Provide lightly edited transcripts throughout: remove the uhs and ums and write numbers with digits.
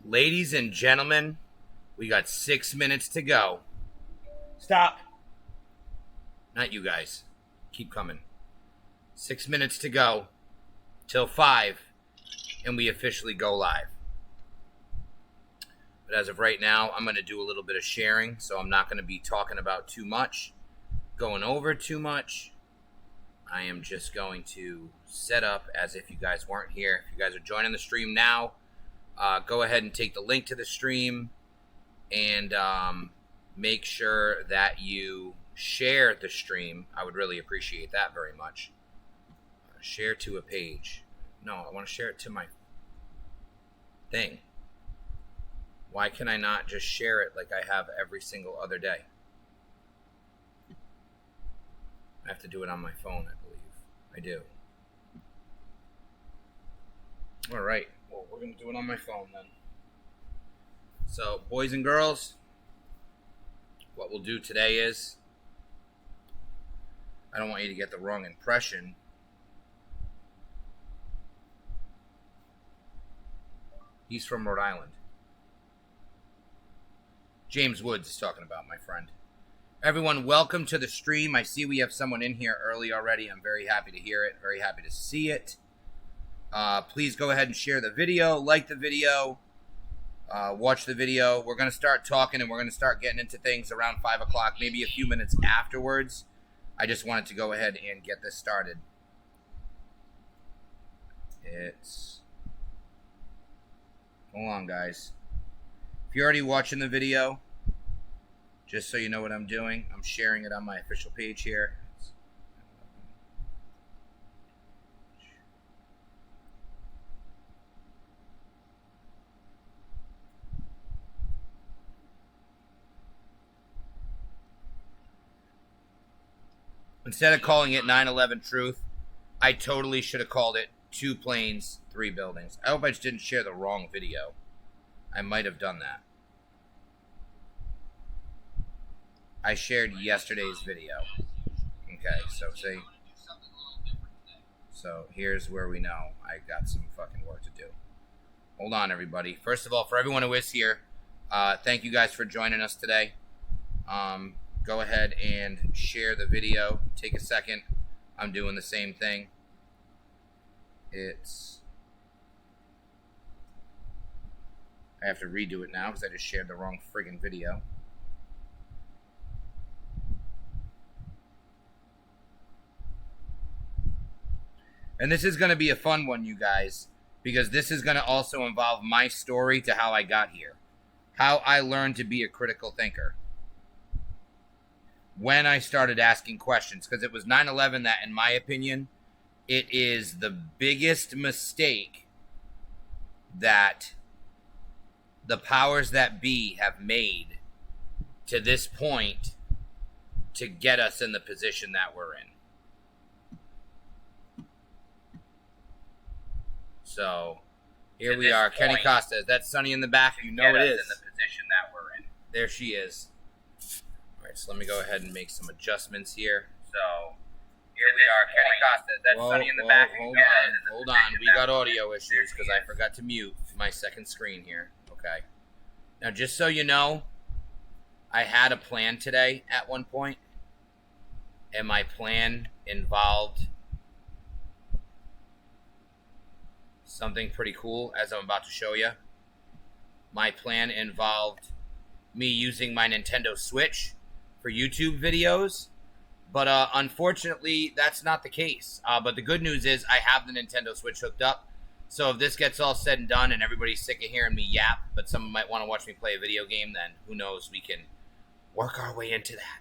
Ladies and gentlemen, we got 6 minutes to go. Stop. Not you guys. Keep coming. 6 minutes to go till 5, and we officially go live. But as of right now, I'm going to do a little bit of sharing, so I'm not going to be talking about too much, going over too much. I am just going to set up as if you guys weren't here. If you guys are joining the stream now, go ahead and take the link to the stream and make sure that you share the stream. I would really appreciate that very much. Share to a page. No, I want to share it to my thing. Why can I not just share it like I have every single other day? I have to do it on my phone, I believe. I do. All right. Well, we're going to do it on my phone then. So, boys and girls, what we'll do today is, I don't want you to get the wrong impression. He's from Rhode Island. James Woods is talking about, my friend. Everyone, welcome to the stream. I see we have someone in here early already. I'm very happy to hear it. Very happy to see it. Please go ahead and share the video, like the video, watch the video. We're going to start talking and we're going to start getting into things around 5 o'clock, maybe a few minutes afterwards. I just wanted to go ahead and get this started. Hold on, guys. If you're already watching the video, just so you know what I'm doing, I'm sharing it on my official page here. Instead of calling it 9/11 Truth, I totally should have called it 2 planes, 3 buildings. I hope I just didn't share the wrong video. I might have done that. I shared yesterday's video. Okay, so see. So here's where we know I got some fucking work to do. Hold on, everybody. First of all, for everyone who is here, thank you guys for joining us today. Go ahead and share the video. Take a second. I'm doing the same thing. I have to redo it now because I just shared the wrong friggin' video. And this is going to be a fun one, you guys, because this is going to also involve my story to how I got here. How I learned to be a critical thinker. When I started asking questions, because it was 9/11 that, in my opinion, it is the biggest mistake that the powers that be have made to this point to get us in the position that we're in. So, here we are. Kenny Costa. Is that Sunny in the back? You know it is. In the position that we're in. There she is. All right, so let me go ahead and make some adjustments here. So, here we are. Kenny Costa. Is that Sunny in the back? Hold on. We got audio issues because I forgot to mute my second screen here. Okay. Now, just so you know, I had a plan today at one point, and my plan involved something pretty cool, as I'm about to show you. My plan involved me using my Nintendo Switch for YouTube videos, but unfortunately, that's not the case. But the good news is I have the Nintendo Switch hooked up, so if this gets all said and done and everybody's sick of hearing me yap, but someone might want to watch me play a video game, then who knows, we can work our way into that.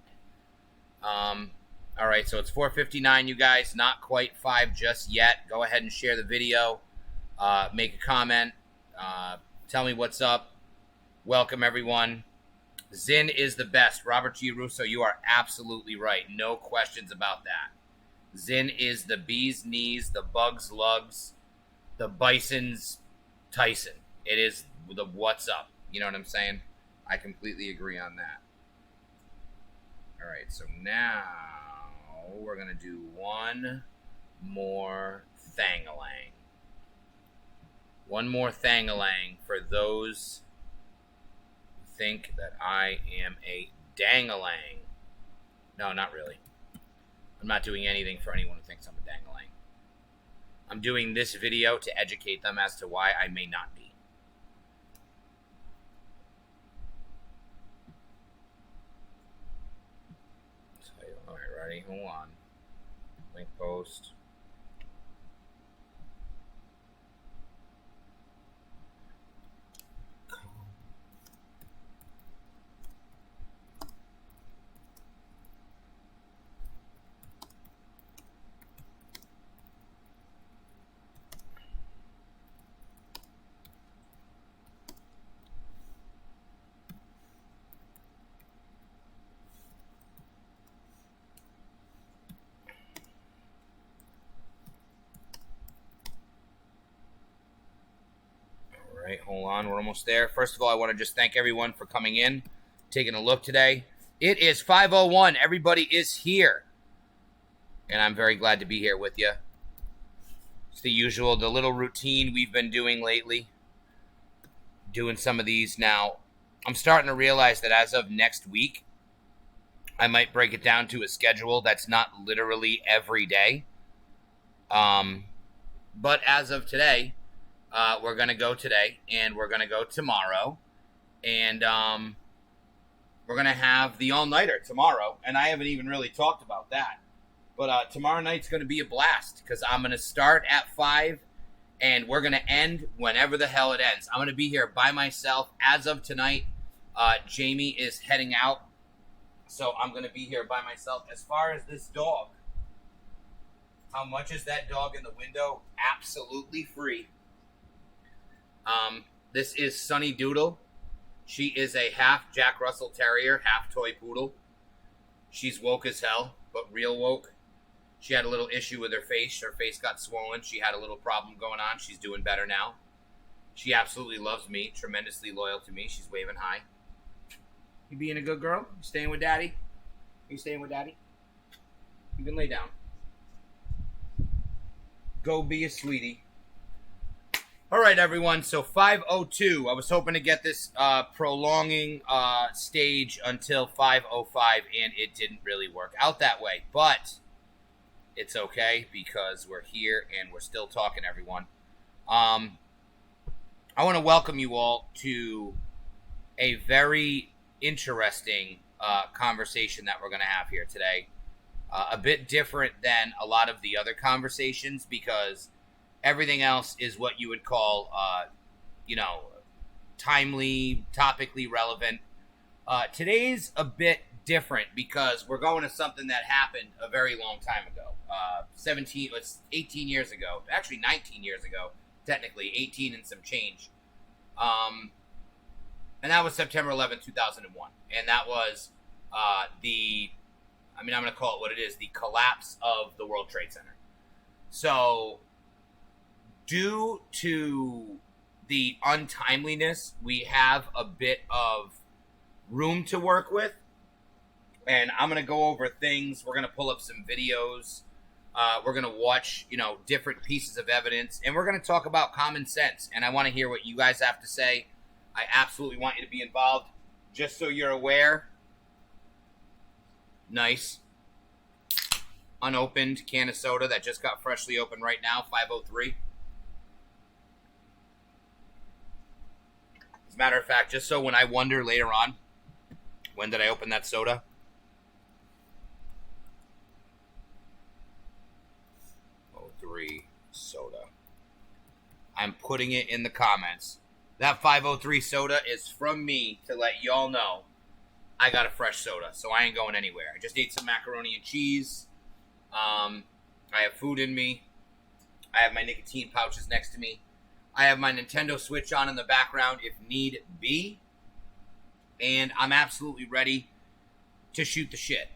All right, so it's 4:59, you guys, not quite 5 just yet. Go ahead and share the video. Make a comment, tell me what's up. Welcome, everyone. Zin is the best. Robert G. Russo, you are absolutely right. No questions about that. Zin is the bee's knees, the bug's lugs, the bison's Tyson. It is the what's up. You know what I'm saying? I completely agree on that. All right, so now we're going to do one more thang-a-lang. One more thang-a-lang for those who think that I am a dang-a-lang. No, not really. I'm not doing anything for anyone who thinks I'm a dang-a-lang. I'm doing this video to educate them as to why I may not be. All right, ready? Hold on. Link post. All right, hold on. We're almost there. First of all, I want to just thank everyone for coming in, taking a look today. It is 5:01. Everybody is here. And I'm very glad to be here with you. It's the usual, the little routine we've been doing lately. Doing some of these now. I'm starting to realize that as of next week, I might break it down to a schedule that's not literally every day. But as of today, we're going to go today, and we're going to go tomorrow, and we're going to have the all-nighter tomorrow, and I haven't even really talked about that. But tomorrow night's going to be a blast, because I'm going to start at 5, and we're going to end whenever the hell it ends. I'm going to be here by myself. As of tonight, Jamie is heading out, so I'm going to be here by myself. As far as this dog, how much is that dog in the window? Absolutely free. This is Sunny Doodle. She is a half Jack Russell Terrier, half toy poodle. She's woke as hell, but real woke. She had a little issue with her face. Her face got swollen. She had a little problem going on. She's doing better now. She absolutely loves me, tremendously loyal to me. She's waving hi. You being a good girl? You staying with Daddy? You staying with Daddy? You can lay down. Go be a sweetie. All right, everyone. So 5:02. I was hoping to get this prolonging stage until 5:05, and it didn't really work out that way. But it's okay because we're here and we're still talking, everyone. I want to welcome you all to a very interesting conversation that we're going to have here today. A bit different than a lot of the other conversations because everything else is what you would call, timely, topically relevant. Today's a bit different because we're going to something that happened a very long time ago. 18 years ago. Actually, 19 years ago, technically. 18 and some change. And that was September 11th, 2001. And that was I'm going to call it what it is, the collapse of the World Trade Center. So, due to the untimeliness, we have a bit of room to work with. And I'm going to go over things. We're going to pull up some videos. We're going to watch, different pieces of evidence. And we're going to talk about common sense. And I want to hear what you guys have to say. I absolutely want you to be involved. Just so you're aware. Nice. Unopened can of soda that just got freshly opened right now, 5:03. As a matter of fact, just so when I wonder later on, when did I open that soda? Soda. I'm putting it in the comments. That 5:03 soda is from me to let y'all know I got a fresh soda, so I ain't going anywhere. I just ate some macaroni and cheese. I have food in me. I have my nicotine pouches next to me. I have my Nintendo Switch on in the background if need be. And I'm absolutely ready to shoot the shit.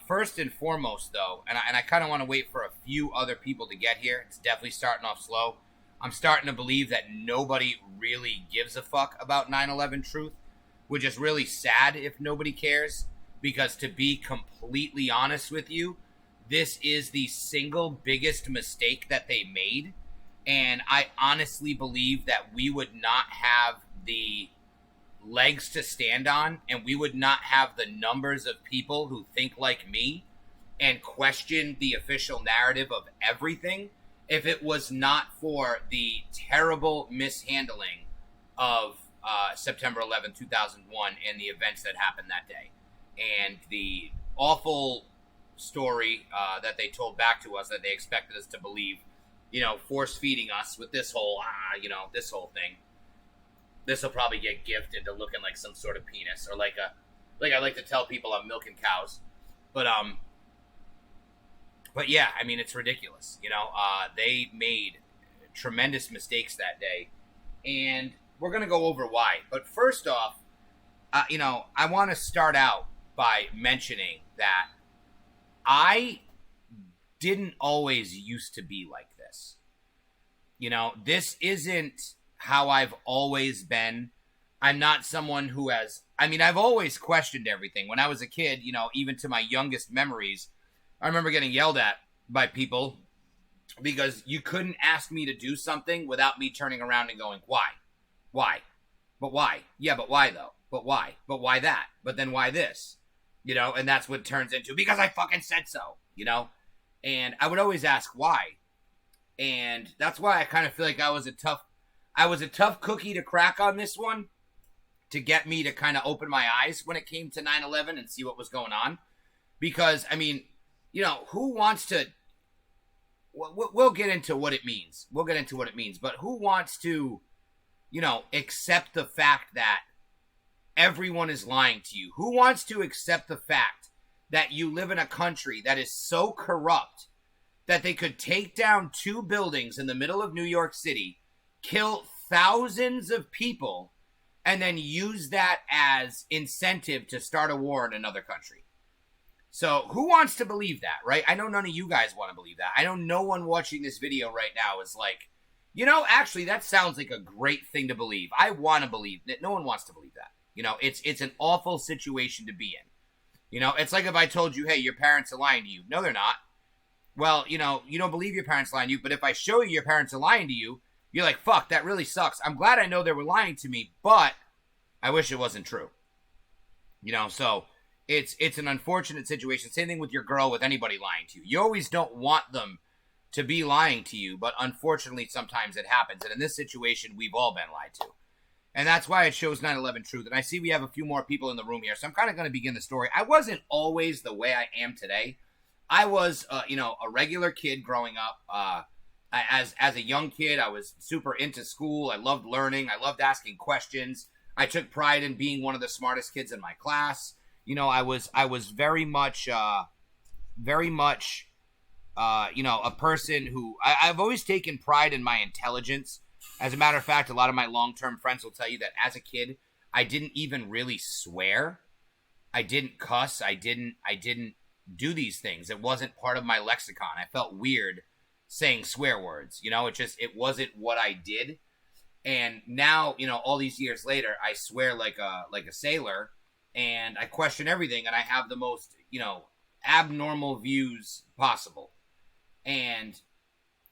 First and foremost, though, and I kind of want to wait for a few other people to get here. It's definitely starting off slow. I'm starting to believe that nobody really gives a fuck about 9/11 truth, which is really sad if nobody cares, because to be completely honest with you, this is the single biggest mistake that they made, And I honestly believe that we would not have the legs to stand on, and we would not have the numbers of people who think like me and question the official narrative of everything if it was not for the terrible mishandling of September 11, 2001 and the events that happened that day. And the awful story that they told back to us that they expected us to believe, force feeding us with this whole, this whole thing. This will probably get gifted to looking like some sort of penis, or like I like to tell people I'm milking cows. But yeah, I mean, it's ridiculous. They made tremendous mistakes that day, and we're going to go over why. But first off, I want to start out by mentioning that I didn't always used to be like this. This isn't how I've always been. I'm not someone who I've always questioned everything. When I was a kid, even to my youngest memories, I remember getting yelled at by people because you couldn't ask me to do something without me turning around and going, why? Why? But why? Yeah, but why though? But why? But why that? But then why this? And that's what it turns into, because I fucking said so, And I would always ask why. And that's why I kind of feel like I was a tough cookie to crack on this one, to get me to kind of open my eyes when it came to 9/11 and see what was going on. Because, who wants to, we'll get into what it means. But who wants to, accept the fact that everyone is lying to you? Who wants to accept the fact that you live in a country that is so corrupt that they could take down 2 buildings in the middle of New York City, kill thousands of people, and then use that as incentive to start a war in another country? So who wants to believe that, right? I know none of you guys want to believe that. I know no one watching this video right now is like, actually, that sounds like a great thing to believe. I want to believe that. No one wants to believe that. It's an awful situation to be in. It's like if I told you, hey, your parents are lying to you. No, they're not. Well, you don't believe your parents lying to you, but if I show you your parents are lying to you, you're like, fuck, that really sucks. I'm glad I know they were lying to me, but I wish it wasn't true. So it's an unfortunate situation. Same thing with your girl, with anybody lying to you. You always don't want them to be lying to you, but unfortunately sometimes it happens. And in this situation, we've all been lied to. And that's why it shows 9/11 truth. And I see we have a few more people in the room here, so I'm kind of going to begin the story. I wasn't always the way I am today. I was, a regular kid growing up. As a young kid, I was super into school. I loved learning. I loved asking questions. I took pride in being one of the smartest kids in my class. I was very much, a person who I've always taken pride in my intelligence. As a matter of fact, a lot of my long-term friends will tell you that as a kid, I didn't even really swear. I didn't cuss. I didn't do these things. It wasn't part of my lexicon. I felt weird saying swear words. It wasn't what I did. And now, all these years later, I swear like a sailor, and I question everything, and I have the most, abnormal views possible. And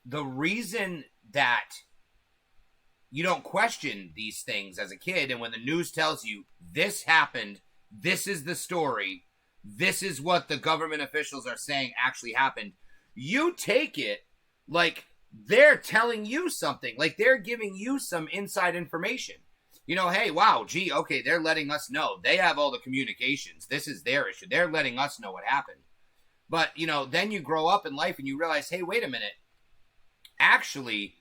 the reason that you don't question these things as a kid, and when the news tells you this happened, this is the story, this is what the government officials are saying actually happened, you take it like they're telling you something, like they're giving you some inside information. Hey, wow, gee, okay, they're letting us know. They have all the communications. This is their issue. They're letting us know what happened. But, then you grow up in life and you realize, hey, wait a minute. Actually,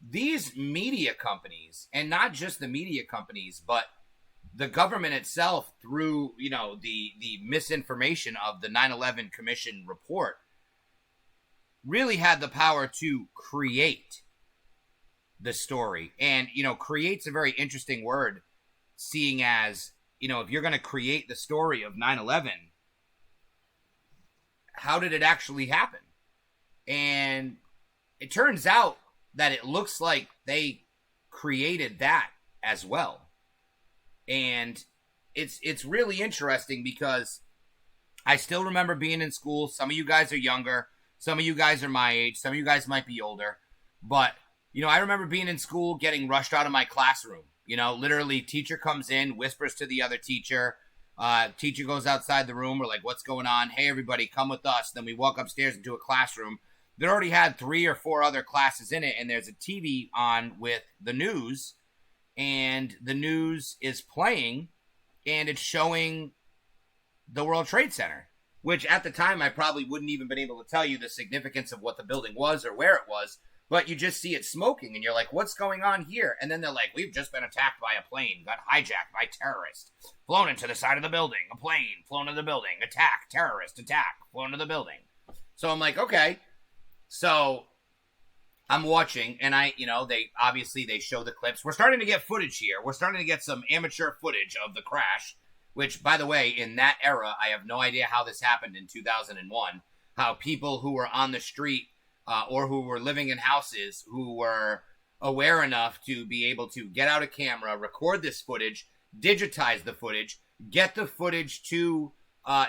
these media companies, and not just the media companies, but the government itself, through, the misinformation of the 9/11 Commission report, really had the power to create the story. And, create's a very interesting word, seeing as, if you're going to create the story of 9/11, how did it actually happen? And it turns out that it looks like they created that as well. And it's really interesting because I still remember being in school. Some of you guys are younger. Some of you guys are my age. Some of you guys might be older. But I remember being in school, getting rushed out of my classroom. Literally, teacher comes in, whispers to the other teacher. Teacher goes outside the room. We're like, what's going on? Hey, everybody, come with us. Then we walk upstairs into a classroom that already had 3 or 4 other classes in it. And there's a TV on with the news. And the news is playing. And it's showing the World Trade Center. Which at the time, I probably wouldn't even been able to tell you the significance of what the building was or where it was. But you just see it smoking, and you're like, what's going on here? And then they're like, we've just been attacked by a plane, got hijacked by terrorists, flown into the side of the building, a plane, flown into the building, attack, terrorist, attack, flown to the building. So I'm like, okay. So I'm watching, and they show the clips. We're starting to get footage here. We're starting to get some amateur footage of the crash, which, by the way, in that era, I have no idea how this happened in 2001, how people who were on the street or who were living in houses who were aware enough to be able to get out a camera, record this footage, digitize the footage, get the footage to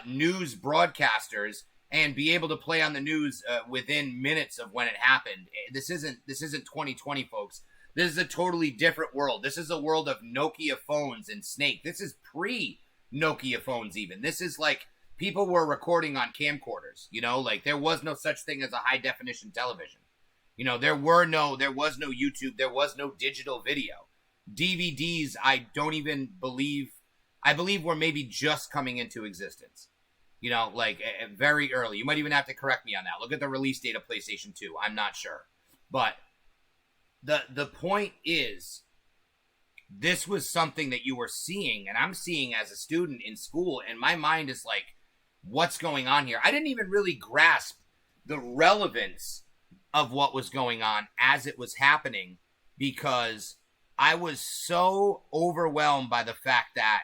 news broadcasters, and be able to play on the news within minutes of when it happened. This isn't 2020, folks. This is a totally different world. This is a world of Nokia phones and Snake. This is pre-Nokia phones even. This is like people were recording on camcorders, like there was no such thing as a high definition television. There was no YouTube. There was no digital video. DVDs, I believe were maybe just coming into existence, very early. You might even have to correct me on that. Look at the release date of PlayStation 2. I'm not sure. But the point is, this was something that you were seeing, and I'm seeing as a student in school, and my mind is like, what's going on here? I didn't even really grasp the relevance of what was going on as it was happening, because I was so overwhelmed by the fact that,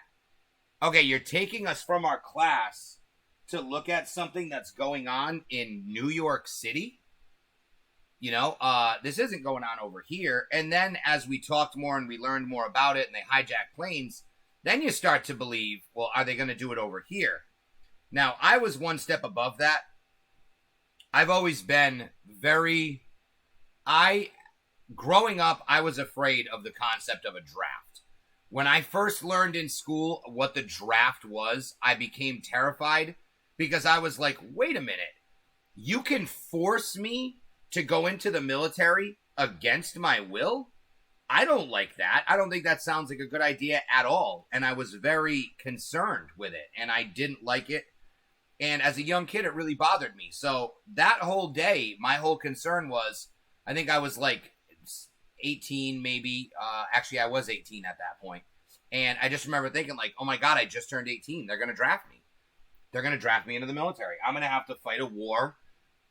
okay, you're taking us from our class to look at something that's going on in New York City. This isn't going on over here. And then as we talked more and we learned more about it and they hijacked planes, then you start to believe, well, are they going to do it over here? Now, I was one step above that. I've always been growing up, I was afraid of the concept of a draft. When I first learned in school what the draft was, I became terrified because I was like, wait a minute, you can force me to go into the military against my will? I don't like that. I don't think that sounds like a good idea at all. And I was very concerned with it, and I didn't like it. And as a young kid, it really bothered me. So that whole day, my whole concern was, I think I was like 18 maybe. Actually, I was 18 at that point. And I just remember thinking like, oh my God, I just turned 18. They're going to draft me. They're going to draft me into the military. I'm going to have to fight a war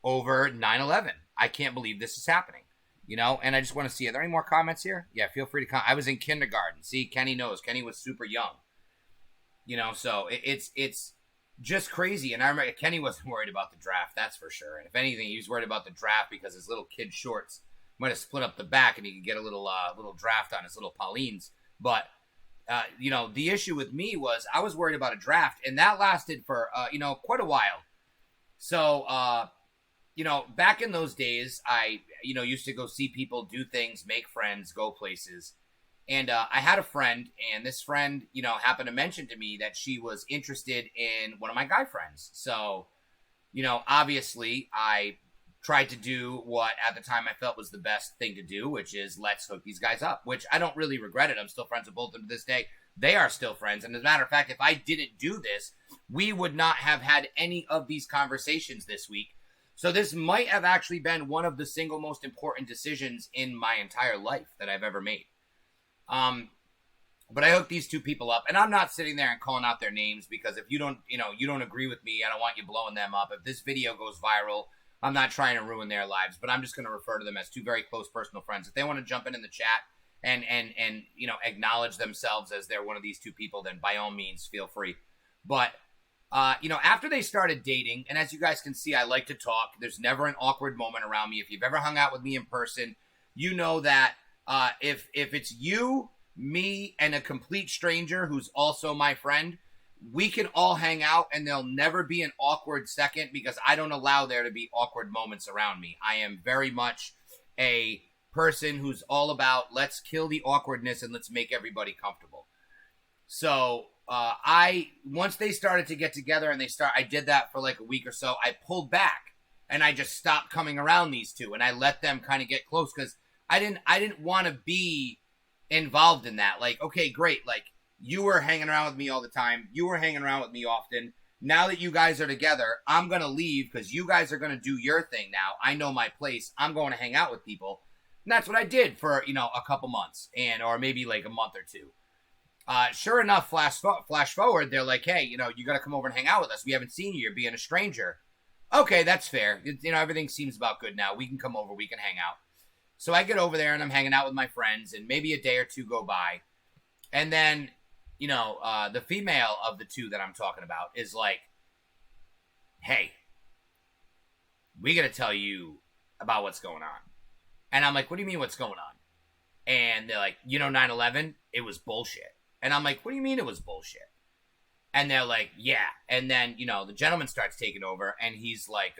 over 9/11. I can't believe this is happening. And I just want to see, are there any more comments here? Yeah, feel free to comment. I was in kindergarten. See, Kenny knows. Kenny was super young. So it's just crazy. And I remember Kenny wasn't worried about the draft, that's for sure. And if anything, he was worried about the draft because his little kid shorts might have split up the back and he could get a little draft on his little Paulines. But, the issue with me was I was worried about a draft, and that lasted for, quite a while. So, back in those days, I, used to go see people do things, make friends, go places. And I had a friend, and this friend, happened to mention to me that she was interested in one of my guy friends. So, obviously, I tried to do what at the time I felt was the best thing to do, which is let's hook these guys up, which I don't really regret it. I'm still friends with both of them to this day. They are still friends. And as a matter of fact, if I didn't do this, we would not have had any of these conversations this week. So this might have actually been one of the single most important decisions in my entire life that I've ever made. But I hooked these two people up, and I'm not sitting there and calling out their names because if you don't agree with me, I don't want you blowing them up. If this video goes viral, I'm not trying to ruin their lives, but I'm just going to refer to them as two very close personal friends. If they want to jump in the chat and acknowledge themselves as they're one of these two people, then by all means, feel free. But, after they started dating, and as you guys can see, I like to talk. There's never an awkward moment around me. If you've ever hung out with me in person, you know that if it's you, me, and a complete stranger who's also my friend, we can all hang out and there'll never be an awkward second because I don't allow there to be awkward moments around me. I am very much a person who's all about let's kill the awkwardness and let's make everybody comfortable. So once they started to get together and I did that for like a week or so, I pulled back and I just stopped coming around these two and I let them kind of get close because I didn't want to be involved in that. Like, okay, great. Like, you were hanging around with me all the time. You were hanging around with me often. Now that you guys are together, I'm going to leave because you guys are going to do your thing now. I know my place. I'm going to hang out with people. And that's what I did for, a couple months or maybe like a month or two. Sure enough, flash forward, they're like, hey, you got to come over and hang out with us. We haven't seen you. You're being a stranger. Okay, that's fair. Everything seems about good now. We can come over. We can hang out. So I get over there and I'm hanging out with my friends and maybe a day or two go by. And then, the female of the two that I'm talking about is like, hey, we got to tell you about what's going on. And I'm like, what do you mean what's going on? And they're like, 9/11, it was bullshit. And I'm like, what do you mean it was bullshit? And they're like, yeah. And then, the gentleman starts taking over and he's like,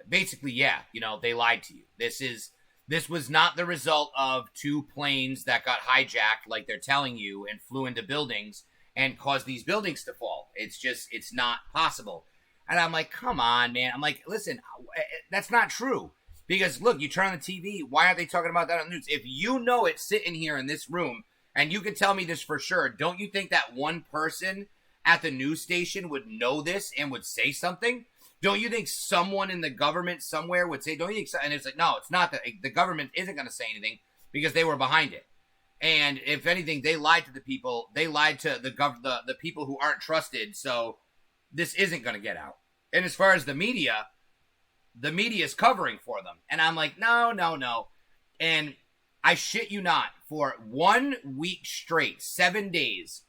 basically, yeah, they lied to you. This was not the result of two planes that got hijacked like they're telling you and flew into buildings and caused these buildings to fall. It's not possible. And I'm like, come on, man. I'm like, listen, that's not true. Because, look, you turn on the TV, why aren't they talking about that on the news? If you know it sitting here in this room, and you can tell me this for sure, don't you think that one person at the news station would know this and would say something? Don't you think someone in the government somewhere would say, don't you think so? And it's like, no, it's not that. The government isn't going to say anything because they were behind it. And if anything, they lied to the people. They lied to the people who aren't trusted, so this isn't going to get out. And as far as the media is covering for them. And I'm like, no. And I shit you not, for 1 week straight, 7 days,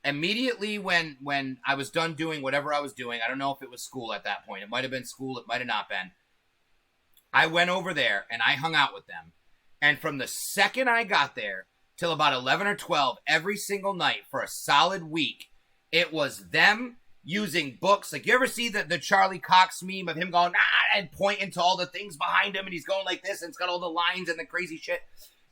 immediately when I was done doing whatever I was doing, I don't know if it was school at that point. It might have been school. It might have not been. I went over there and I hung out with them. And from the second I got there till about 11 or 12, every single night for a solid week, it was them using books. Like, you ever see the Charlie Cox meme of him going, and pointing to all the things behind him, and he's going like this, and it's got all the lines and the crazy shit.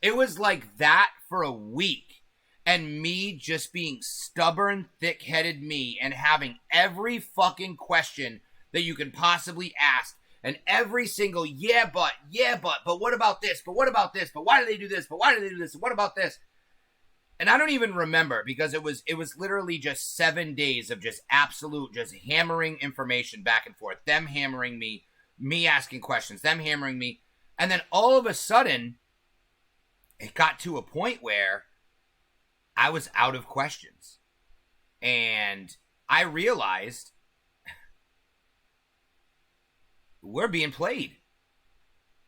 It was like that for a week. And me just being stubborn, thick-headed me, and having every fucking question that you can possibly ask, and every single, but what about this, but what about this, but why do they do this, but why do they do this, what about this? And I don't even remember, because it was literally just 7 days of just absolute, just hammering information back and forth. Them hammering me asking questions, them hammering me. And then all of a sudden, it got to a point where I was out of questions. And I realized we're being played.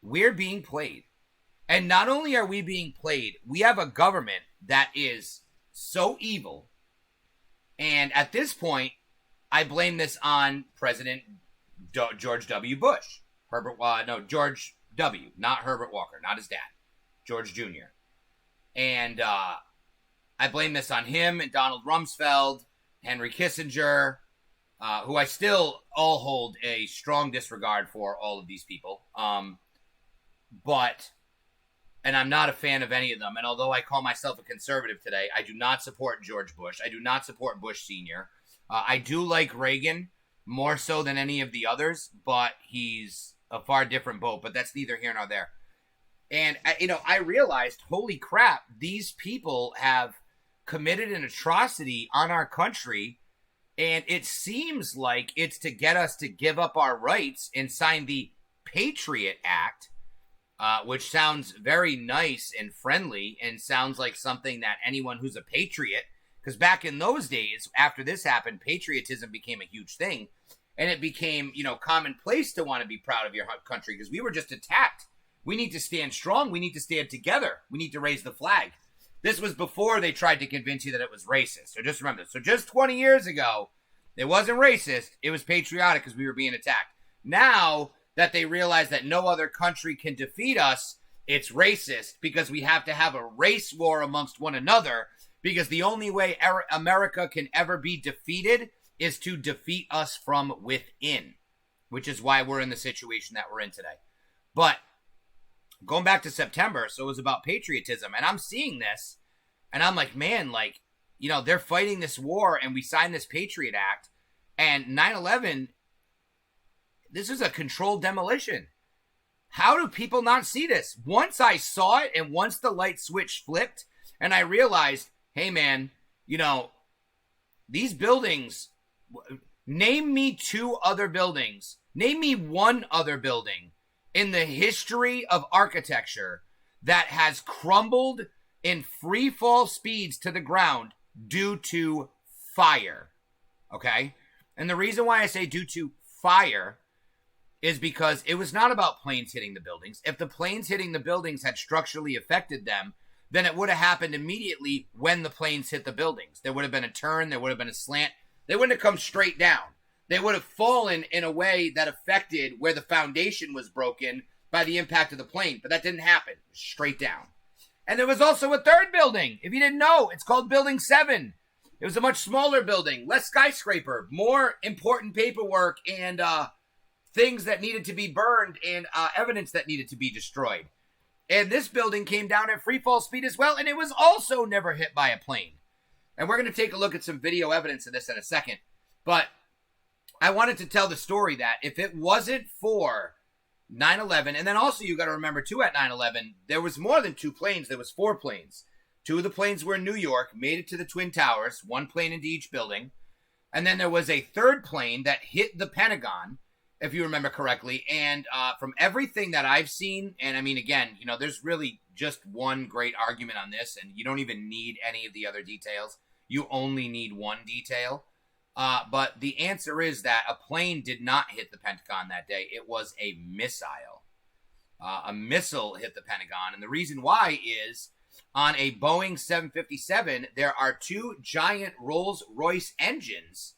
We're being played. And not only are we being played, we have a government that is so evil. And at this point, I blame this on President George W. Bush. George W., not Herbert Walker, not his dad, George Jr. And I blame this on him and Donald Rumsfeld, Henry Kissinger, who I still all hold a strong disregard for, all of these people. And I'm not a fan of any of them. And although I call myself a conservative today, I do not support George Bush. I do not support Bush Sr. I do like Reagan more so than any of the others, but he's a far different boat. But that's neither here nor there. And, I realized, holy crap, these people have committed an atrocity on our country. And it seems like it's to get us to give up our rights and sign the Patriot Act. Which sounds very nice and friendly and sounds like something that anyone who's a patriot, because back in those days, after this happened, patriotism became a huge thing. And it became, commonplace to want to be proud of your country because we were just attacked. We need to stand strong. We need to stand together. We need to raise the flag. This was before they tried to convince you that it was racist. So just remember this. So just 20 years ago, it wasn't racist. It was patriotic because we were being attacked. Now that they realize that no other country can defeat us, it's racist because we have to have a race war amongst one another, because the only way America can ever be defeated is to defeat us from within, which is why we're in the situation that we're in today. But going back to September, so it was about patriotism. And I'm seeing this, and I'm like, man, like, you know, they're fighting this war, and we signed this Patriot Act, and 9/11, this is a controlled demolition. How do people not see this? Once I saw it, and once the light switch flipped, and I realized, hey, man, you know, these buildings, name me two other buildings. Name me one other building in the history of architecture that has crumbled in free fall speeds to the ground due to fire. Okay? And the reason why I say due to fire is because it was not about planes hitting the buildings. If the planes hitting the buildings had structurally affected them, then it would have happened immediately when the planes hit the buildings. There would have been a turn, there would have been a slant. They wouldn't have come straight down. They would have fallen in a way that affected where the foundation was broken by the impact of the plane. But that didn't happen. It was straight down. And there was also a third building. If you didn't know, it's called Building 7. It was a much smaller building, less skyscraper, more important paperwork and things that needed to be burned and evidence that needed to be destroyed. And this building came down at free fall speed as well, and it was also never hit by a plane. And we're going to take a look at some video evidence of this in a second. But I wanted to tell the story that if it wasn't for 9/11, and then also you got to remember too, at 9/11, there was more than two planes. There was 4 planes. 2 of the planes were in New York, made it to the Twin Towers, 1 plane into each building. And then there was a third plane that hit the Pentagon, if you remember correctly. And from everything that I've seen, and I mean, again, you know, there's really just one great argument on this, and you don't even need any of the other details. You only need one detail. But the answer is that a plane did not hit the Pentagon that day. It was a missile. A missile hit the Pentagon. And the reason why is on a Boeing 757, there are 2 giant Rolls-Royce engines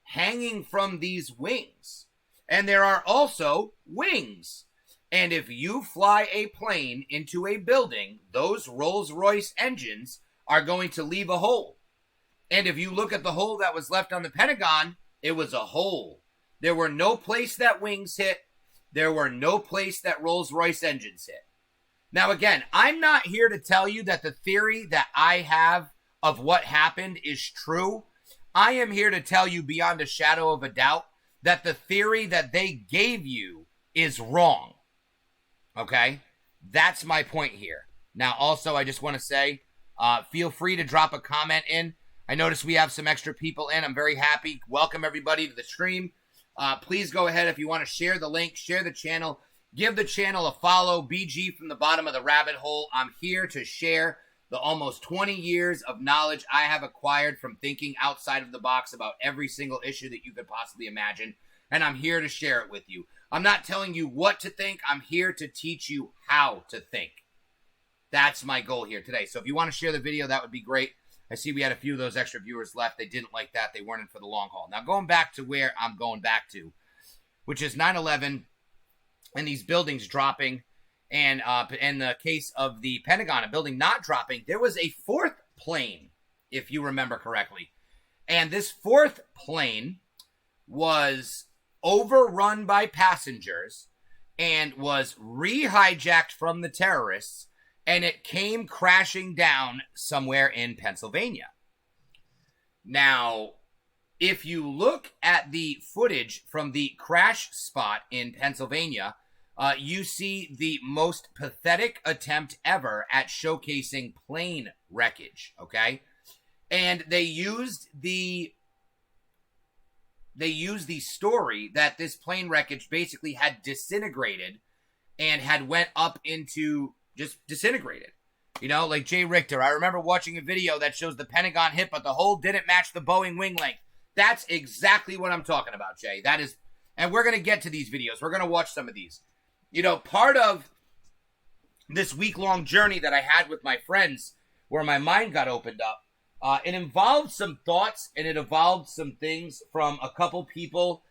hanging from these wings. And there are also wings. And if you fly a plane into a building, those Rolls-Royce engines are going to leave a hole. And if you look at the hole that was left on the Pentagon, it was a hole. There were no place that wings hit. There were no place that Rolls-Royce engines hit. Now, again, I'm not here to tell you that the theory that I have of what happened is true. I am here to tell you beyond a shadow of a doubt that the theory that they gave you is wrong. Okay? That's my point here. Now, also, I just want to say, feel free to drop a comment in. I notice we have some extra people in. I'm very happy. Welcome, everybody, to the stream. Please go ahead if you want to share the link, share the channel, give the channel a follow. BG from the bottom of the rabbit hole. I'm here to share the almost 20 years of knowledge I have acquired from thinking outside of the box about every single issue that you could possibly imagine. And I'm here to share it with you. I'm not telling you what to think. I'm here to teach you how to think. That's my goal here today. So if you want to share the video, that would be great. I see we had a few of those extra viewers left. They didn't like that. They weren't in for the long haul. Now, going back to where I'm going back to, which is 9/11 and these buildings dropping. And in the case of the Pentagon, a building not dropping, there was a 4th plane, if you remember correctly. And this 4th plane was overrun by passengers and was re-hijacked from the terrorists, and it came crashing down somewhere in Pennsylvania. Now, if you look at the footage from the crash spot in Pennsylvania, you see the most pathetic attempt ever at showcasing plane wreckage, okay? And they used the story that this plane wreckage basically had disintegrated and had went up into just disintegrated. You know, like Jay Richter. I remember watching a video that shows the Pentagon hit, but the hole didn't match the Boeing wing length. That's exactly what I'm talking about, Jay. That is, and we're going to get to these videos. We're going to watch some of these. You know, part of this week-long journey that I had with my friends where my mind got opened up, it involved some thoughts and it involved some things from a couple people,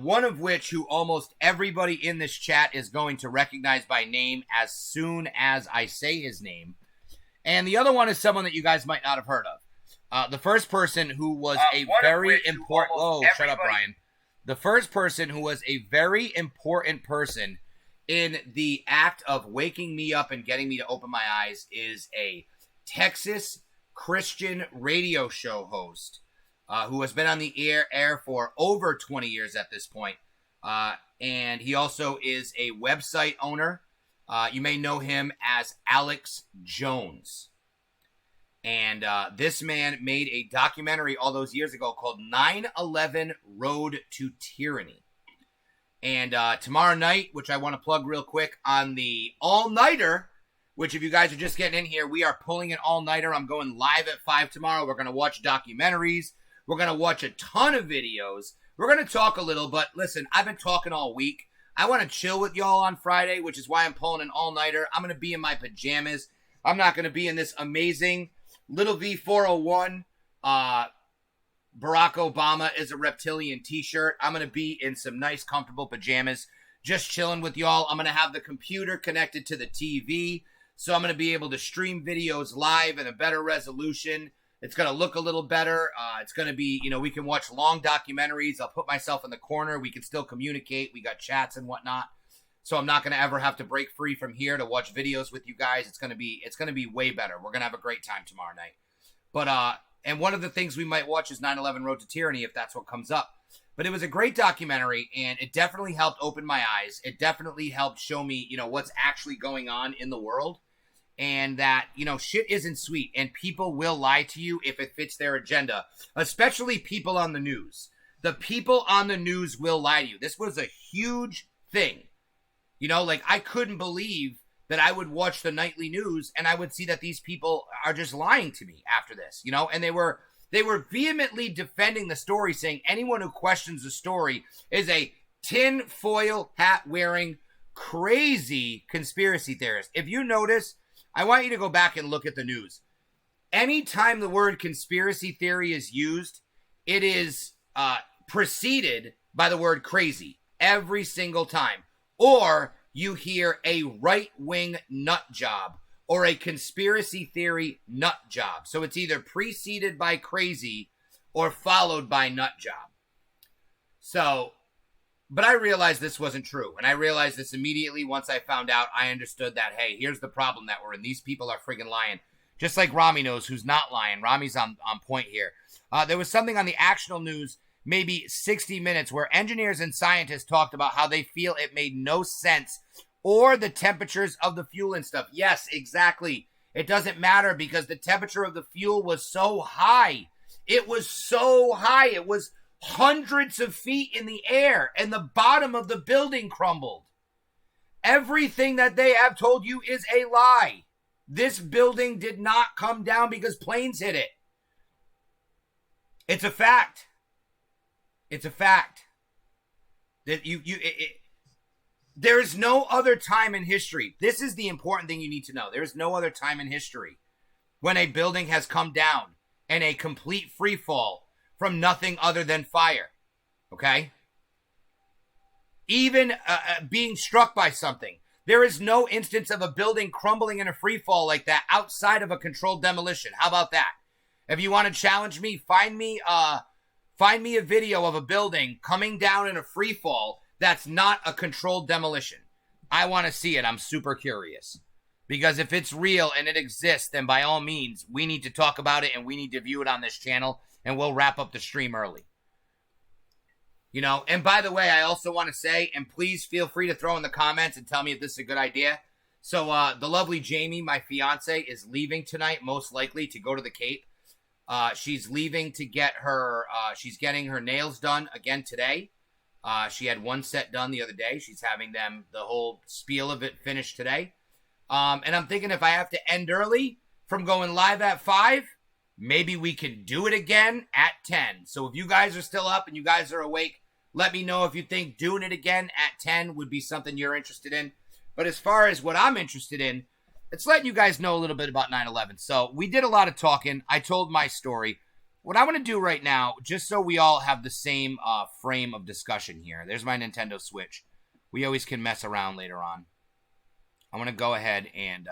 one of which who almost everybody in this chat is going to recognize by name as soon as I say his name. And the other one is someone that you guys might not have heard of. The first person who was a very important... Oh, shut up, Brian. The first person who was a very important person in the act of waking me up and getting me to open my eyes is a Texas Christian radio show host who has been on the air for over 20 years at this point. And he also is a website owner. You may know him as Alex Jones. And this man made a documentary all those years ago called 9/11 Road to Tyranny. And tomorrow night, which I want to plug real quick, on the all-nighter, which if you guys are just getting in here, we are pulling an all-nighter. I'm going live at 5 tomorrow. We're going to watch documentaries. We're going to watch a ton of videos. We're going to talk a little, but listen, I've been talking all week. I want to chill with y'all on Friday, which is why I'm pulling an all-nighter. I'm going to be in my pajamas. I'm not going to be in this amazing Little V401 Barack Obama is a reptilian t-shirt. I'm going to be in some nice, comfortable pajamas, just chilling with y'all. I'm going to have the computer connected to the TV, so I'm going to be able to stream videos live in a better resolution. It's going to look a little better. It's going to be, we can watch long documentaries. I'll put myself in the corner. We can still communicate. We got chats and whatnot. So I'm not going to ever have to break free from here to watch videos with you guys. It's going to be way better. We're going to have a great time tomorrow night. But, and one of the things we might watch is 9/11 Road to Tyranny if that's what comes up. But it was a great documentary, and it definitely helped open my eyes. It definitely helped show me, what's actually going on in the world. And that, shit isn't sweet. And people will lie to you if it fits their agenda. Especially people on the news. The people on the news will lie to you. This was a huge thing. I couldn't believe that I would watch the nightly news and I would see that these people are just lying to me after this, and they were vehemently defending the story, saying anyone who questions the story is a tinfoil hat wearing crazy conspiracy theorist. If you notice, I want you to go back and look at the news. Anytime the word conspiracy theory is used, it is preceded by the word crazy every single time. Or you hear a right-wing nut job or a conspiracy theory nut job. So it's either preceded by crazy or followed by nut job. So, but I realized this wasn't true. And I realized this immediately once I found out. I understood that, hey, here's the problem that we're in. These people are friggin' lying. Just like Rami knows who's not lying. Rami's on point here. There was something on the Actional News, maybe 60 Minutes, where engineers and scientists talked about how they feel it made no sense, or the temperatures of the fuel and stuff. Yes, exactly. It doesn't matter because the temperature of the fuel was so high. It was so high. It was hundreds of feet in the air, and the bottom of the building crumbled. Everything that they have told you is a lie. This building did not come down because planes hit it. It's a fact. It's a fact that there is no other time in history. This is the important thing you need to know. There is no other time in history when a building has come down in a complete free fall from nothing other than fire. Okay? Even being struck by something. There is no instance of a building crumbling in a free fall like that outside of a controlled demolition. How about that? If you want to challenge me, find me a video of a building coming down in a free fall that's not a controlled demolition. I want to see it. I'm super curious. Because if it's real and it exists, then by all means, we need to talk about it and we need to view it on this channel, and we'll wrap up the stream early. And by the way, I also want to say, and please feel free to throw in the comments and tell me if this is a good idea. So the lovely Jamie, my fiance, is leaving tonight, most likely, to go to the Cape. She's leaving to get her, she's getting her nails done again today. She had one set done the other day. She's having them, the whole spiel of it, finished today. And I'm thinking if I have to end early from going live at 5, maybe we can do it again at 10. So if you guys are still up and you guys are awake, let me know if you think doing it again at 10 would be something you're interested in. But as far as what I'm interested in, it's letting you guys know a little bit about 9/11. So we did a lot of talking. I told my story. What I want to do right now, just so we all have the same frame of discussion here. There's my Nintendo Switch. We always can mess around later on. I'm going to go ahead and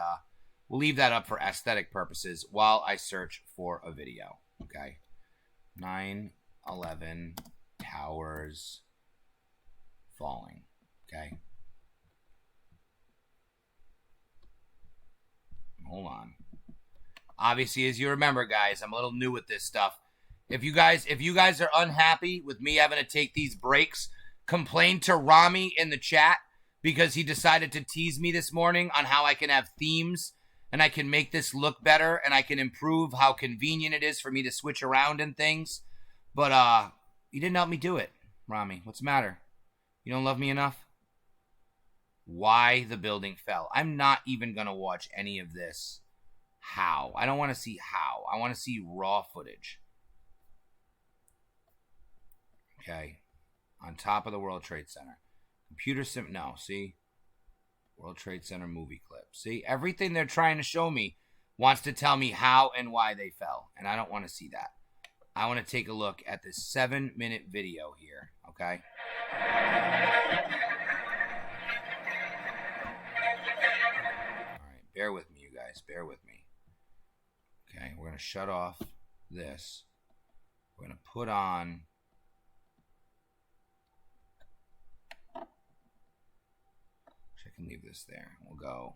we'll leave that up for aesthetic purposes while I search for a video. Okay. 9/11 towers falling. Okay. Hold on. Obviously, as you remember, guys, I'm a little new with this stuff. If you guys are unhappy with me having to take these breaks, complain to Rami in the chat because he decided to tease me this morning on how I can have themes and I can make this look better and I can improve how convenient it is for me to switch around and things. But you didn't help me do it, Rami. What's the matter? You don't love me enough? Why the building fell. I'm not even going to watch any of this. How? I don't want to see how. I want to see raw footage. Okay. On top of the World Trade Center. No, see? World Trade Center movie clip. See? Everything they're trying to show me wants to tell me how and why they fell. And I don't want to see that. I want to take a look at this 7-minute video here. Okay? Alright, bear with me, you guys. Bear with me. Okay, we're going to shut off this. We're going to put on... I can leave this there. We'll go.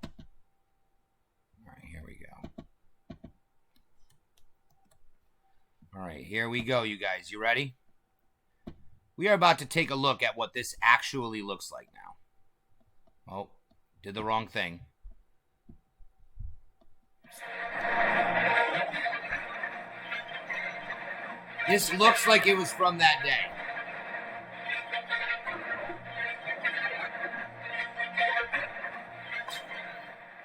Alright, here we go. Alright, here we go, you guys. You ready? We are about to take a look at what this actually looks like now. Oh, did the wrong thing. This looks like it was from that day.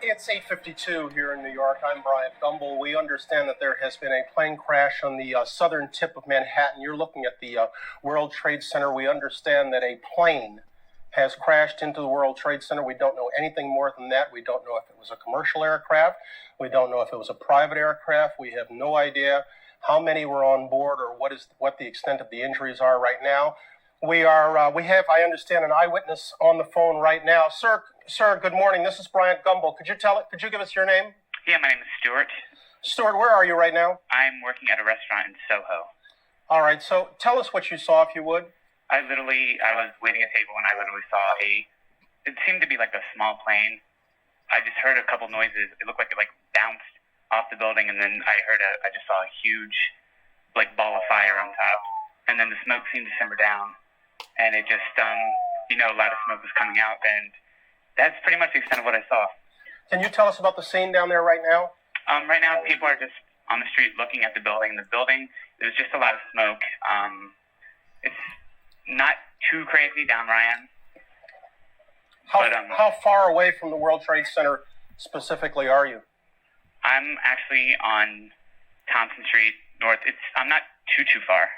It's 8:52 here in New York. I'm Bryant Gumbel. We understand that there has been a plane crash on the southern tip of Manhattan. You're looking at the World Trade Center. We understand that a plane has crashed into the World Trade Center. We don't know anything more than that. We don't know if it was a commercial aircraft. We don't know if it was a private aircraft. We have no idea how many were on board or what the extent of the injuries are right now. We have, I understand, an eyewitness on the phone right now. Sir, good morning. This is Bryant Gumbel. Could you give us your name? Yeah, my name is Stuart. Stuart, where are you right now? I'm working at a restaurant in Soho. All right, so tell us what you saw, if you would. I was waiting at a table and I literally saw it seemed to be like a small plane. I just heard a couple noises. It looked like it bounced off the building, and then I just saw a huge ball of fire on top, and then the smoke seemed to simmer down, and it just a lot of smoke was coming out, and that's pretty much the extent of what I saw. Can you tell us about the scene down there right now? Right now, people are just on the street looking at the building. The building, there's just a lot of smoke. It's not too crazy down where I am. How far away from the World Trade Center specifically are you? I'm actually on Thompson Street North. I'm not too far.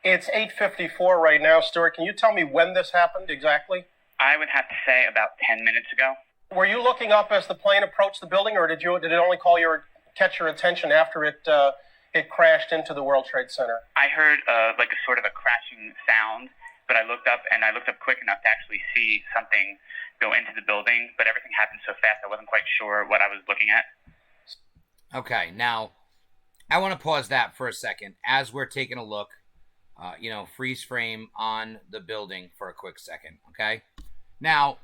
It's 8:54 right now, Stuart. Can you tell me when this happened exactly? I would have to say about 10 minutes ago. Were you looking up as the plane approached the building, or did it only catch your attention after it crashed into the World Trade Center? I heard a sort of a crashing sound, but I looked up quick enough to actually see something go into the building, but everything happened so fast I wasn't quite sure what I was looking at. Okay, now I want to pause that for a second as we're taking a look, freeze frame on the building for a quick second, okay? Now,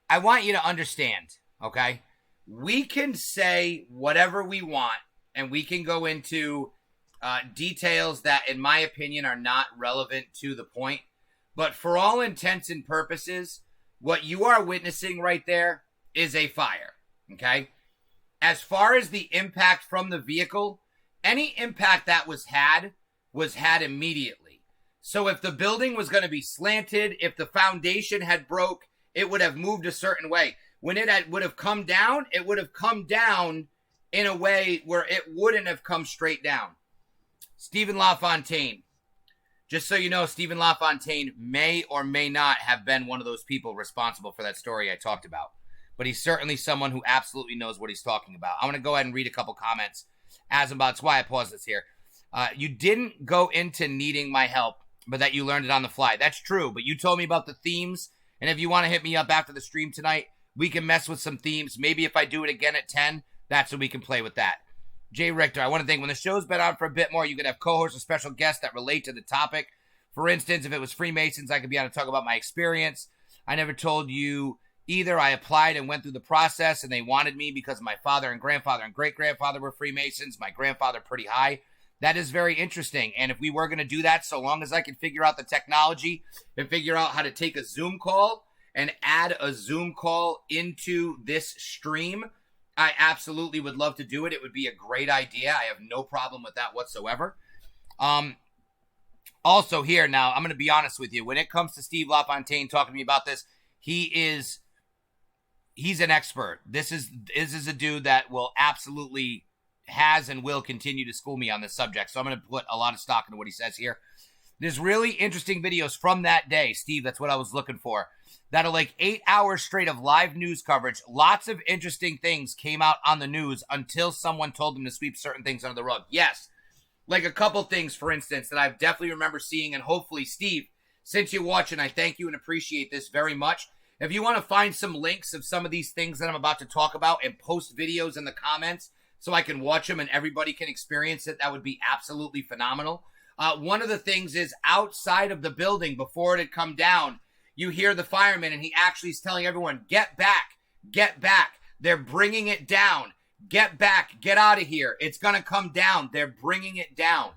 I want you to understand, okay? We can say whatever we want, and we can go into details that, in my opinion, are not relevant to the point. But for all intents and purposes, what you are witnessing right there is a fire, okay? As far as the impact from the vehicle, any impact that was had immediately. So if the building was going to be slanted, if the foundation had broke, it would have moved a certain way. When it would have come down, it would have come down in a way where it wouldn't have come straight down. Stephen LaFontaine. Just so you know, Stephen LaFontaine may or may not have been one of those people responsible for that story I talked about. But he's certainly someone who absolutely knows what he's talking about. I'm going to go ahead and read a couple comments as about. That's why I paused this here. You didn't go into needing my help, but that you learned it on the fly. That's true, but you told me about the themes. And if you want to hit me up after the stream tonight, we can mess with some themes. Maybe if I do it again at 10, that's when we can play with that. Jay Richter, I want to think when the show's been on for a bit more, you could have co-hosts or special guests that relate to the topic. For instance, if it was Freemasons, I could be on to talk about my experience. I never told you either I applied and went through the process and they wanted me because my father and grandfather and great-grandfather were Freemasons, my grandfather pretty high. That is very interesting. And if we were going to do that, so long as I can figure out the technology and figure out how to take a Zoom call and add a Zoom call into this stream, I absolutely would love to do it. It would be a great idea. I have no problem with that whatsoever. Also here, now, I'm going to be honest with you. When it comes to Steve LaFontaine talking to me about this, he's an expert. This is a dude that will absolutely has and will continue to school me on this subject. So I'm going to put a lot of stock into what he says here. There's really interesting videos from that day, Steve. That's what I was looking for. That are like 8 hours straight of live news coverage. Lots of interesting things came out on the news until someone told them to sweep certain things under the rug. Yes, like a couple things, for instance, that I definitely remember seeing. And hopefully, Steve, since you're watching, I thank you and appreciate this very much. If you want to find some links of some of these things that I'm about to talk about and post videos in the comments so I can watch them and everybody can experience it, that would be absolutely phenomenal. One of the things is outside of the building before it had come down, you hear the fireman and he actually is telling everyone, get back, get back. They're bringing it down. Get back, get out of here. It's going to come down. They're bringing it down.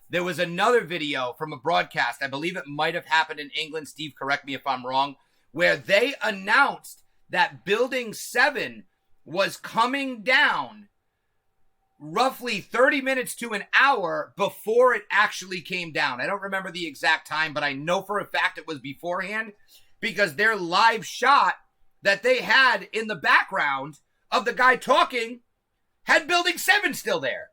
There was another video from a broadcast. I believe it might have happened in England. Steve, correct me if I'm wrong, where they announced that Building 7 was coming down roughly 30 minutes to an hour before it actually came down. I don't remember the exact time, but I know for a fact it was beforehand because their live shot that they had in the background of the guy talking had Building 7 still there.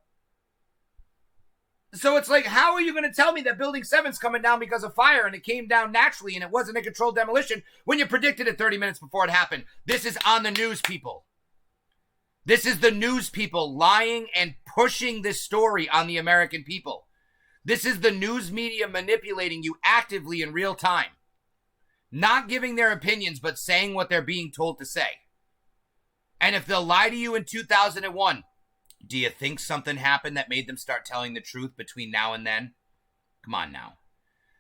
So it's like, how are you going to tell me that Building 7's coming down because of fire and it came down naturally and it wasn't a controlled demolition when you predicted it 30 minutes before it happened? This is on the news, people. This is the news people lying and pushing this story on the American people. This is the news media manipulating you actively in real time. Not giving their opinions, but saying what they're being told to say. And if they'll lie to you in 2001, do you think something happened that made them start telling the truth between now and then? Come on now.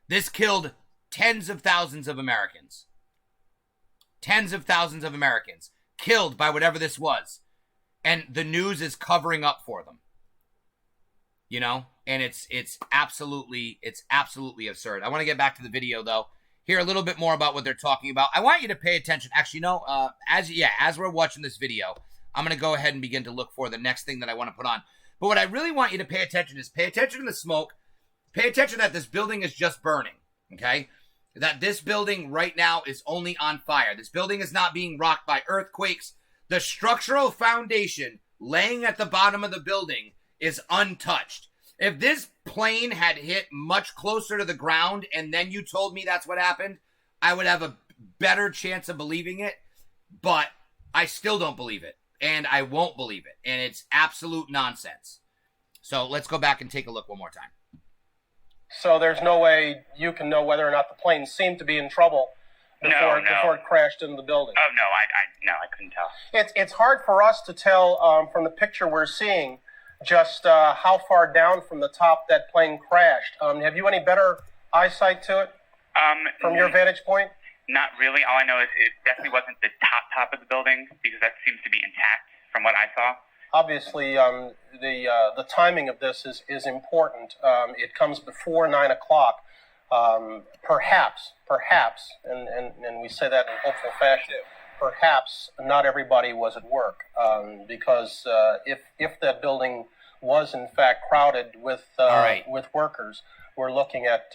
This killed tens of thousands of Americans. Tens of thousands of Americans killed by whatever this was. And the news is covering up for them. You know? And it's absolutely absurd. I want to get back to the video though. Hear a little bit more about what they're talking about. I want you to pay attention. Actually, as we're watching this video, I'm going to go ahead and begin to look for the next thing that I want to put on. But what I really want you to pay attention to the smoke. Pay attention that this building is just burning, okay? That this building right now is only on fire. This building is not being rocked by earthquakes. The structural foundation laying at the bottom of the building is untouched. If this plane had hit much closer to the ground and then you told me that's what happened, I would have a better chance of believing it, but I still don't believe it. And I won't believe it. And it's absolute nonsense. So let's go back and take a look one more time. So there's no way you can know whether or not the plane seemed to be in trouble before it crashed into the building. Oh, no, I couldn't tell. It's hard for us to tell from the picture we're seeing just how far down from the top that plane crashed. Have you any better eyesight to it from your vantage point? Not really. All I know is it definitely wasn't the top of the building because that seems to be intact from what I saw. Obviously, the timing of this is important. It comes before 9 o'clock. Perhaps, and we say that in hopeful fashion, perhaps not everybody was at work because if that building was in fact crowded with workers, we're looking at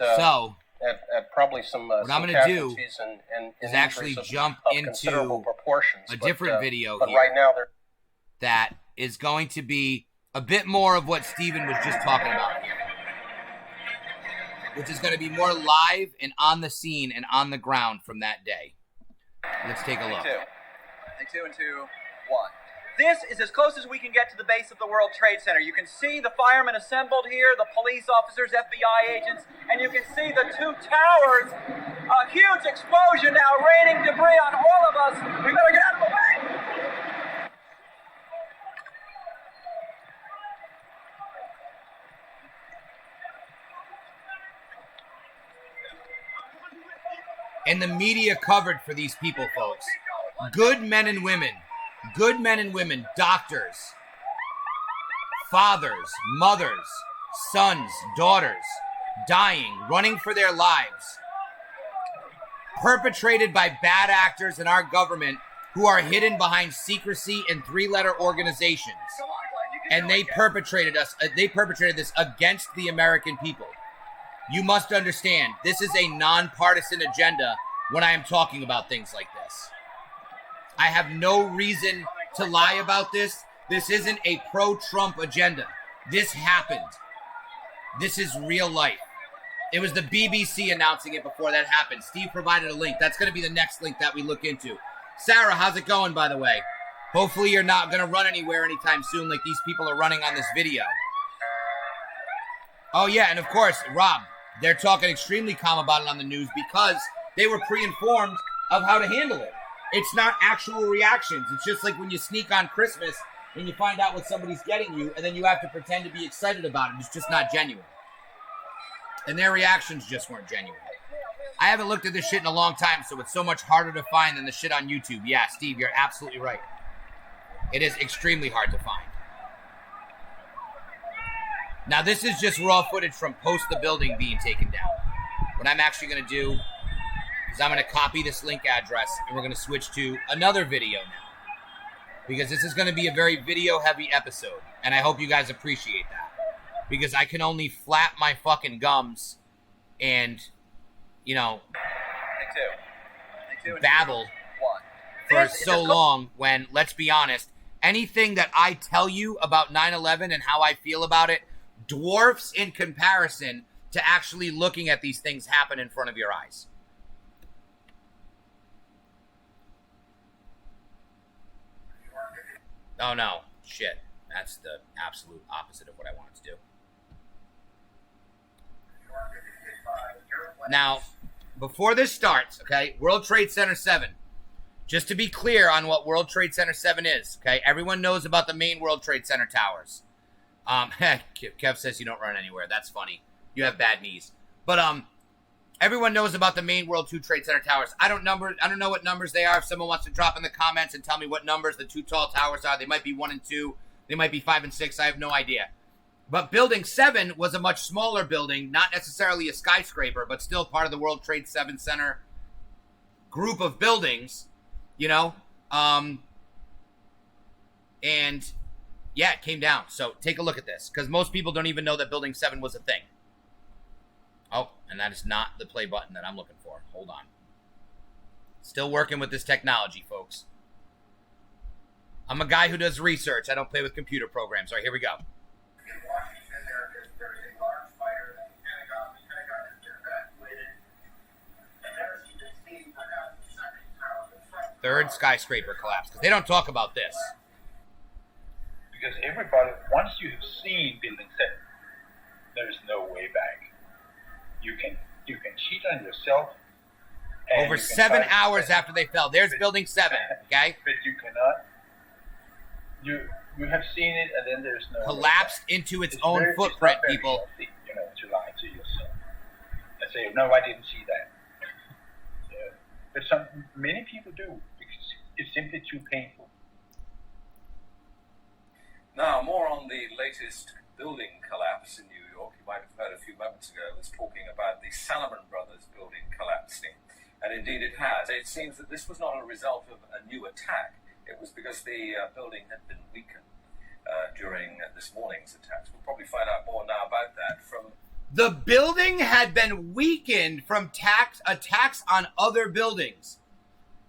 probably some what I'm going to do is actually jump into a different video but here right now that is going to be a bit more of what Steven was just talking about here, which is going to be more live and on the scene and on the ground from that day. Let's take a look. Take two and 2, 1. This is as close as we can get to the base of the World Trade Center. You can see the firemen assembled here, the police officers, FBI agents, and you can see the two towers. A huge explosion now, raining debris on all of us. We better get out of the way. And the media covered for these people, folks. good men and women, doctors, fathers, mothers, sons, daughters, dying, running for their lives, perpetrated by bad actors in our government who are hidden behind secrecy and three-letter organizations. And they perpetrated this against the American people. You must understand, this is a nonpartisan agenda when I am talking about things like this. I have no reason to lie about this. This isn't a pro-Trump agenda. This happened. This is real life. It was the BBC announcing it before that happened. Steve provided a link. That's going to be the next link that we look into. Sarah, how's it going, by the way? Hopefully you're not going to run anywhere anytime soon like these people are running on this video. Oh, yeah, and of course, Rob, they're talking extremely calm about it on the news because they were pre-informed of how to handle it. It's not actual reactions. It's just like when you sneak on Christmas and you find out what somebody's getting you, and then you have to pretend to be excited about it. It's just not genuine. And their reactions just weren't genuine. I haven't looked at this shit in a long time, so it's so much harder to find than the shit on YouTube. Yeah, Steve, you're absolutely right. It is extremely hard to find. Now, this is just raw footage from post the building being taken down. What I'm actually going to do is I'm going to copy this link address, and we're going to switch to another video now. Because this is going to be a very video-heavy episode, and I hope you guys appreciate that. Because I can only flap my fucking gums and, you know, babble for so long when, let's be honest, anything that I tell you about 9/11 and how I feel about it dwarfs in comparison to actually looking at these things happen in front of your eyes. Oh no, shit. That's the absolute opposite of what I wanted to do. Now, before this starts, okay, World Trade Center 7. Just to be clear on what World Trade Center 7 is, okay? Everyone knows about the main World Trade Center towers. Kev says you don't run anywhere. That's funny. You have bad knees. But everyone knows about the main World Trade Center towers. I don't know what numbers they are. If someone wants to drop in the comments and tell me what numbers the two tall towers are, they might be 1 and 2. They might be 5 and 6. I have no idea. But Building 7 was a much smaller building, not necessarily a skyscraper, but still part of the World Trade 7 Center group of buildings. You know, and yeah, it came down. So take a look at this, because most people don't even know that Building 7 was a thing. Oh, and that is not the play button that I'm looking for. Hold on. Still working with this technology, folks. I'm a guy who does research. I don't play with computer programs. All right, here we go. Third skyscraper collapse, because they don't talk about this. Because everybody, once you've seen Building 7, there's no way back. You can cheat on yourself. Over 7 hours after they fell. There's Building 7, okay? But you cannot. You have seen it, and then there's no collapsed into its own footprint, people. Healthy, to lie to yourself and say, "No, I didn't see that." Yeah. But many people do, because it's simply too painful. Now, more on the latest building collapse in New York. You might have heard a few moments ago, I was talking about the Salomon Brothers building collapsing. And indeed it has. It seems that this was not a result of a new attack. It was because the building had been weakened during this morning's attacks. We'll probably find out more now about that from... The building had been weakened from attacks on other buildings.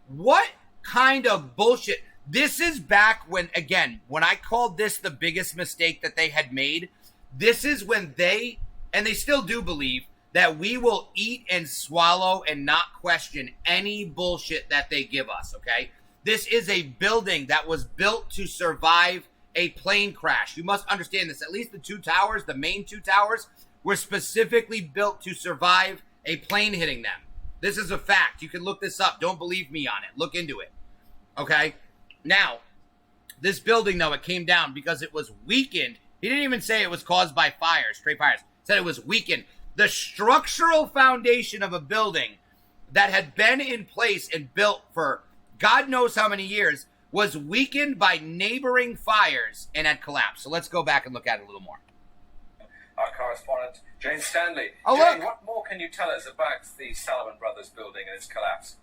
What kind of bullshit? This is back when, again, when I called this the biggest mistake that they had made. This is when they, and they still do believe, that we will eat and swallow and not question any bullshit that they give us, okay? This is a building that was built to survive a plane crash. You must understand this. At least the two towers, the main two towers, were specifically built to survive a plane hitting them. This is a fact. You can look this up. Don't believe me on it. Look into it, okay? Now, this building, though, it came down because it was weakened. He didn't even say it was caused by fires, straight fires. He said it was weakened. The structural foundation of a building that had been in place and built for God knows how many years, was weakened by neighboring fires and had collapsed. So let's go back and look at it a little more. Our correspondent, Jane Stanley. Oh, Jane, look. what more can you tell us about the Salomon Brothers building and its collapse?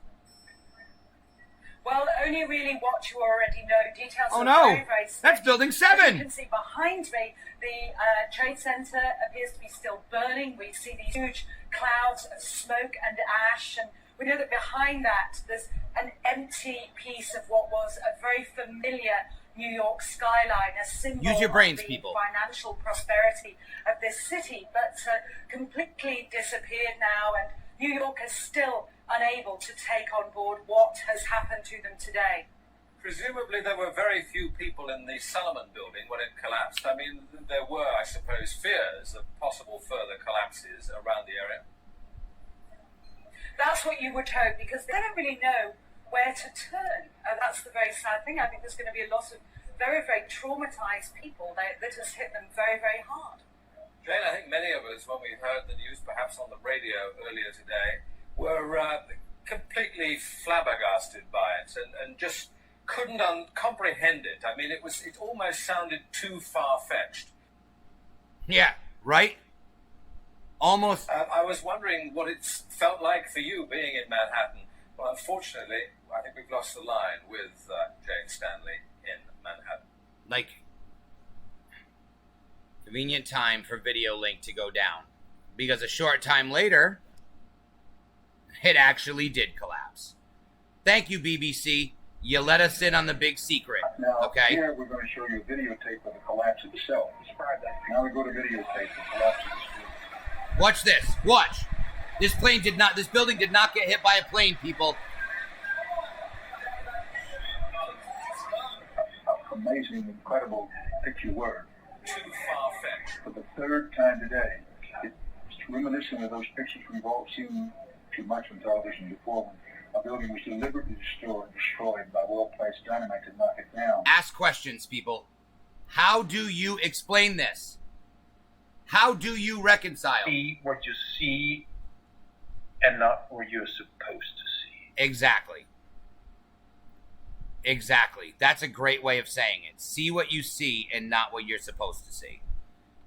Well, only really what you already know. Details Oh are no, very, very that's sketchy. Building As you 7. can see behind me, the Trade Center appears to be still burning. We see these huge clouds of smoke and ash, and we know that behind that there's an empty piece of what was a very familiar New York skyline, a symbol Use your brains, of the people. financial prosperity of this city, but completely disappeared now, and New York is still unable to take on board what has happened to them today. Presumably there were very few people in the Salomon building when it collapsed. I mean, there were, I suppose, fears of possible further collapses around the area. That's what you would hope, because they don't really know where to turn. That's the very sad thing. I think there's going to be a lot of very, very traumatized people that has hit them very, very hard. Jane, I think many of us, when we heard the news, perhaps on the radio earlier today, were completely flabbergasted by it and just couldn't comprehend it. I mean, it almost sounded too far-fetched. Yeah, right? Almost. I was wondering what it felt like for you being in Manhattan. Well, unfortunately, I think we've lost the line with Jane Stanley in Manhattan. Like, convenient time for Video Link to go down. Because a short time later, it actually did collapse. Thank you, BBC. You let us in on the big secret. Now, Okay? here we're going to show you a videotape of the collapse itself. Now we go to videotape the collapse of the street. Watch this. Watch. This building did not get hit by a plane, people. Amazing, incredible picture word. Too far-fetched. For the third time today, it's reminiscent of those pictures we've all seen too much on television before, when a building was deliberately destroyed by well-placed dynamite to knock it down. Ask questions, people. How do you explain this? How do you reconcile? See what you see and not what you're supposed to see. Exactly. Exactly. That's a great way of saying it. See what you see and not what you're supposed to see.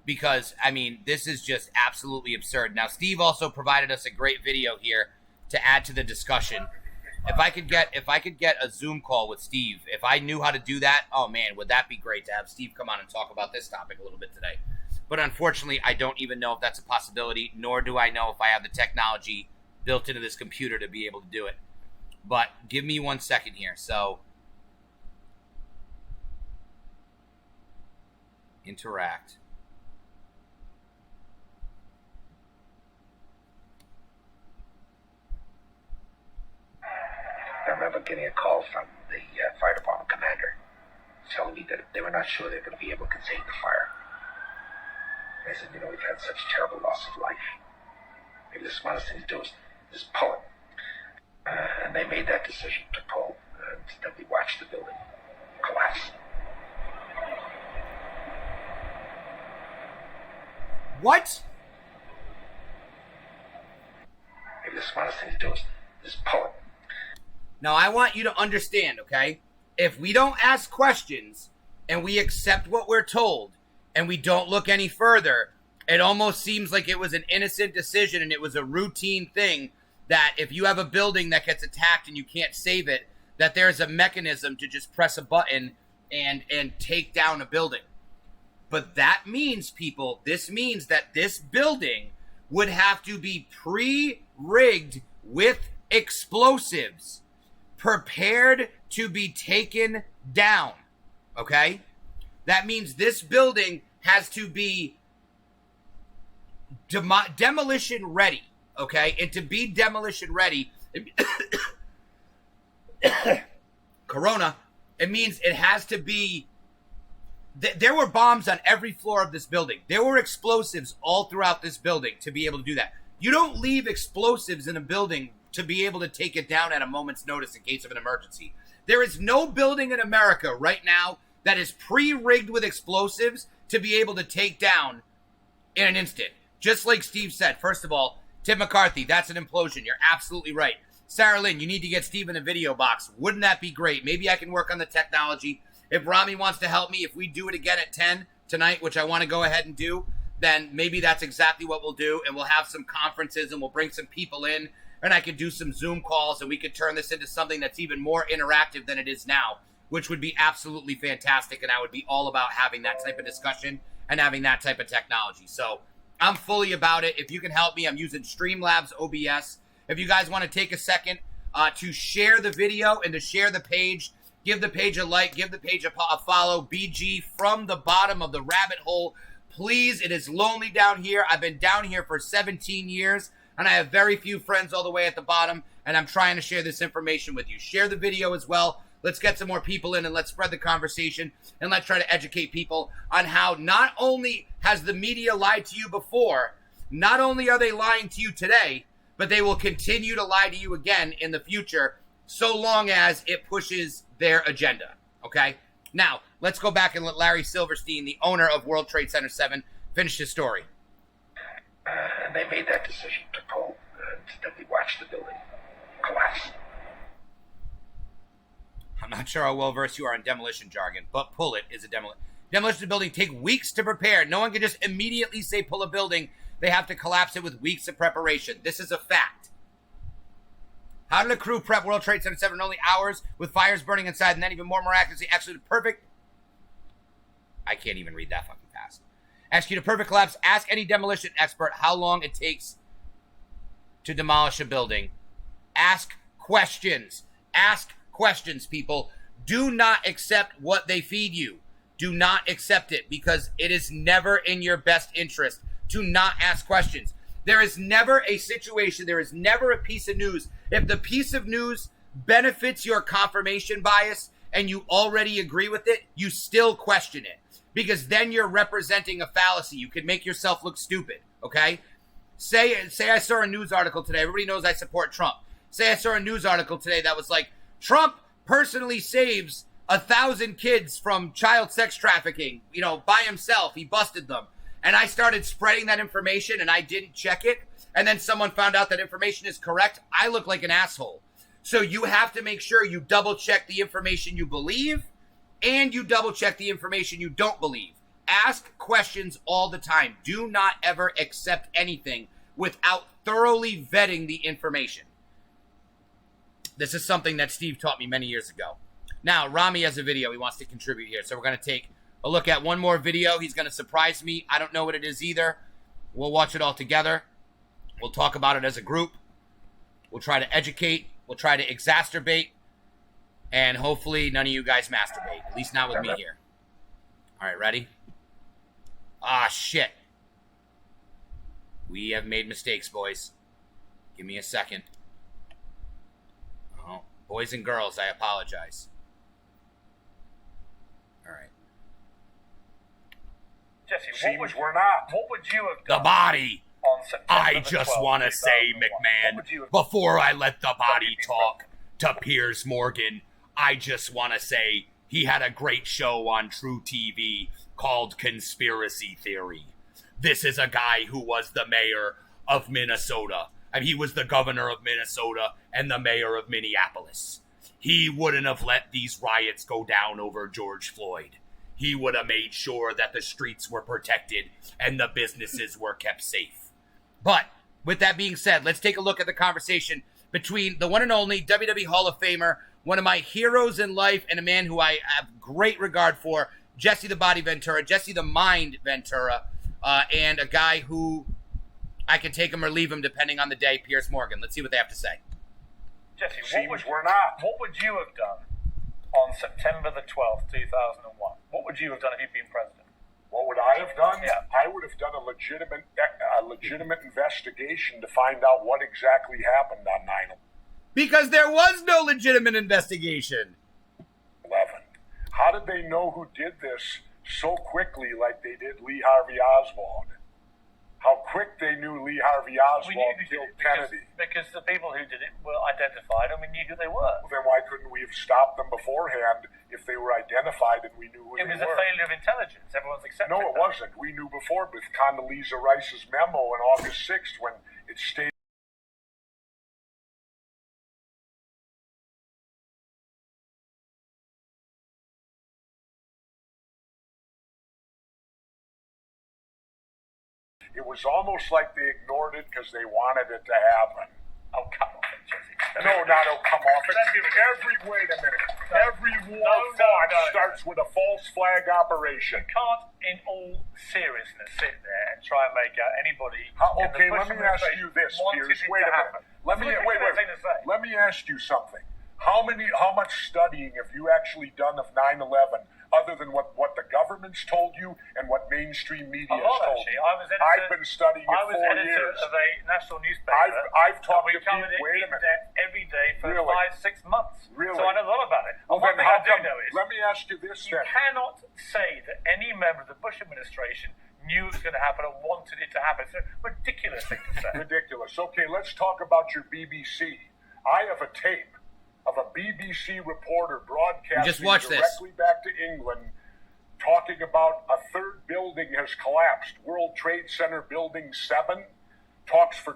Because, I mean, this is just absolutely absurd. Now, Steve also provided us a great video here to add to the discussion. If I could get a Zoom call with Steve, if I knew how to do that, oh man, would that be great to have Steve come on and talk about this topic a little bit today. But unfortunately, I don't even know if that's a possibility, nor do I know if I have the technology built into this computer to be able to do it. But give me 1 second here. So, interact. I remember getting a call from the fire department commander telling me that they were not sure they're going to be able to contain the fire. I said, we've had such terrible loss of life. Maybe the smartest thing to do is pull it. And they made that decision to pull. And then we watched the building collapse. What? Maybe the smartest thing to do is pull it. Now, I want you to understand, okay? If we don't ask questions and we accept what we're told and we don't look any further, it almost seems like it was an innocent decision and it was a routine thing that if you have a building that gets attacked and you can't save it, that there's a mechanism to just press a button and take down a building. But that means, people, this means that this building would have to be pre-rigged with explosives, prepared to be taken down, okay? That means this building has to be demolition ready, okay? And to be demolition ready, Corona, it means it has to be, there were bombs on every floor of this building. There were explosives all throughout this building to be able to do that. You don't leave explosives in a building to be able to take it down at a moment's notice in case of an emergency. There is no building in America right now that is pre-rigged with explosives to be able to take down in an instant. Just like Steve said, first of all, Tim McCarthy, that's an implosion. You're absolutely right. Sarah Lynn, you need to get Steven a video box. Wouldn't that be great? Maybe I can work on the technology. If Rami wants to help me, if we do it again at 10 tonight, which I want to go ahead and do, then maybe that's exactly what we'll do. And we'll have some conferences and we'll bring some people in and I could do some Zoom calls and we could turn this into something that's even more interactive than it is now, which would be absolutely fantastic. And I would be all about having that type of discussion and having that type of technology. So I'm fully about it. If you can help me, I'm using Streamlabs OBS. If you guys want to take a second to share the video and to share the page, give the page a like, give the page a follow. BG from the bottom of the rabbit hole. Please, it is lonely down here. I've been down here for 17 years, and I have very few friends all the way at the bottom, and I'm trying to share this information with you. Share the video as well. Let's get some more people in, and let's spread the conversation, and let's try to educate people on how not only has the media lied to you before, not only are they lying to you today, but they will continue to lie to you again in the future, so long as it pushes their agenda, okay? Now, let's go back and let Larry Silverstein, the owner of World Trade Center 7, finish his story. And they made that decision to pull, and then we watched the building collapse. I'm not sure how well versed you are in demolition jargon, but pull it is a demolition. Demolition of a building take weeks to prepare. No one can just immediately say pull a building. They have to collapse it with weeks of preparation. This is a fact. How did a crew prep World Trade Center 7 in only hours with fires burning inside and then even more miraculously executed perfect? I can't even read that fucking fast. Execute a perfect collapse. Ask any demolition expert how long it takes to demolish a building. Ask questions. Ask questions, people. Do not accept what they feed you. Do not accept it because it is never in your best interest to not ask questions. There is never a situation, there is never a piece of news. If the piece of news benefits your confirmation bias and you already agree with it, you still question it because then you're representing a fallacy. You can make yourself look stupid, okay? Say I saw a news article today. Everybody knows I support Trump. Say I saw a news article today that was like, Trump personally saves 1,000 kids from child sex trafficking, by himself. He busted them. And I started spreading that information and I didn't check it. And then someone found out that information is correct. I look like an asshole. So you have to make sure you double check the information you believe and you double check the information you don't believe. Ask questions all the time. Do not ever accept anything without thoroughly vetting the information. This is something that Steve taught me many years ago. Now, Rami has a video he wants to contribute here. So we're going to take a look at one more video. He's going to surprise me. I don't know what it is either. We'll watch it all together. We'll talk about it as a group. We'll try to educate. We'll try to exacerbate. And hopefully none of you guys masturbate. At least not with me here. All right, ready? Ah, shit. We have made mistakes, boys. Give me a second. Oh, boys and girls, I apologize. All right. Jesse, what would you have done? The body. On September I the just 12th, want to say, 2001? McMahon, What would you have before I let the body president? talk to Piers Morgan, I just want to say he had a great show on True TV called Conspiracy Theory. This is a guy who was the mayor of Minnesota. I mean, he was the governor of Minnesota and the mayor of Minneapolis. He wouldn't have let these riots go down over George Floyd. He would have made sure that the streets were protected and the businesses were kept safe. But with that being said, let's take a look at the conversation between the one and only WWE Hall of Famer, one of my heroes in life, and a man who I have great regard for, Jesse the Body Ventura, Jesse the Mind Ventura, and a guy who I can take him or leave him depending on the day, Piers Morgan. Let's see what they have to say. Jesse, what would you have done on September the 12th, 2001? What would you have done if you'd been president? What would I have done? Yeah. I would have done a legitimate investigation to find out what exactly happened on 9/11. Because there was no legitimate investigation. How did they know who did this so quickly like they did Lee Harvey Oswald? How quick they knew Lee Harvey Oswald killed Kennedy. Because the people who did it were identified and we knew who they were. Well, then why couldn't we have stopped them beforehand if they were identified and we knew who they were? It was a failure of intelligence. Everyone's accepted No, it wasn't. We knew before with Condoleezza Rice's memo on August 6th when it stated It was almost like they ignored it because they wanted it to happen. Oh, come on, Jesse. No, not oh, come off it. Wait a minute. Every war thought starts with a false flag operation. You can't, in all seriousness, sit there and try and make out anybody. Okay, let me ask you this, Piers. Wait a minute. Let me ask you something. How much studying have you actually done of 9/11, other than what the government's told you and what mainstream media has told you? I've been studying it 4 years. I was editor of a national newspaper. I've talked to people. Wait a minute. Every day for Really? 5-6 months. Really? So I know a lot about it. Well, One then thing how I do come? know is Let me ask you this you then. cannot say that any member of the Bush administration knew it was going to happen and wanted it to happen. It's a ridiculous thing to say. Ridiculous. Okay, let's talk about your BBC. I have a tape of a BBC reporter broadcasting just watch this. directly back to England, talking about a third building has collapsed. World Trade Center Building 7 talks for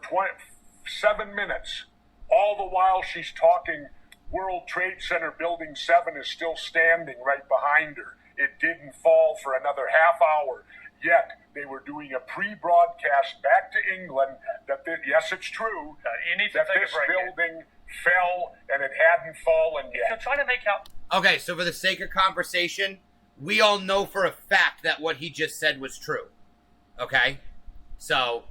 7 minutes. All the while she's talking, World Trade Center Building 7 is still standing right behind her. It didn't fall for another half hour. Yet they were doing a pre-broadcast back to England that yes, it's true, you need to that take this a break. building fell and it hadn't fallen You're yet. trying to make out. Okay, so for the sake of conversation, we all know for a fact that what he just said was true. Okay? So,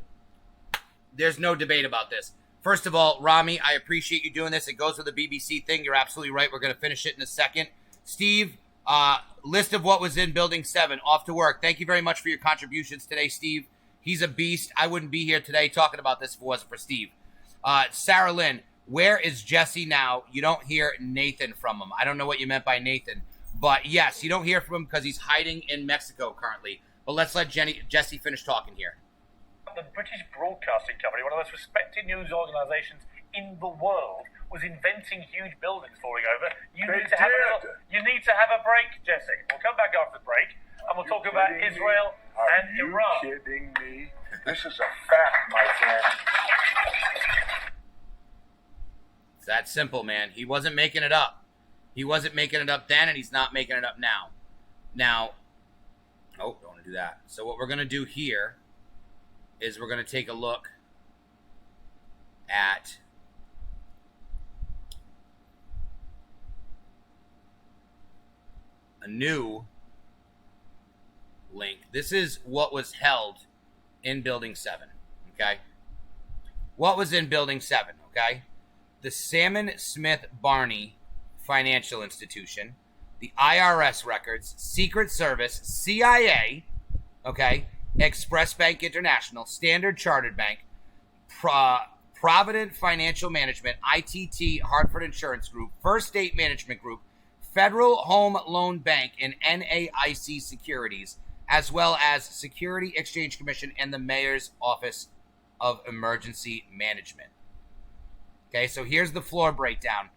there's no debate about this. First of all, Rami, I appreciate you doing this. It goes with the BBC thing. You're absolutely right. We're going to finish it in a second. Steve, list of what was in Building 7. Off to work. Thank you very much for your contributions today, Steve. He's a beast. I wouldn't be here today talking about this if it wasn't for Steve. Sarah Lynn, where is Jesse now? You don't hear Nathan from him. I don't know what you meant by Nathan. But yes, you don't hear from him because he's hiding in Mexico currently. But let's let Jesse finish talking here. The British Broadcasting Company, one of the most respected news organisations in the world, was inventing huge buildings falling over. You need to have a break, Jesse. We'll come back after the break, and we'll talk about Israel and Iran. Are you kidding me? This is a fact, my friend. It's that simple, man. He wasn't making it up. He wasn't making it up then, and he's not making it up now. Don't want to do that. So what we're going to do here is we're going to take a look at a new link. This is what was held in Building 7, okay? What was in Building 7, okay? The Salmon Smith Barney Financial Institution, the IRS records, Secret Service, CIA, okay, Express Bank International, Standard Chartered Bank, Provident Financial Management, ITT Hartford Insurance Group, First State Management Group, Federal Home Loan Bank, and NAIC Securities, as well as Security Exchange Commission and the Mayor's Office of Emergency Management. Okay, so here's the floor breakdown.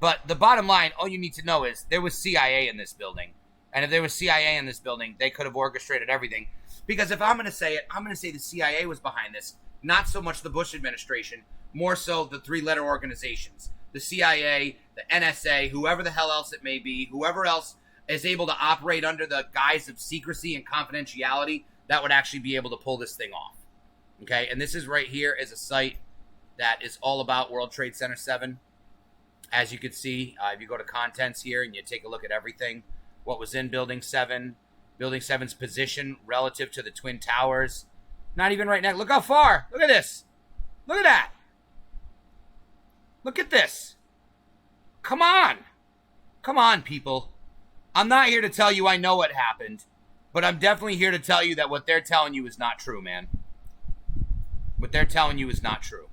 But the bottom line, all you need to know is there was CIA in this building. And if there was CIA in this building, they could have orchestrated everything. Because if I'm going to say it, I'm going to say the CIA was behind this. Not so much the Bush administration, more so the three-letter organizations. The CIA, the NSA, whoever the hell else it may be, whoever else is able to operate under the guise of secrecy and confidentiality, that would actually be able to pull this thing off. Okay, and this is right here is a site that is all about World Trade Center 7. As you can see, if you go to contents here and you take a look at everything, what was in Building 7, Building 7's position relative to the Twin Towers. Not even right now. Look how far. Look at this. Look at that. Look at this. Come on. Come on, people. I'm not here to tell you I know what happened, but I'm definitely here to tell you that what they're telling you is not true, man. What they're telling you is not true.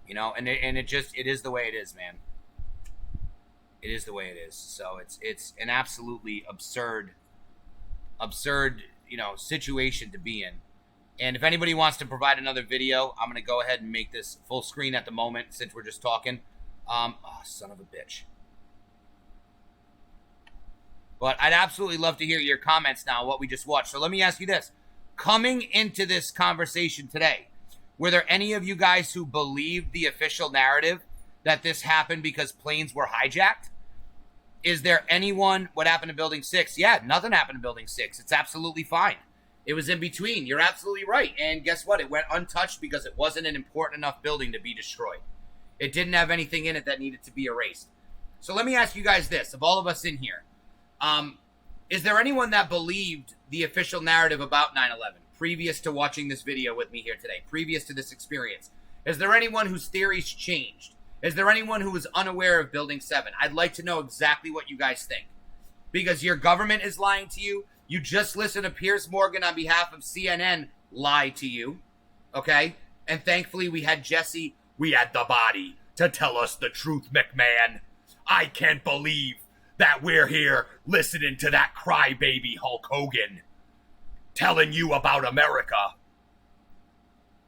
You know, and it is the way it is, man. It is the way it is. So it's an absolutely absurd, you know, situation to be in. And if anybody wants to provide another video, I'm going to go ahead and make this full screen at the moment since we're just talking. Oh, son of a bitch. But I'd absolutely love to hear your comments now on what we just watched. So let me ask you this. Coming into this conversation today, were there any of you guys who believed the official narrative that this happened because planes were hijacked? Is there anyone, what happened to Building 6? Yeah, nothing happened to Building 6. It's absolutely fine. It was in between. You're absolutely right. And guess what? It went untouched because it wasn't an important enough building to be destroyed. It didn't have anything in it that needed to be erased. So let me ask you guys this, of all of us in here, is there anyone that believed the official narrative about 9/11 previous to watching this video with me here today, previous to this experience? Is there anyone whose theories changed? Is there anyone who was unaware of Building 7? I'd like to know exactly what you guys think. Because your government is lying to you. You just listened to Piers Morgan on behalf of CNN lie to you. Okay? And thankfully we had Jesse. We had the body to tell us the truth, McMahon. I can't believe that we're here listening to that crybaby Hulk Hogan telling you about America.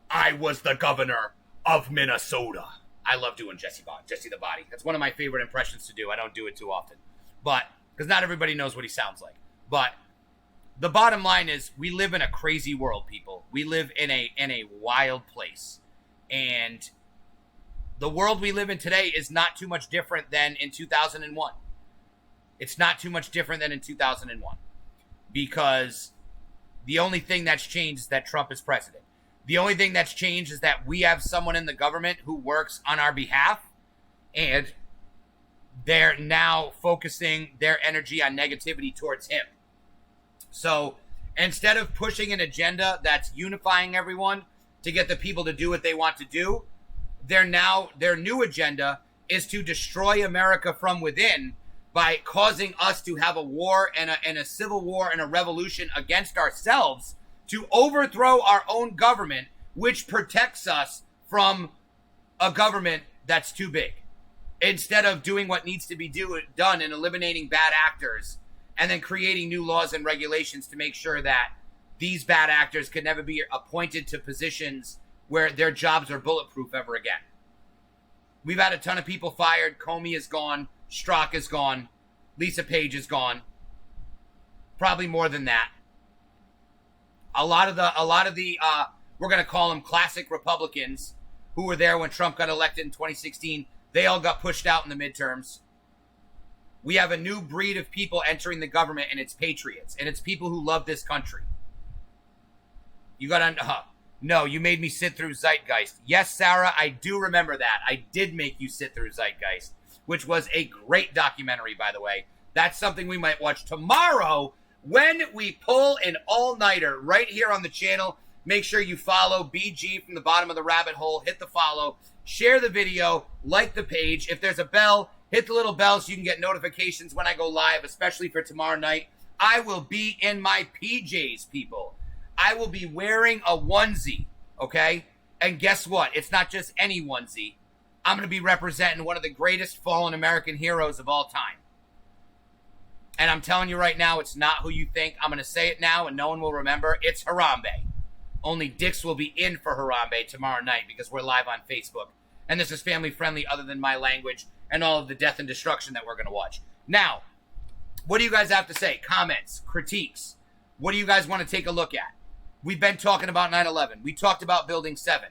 I was the governor of Minnesota. I love doing Jesse the Body. That's one of my favorite impressions to do. I don't do it too often. But, because not everybody knows what he sounds like. But, the bottom line is, we live in a crazy world, people. We live in a wild place. And the world we live in today is not too much different than in 2001. It's not too much different than in 2001. Because the only thing that's changed is that Trump is president. The only thing that's changed is that we have someone in the government who works on our behalf, and they're now focusing their energy on negativity towards him. So instead of pushing an agenda that's unifying everyone to get the people to do what they want to do, their new agenda is to destroy America from within by causing us to have a war and a civil war and a revolution against ourselves to overthrow our own government, which protects us from a government that's too big. Instead of doing what needs to be done and eliminating bad actors and then creating new laws and regulations to make sure that these bad actors can never be appointed to positions where their jobs are bulletproof ever again. We've had a ton of people fired. Comey is gone. Strzok is gone. Lisa Page is gone. Probably more than that. A lot of the we're going to call them classic Republicans who were there when Trump got elected in 2016. They all got pushed out in the midterms. We have a new breed of people entering the government, and it's patriots, and it's people who love this country. You got to, no, you made me sit through Zeitgeist. Yes, Sarah, I do remember that. I did make you sit through Zeitgeist, which was a great documentary, by the way. That's something we might watch tomorrow when we pull an all-nighter right here on the channel. Make sure you follow BG from the bottom of the rabbit hole. Hit the follow. Share the video. Like the page. If there's a bell, hit the little bell so you can get notifications when I go live, especially for tomorrow night. I will be in my PJs, people. I will be wearing a onesie, okay? And guess what? It's not just any onesie. I'm going to be representing one of the greatest fallen American heroes of all time. And I'm telling you right now, it's not who you think. I'm going to say it now and no one will remember. It's Harambe. Only dicks will be in for Harambe tomorrow night because we're live on Facebook. And this is family friendly other than my language and all of the death and destruction that we're going to watch. Now, what do you guys have to say? Comments, critiques. What do you guys want to take a look at? We've been talking about 9/11. We talked about Building 7.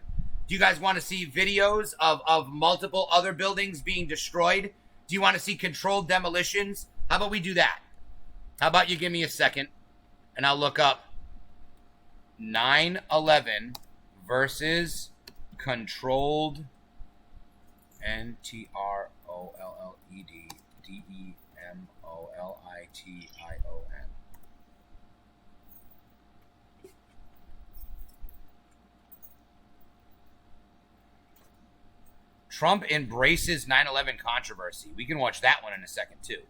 Do you guys want to see videos of multiple other buildings being destroyed? Do you want to see controlled demolitions? How about we do that? How about you give me a second and I'll look up 9/11 versus controlled NTROLLED-DEMOLITION. Trump embraces 9/11 controversy. We can watch that one in a second, too.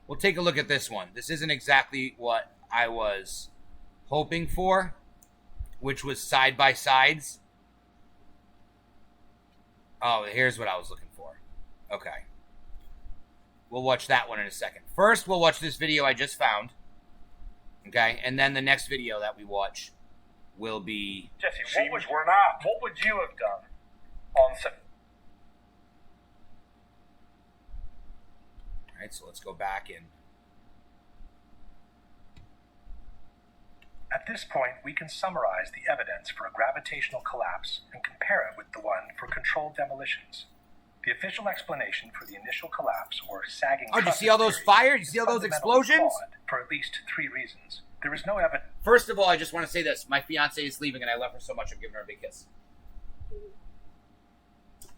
We'll take a look at this one. This isn't exactly what I was hoping for, which was side-by-sides. Oh, here's what I was looking for. Okay. We'll watch that one in a second. First, we'll watch this video I just found. Okay, and then the next video that we watch will be... Jesse, what would you have done on... All right, so let's go back in. At this point, we can summarize the evidence for a gravitational collapse and compare it with the one for controlled demolitions. The official explanation for the initial collapse or sagging. Oh, did you see all those fires? You see all those explosions? For at least 3 reasons. There is no evidence. First of all, I just want to say this. My fiance is leaving, and I love her so much, I'm giving her a big kiss.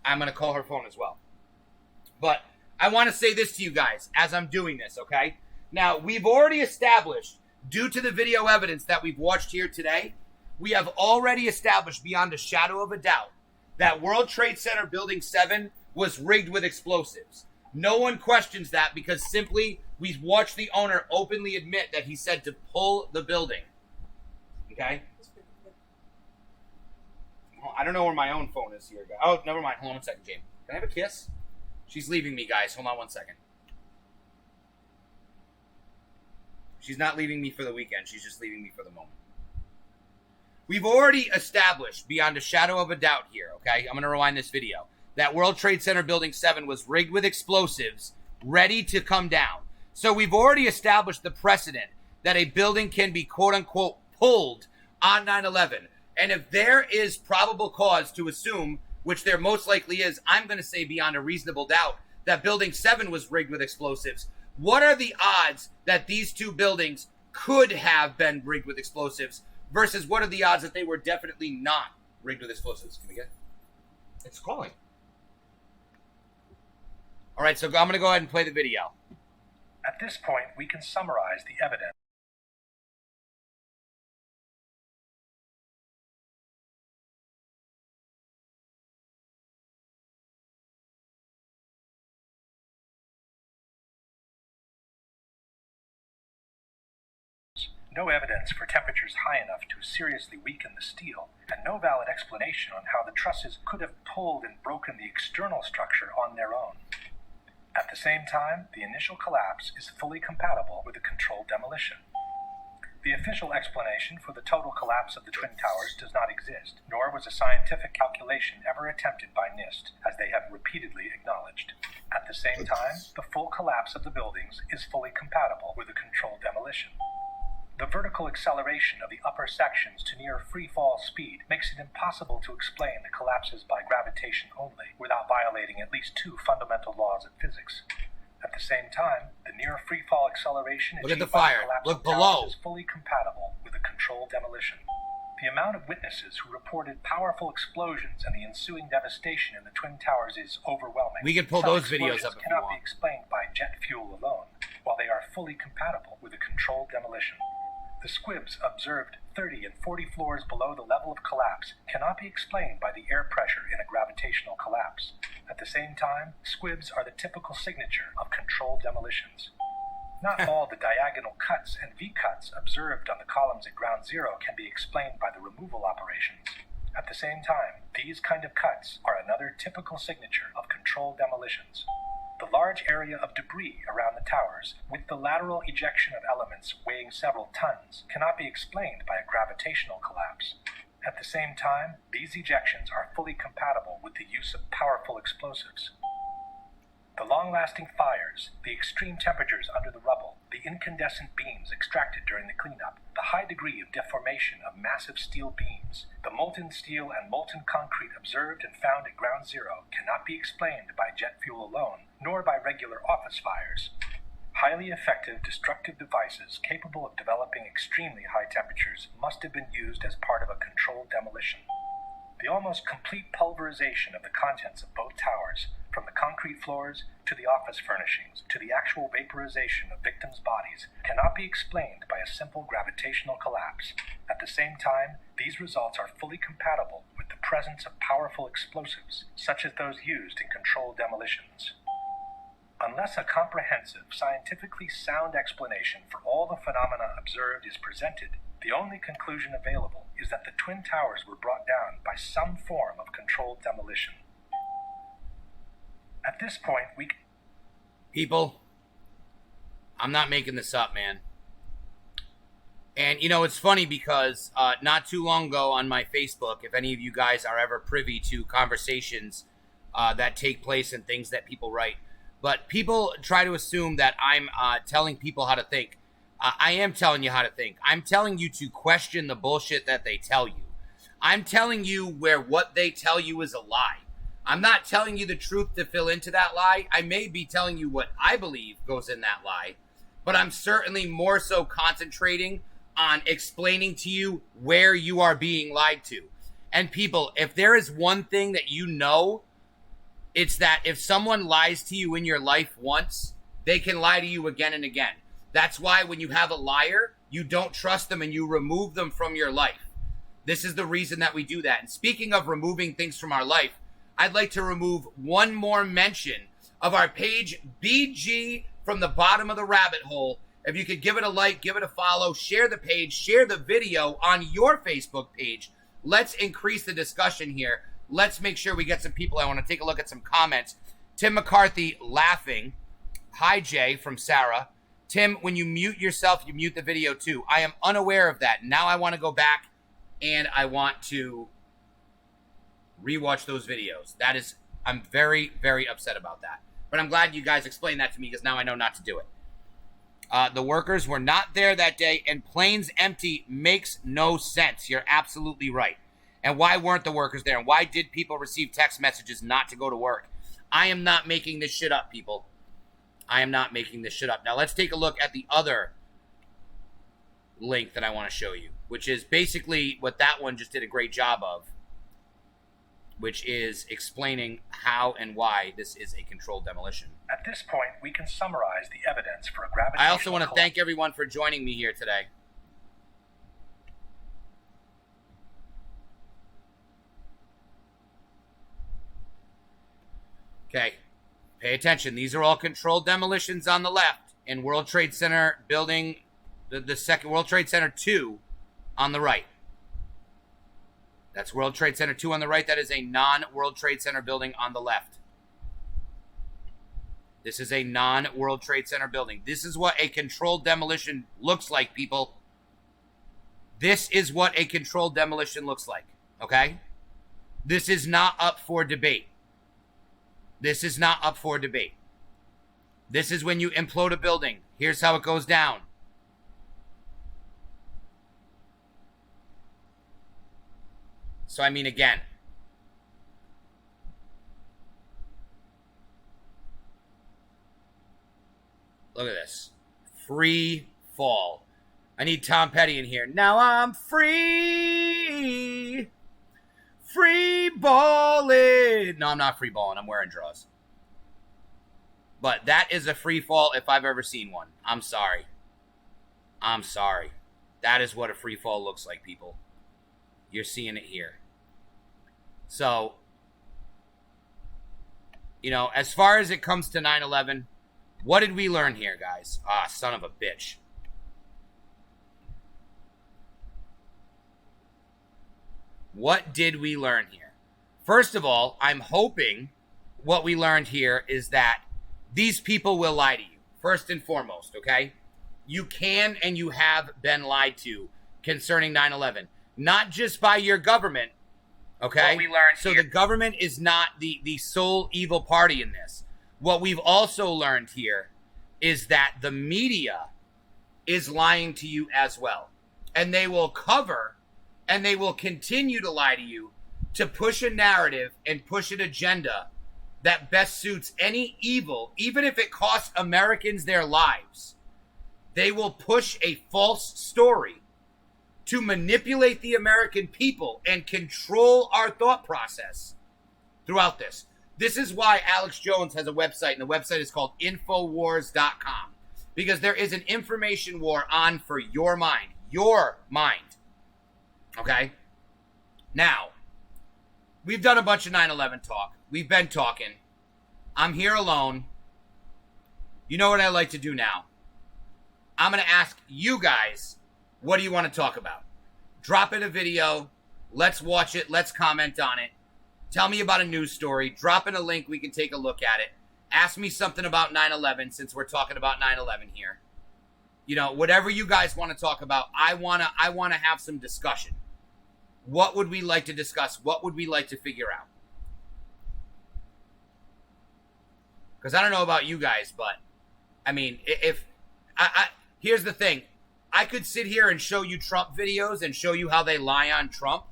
I'm going to call her phone as well. But I want to say this to you guys as I'm doing this, okay? Now, we've already established, due to the video evidence that we've watched here today, we have already established beyond a shadow of a doubt that World Trade Center Building 7 was rigged with explosives. No one questions that because simply we've watched the owner openly admit that he said to pull the building. Okay? Well, I don't know where my own phone is here. Oh, never mind. Hold on one second, James. Can I have a kiss? She's leaving me, guys. Hold on one second. She's not leaving me for the weekend. She's just leaving me for the moment. We've already established beyond a shadow of a doubt here, okay? I'm going to rewind this video. That World Trade Center Building 7 was rigged with explosives, ready to come down. So we've already established the precedent that a building can be quote-unquote pulled on 9/11. And if there is probable cause to assume, which there most likely is, I'm going to say beyond a reasonable doubt, that Building 7 was rigged with explosives. What are the odds that these two buildings could have been rigged with explosives versus what are the odds that they were definitely not rigged with explosives? Can we get it? It's calling. All right, so I'm going to go ahead and play the video. At this point, we can summarize the evidence. No evidence for temperatures high enough to seriously weaken the steel, and no valid explanation on how the trusses could have pulled and broken the external structure on their own. At the same time, the initial collapse is fully compatible with a controlled demolition. The official explanation for the total collapse of the Twin Towers does not exist, nor was a scientific calculation ever attempted by NIST, as they have repeatedly acknowledged. At the same time, the full collapse of the buildings is fully compatible with a controlled demolition. The vertical acceleration of the upper sections to near free-fall speed makes it impossible to explain the collapses by gravitation only, without violating at least 2 fundamental laws of physics. At the same time, the near free-fall acceleration achieved by the collapse of towers is fully compatible with a controlled demolition. The amount of witnesses who reported powerful explosions and the ensuing devastation in the Twin Towers is overwhelming. We can pull those videos up if you cannot want. be explained by jet fuel alone, while they are fully compatible with a controlled demolition. The squibs observed 30 and 40 floors below the level of collapse cannot be explained by the air pressure in a gravitational collapse. At the same time, squibs are the typical signature of controlled demolitions. Not all the diagonal cuts and V-cuts observed on the columns at ground zero can be explained by the removal operations. At the same time, these kind of cuts are another typical signature of controlled demolitions. The large area of debris around the towers, with the lateral ejection of elements weighing several tons, cannot be explained by a gravitational collapse. At the same time, these ejections are fully compatible with the use of powerful explosives. The long-lasting fires, the extreme temperatures under the rubble, the incandescent beams extracted during the cleanup, the high degree of deformation of massive steel beams, the molten steel and molten concrete observed and found at ground zero cannot be explained by jet fuel alone, nor by regular office fires. Highly effective destructive devices capable of developing extremely high temperatures must have been used as part of a controlled demolition. The almost complete pulverization of the contents of both towers, from the concrete floors to the office furnishings to the actual vaporization of victims' bodies, cannot be explained by a simple gravitational collapse. At the same time, these results are fully compatible with the presence of powerful explosives, such as those used in controlled demolitions. Unless a comprehensive, scientifically sound explanation for all the phenomena observed is presented, the only conclusion available is that the Twin Towers were brought down by some form of controlled demolition. At this point, People, I'm not making this up, man. And, you know, it's funny because not too long ago on my Facebook, if any of you guys are ever privy to conversations that take place and things that people write, but people try to assume that I'm telling people how to think. I am telling you how to think. I'm telling you to question the bullshit that they tell you. I'm telling you where what they tell you is a lie. I'm not telling you the truth to fill into that lie. I may be telling you what I believe goes in that lie, but I'm certainly more so concentrating on explaining to you where you are being lied to. And people, if there is one thing that you know, it's that if someone lies to you in your life once, they can lie to you again and again. That's why when you have a liar, you don't trust them and you remove them from your life. This is the reason that we do that. And speaking of removing things from our life, I'd like to remove one more mention of our page, BG from the Bottom of the Rabbit Hole. If you could give it a like, give it a follow, share the page, share the video on your Facebook page. Let's increase the discussion here. Let's make sure we get some people. I want to take a look at some comments. Tim McCarthy laughing. Hi, Jay, from Sarah. Tim, when you mute yourself, you mute the video too. I am unaware of that. Now I want to go back and I want to rewatch those videos. I'm very, very upset about that. But I'm glad you guys explained that to me because now I know not to do it. The workers were not there that day and planes empty makes no sense. You're absolutely right. And why weren't the workers there? And why did people receive text messages not to go to work? I am not making this shit up, people. I am not making this shit up. Now let's take a look at the other link that I want to show you, which is basically what that one just did a great job of, which is explaining how and why this is a controlled demolition. At this point, we can summarize the evidence for a gravitational I also want to thank everyone for joining me here today. Okay, pay attention. These are all controlled demolitions on the left and World Trade Center building, the second World Trade Center 2 on the right. That's World Trade Center 2 on the right. That is a non-World Trade Center building on the left. This is a non-World Trade Center building. This is what a controlled demolition looks like, people. This is what a controlled demolition looks like, okay? This is not up for debate. This is not up for debate. This is when you implode a building. Here's how it goes down. So, I mean, again, look at this. Free fall. I need Tom Petty in here. Now I'm free. Free balling. No, I'm not free balling. I'm wearing draws. But that is a free fall if I've ever seen one. I'm sorry. I'm sorry. That is what a free fall looks like, people. You're seeing it here. So, you know, as far as it comes to 9/11, what did we learn here, guys? Ah, son of a bitch. What did we learn here? First of all, I'm hoping what we learned here is that these people will lie to you, first and foremost, okay? You can and you have been lied to concerning 9/11. Not just by your government, okay? What we learned so here. The government is not the sole evil party in this. What we've also learned here is that the media is lying to you as well. And they will cover and they will continue to lie to you to push a narrative and push an agenda that best suits any evil, even if it costs Americans their lives. They will push a false story to manipulate the American people and control our thought process throughout this. This is why Alex Jones has a website, and the website is called Infowars.com, because there is an information war on for your mind. Your mind. Okay? Now, we've done a bunch of 9/11 talk. We've been talking. I'm here alone. You know what I like to do now? I'm going to ask you guys, what do you want to talk about? Drop in a video. Let's watch it. Let's comment on it. Tell me about a news story. Drop in a link. We can take a look at it. Ask me something about 9/11 since we're talking about 9/11 here. You know, whatever you guys want to talk about, I want to have some discussion. What would we like to discuss? What would we like to figure out? Because I don't know about you guys, but I mean, if here's the thing. I could sit here and show you Trump videos and show you how they lie on Trump.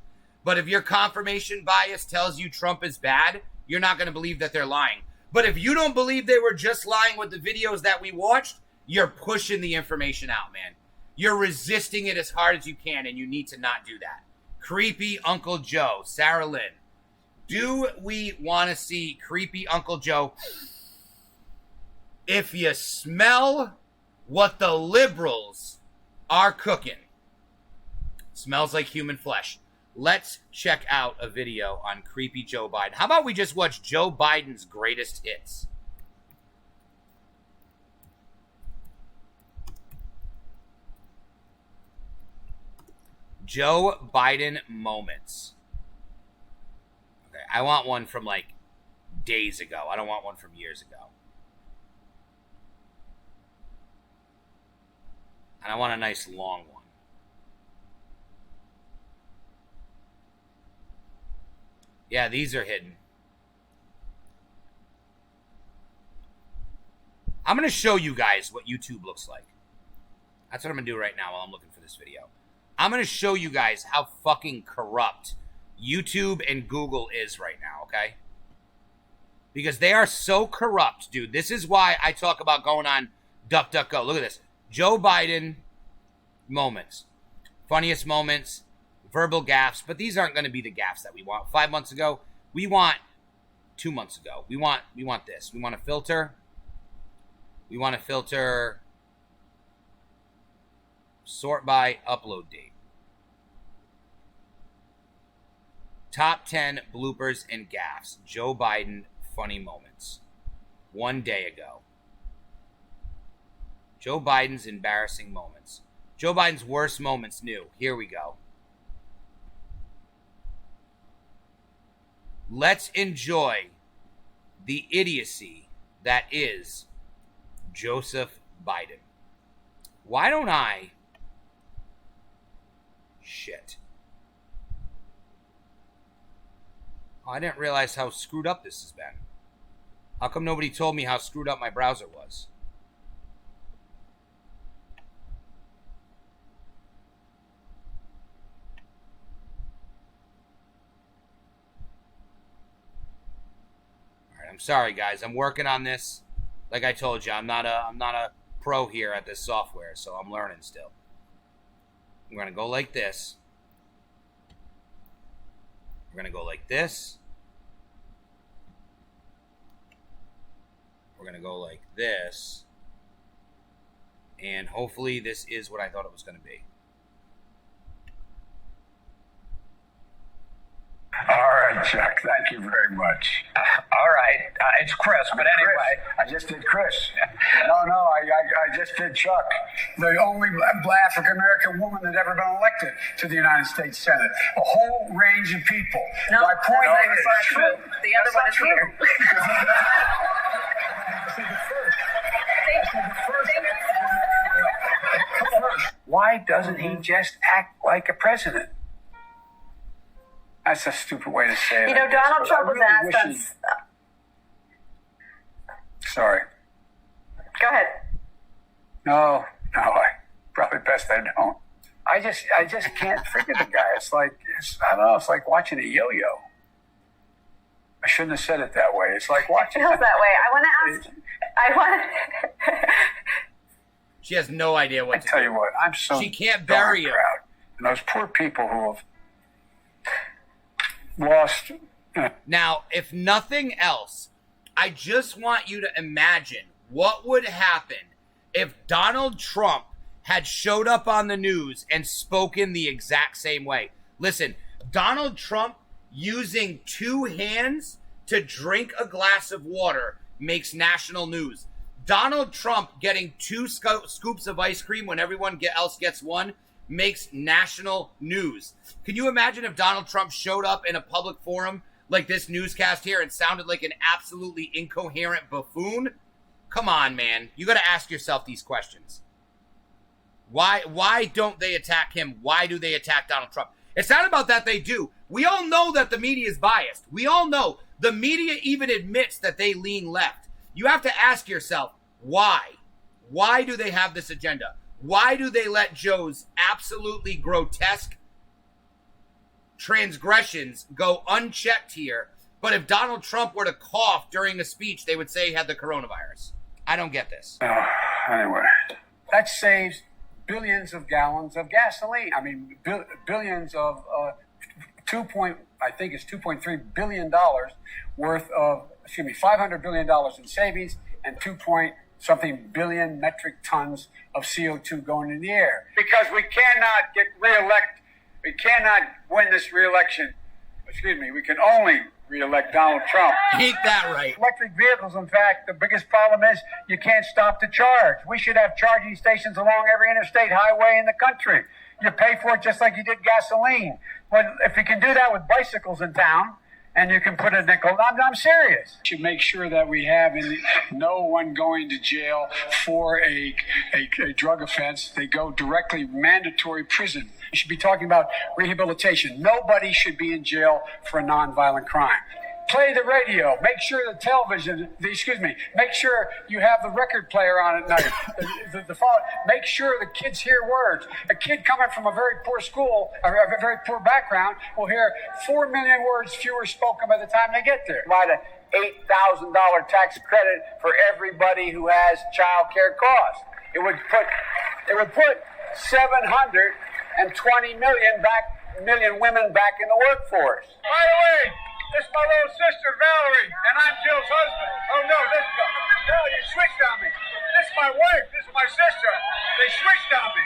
But if your confirmation bias tells you Trump is bad, you're not going to believe that they're lying. But if you don't believe they were just lying with the videos that we watched, you're pushing the information out, man. You're resisting it as hard as you can, and you need to not do that. Creepy Uncle Joe, Sarah Lynn. Do we want to see creepy Uncle Joe? If you smell what the liberals are cooking, smells like human flesh. Let's check out a video on creepy Joe Biden. How about we just watch Joe Biden's greatest hits? Joe Biden moments. Okay, I want one from like days ago. I don't want one from years ago. And I want a nice long one. Yeah, these are hidden. I'm going to show you guys what YouTube looks like. That's what I'm going to do right now while I'm looking for this video. I'm going to show you guys how fucking corrupt YouTube and Google is right now, okay? Because they are so corrupt, dude. This is why I talk about going on DuckDuckGo. Look at this. Joe Biden moments. Funniest moments. Verbal gaffes. But these aren't going to be the gaffes that we want. 5 months ago. We want 2 months ago. We want this. We want to filter. We want to filter. Sort by upload date. Top 10 bloopers and gaffes. Joe Biden funny moments. 1 day ago. Joe Biden's embarrassing moments. Joe Biden's worst moments new. Here we go. Let's enjoy the idiocy that is Joseph Biden. Why don't I... Shit. Oh, I didn't realize how screwed up this has been. How come nobody told me how screwed up my browser was? Alright, I'm sorry guys. I'm working on this. Like I told you, I'm not a pro here at this software, so I'm learning still. I'm going to go like this. We're going to go like this. We're going to go like this. And hopefully this is what I thought it was going to be. All right, Chuck. Thank you very much. All right. It's Chris, but anyway. I just did Chris. No, I just did Chuck. The only African American woman that ever been elected to the United States Senate. A whole range of people. No, my point that's is not true. The other one is here. Why doesn't he just act like a president? That's a stupid way to say it. You know, Donald Trump was asked on... Sorry. Go ahead. No, I probably best I don't. I just can't figure the guy. I don't know, it's like watching a yo-yo. I shouldn't have said it that way. It's like watching... It feels that way. I want to ask... She has no idea what to do. I tell you what, I'm so... She can't bury him. Proud. And those poor people who have lost... Now, if nothing else, I just want you to imagine what would happen if Donald Trump had showed up on the news and spoken the exact same way. Listen, Donald Trump using 2 hands to drink a glass of water makes national news. Donald Trump getting 2 scoops of ice cream when everyone else gets 1 makes national news. Can you imagine if Donald Trump showed up in a public forum like this newscast here and sounded like an absolutely incoherent buffoon? Come on, man. You got to ask yourself these questions. Why don't they attack him? Why do they attack Donald Trump? It's not about that they do. We all know that the media is biased. We all know. The media even admits that they lean left. You have to ask yourself, why? Why do they have this agenda? Why do they let Joe's absolutely grotesque transgressions go unchecked here But if Donald Trump were to cough during a speech, they would say he had the coronavirus. I don't get this. Anyway, that saves billions of gallons of gasoline. I mean, billions of $2.3 billion worth of, $500 billion in savings and 2-point-something billion metric tons of CO2 going in the air. Because we cannot get reelected. We cannot win this reelection. We can only reelect Donald Trump. Ain't that right? Electric vehicles, in fact, the biggest problem is you can't stop to charge. We should have charging stations along every interstate highway in the country. You pay for it just like you did gasoline. But if you can do that with bicycles in town, and you can put a nickel, I'm serious. You should make sure that we have no one going to jail for a drug offense. They go directly mandatory prison. You should be talking about rehabilitation. Nobody should be in jail for a nonviolent crime. Play the radio. Make sure the television, make sure you have the record player on at night. Make sure the kids hear words. A kid coming from a very poor school, or a very poor background, will hear 4 million words fewer spoken by the time they get there. Provide an $8,000 tax credit for everybody who has child care costs. It would put 720 million women back in the workforce. By the way, this is my little sister, Valerie, and I'm Jill's husband. Oh, no, you switched on me. This is my wife. This is my sister. They switched on me.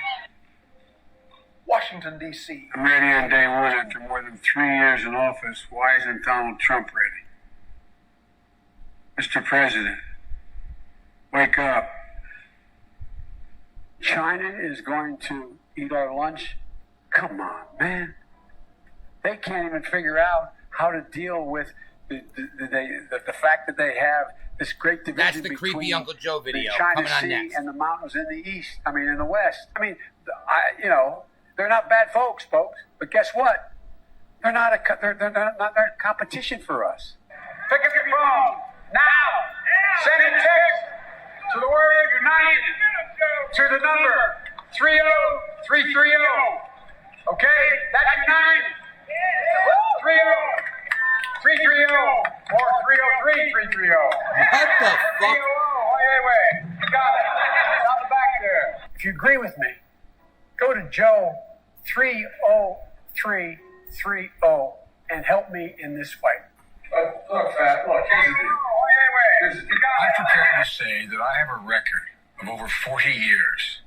Washington, D.C. I'm ready on day one after more than 3 years in office. Why isn't Donald Trump ready? Mr. President, wake up. China is going to eat our lunch? Come on, man. They can't even figure out how to deal with the fact that they have this great division. That's the creepy Uncle Joe video the China coming on Sea next. And the mountains in the east. In the west. They're not bad folks. But guess what? They're not they're competition for us. Pick up your phone now. Send a text to the word United to the number 30330. Okay, that's United. 30330 or 303-330. What the fuck? Wait. You got it. It's on the back there. If you agree with me, go to Joe 30330 and help me in this fight. Look, Fat. Look, here's the deal. I'm prepared to say that I have a record of over 40 years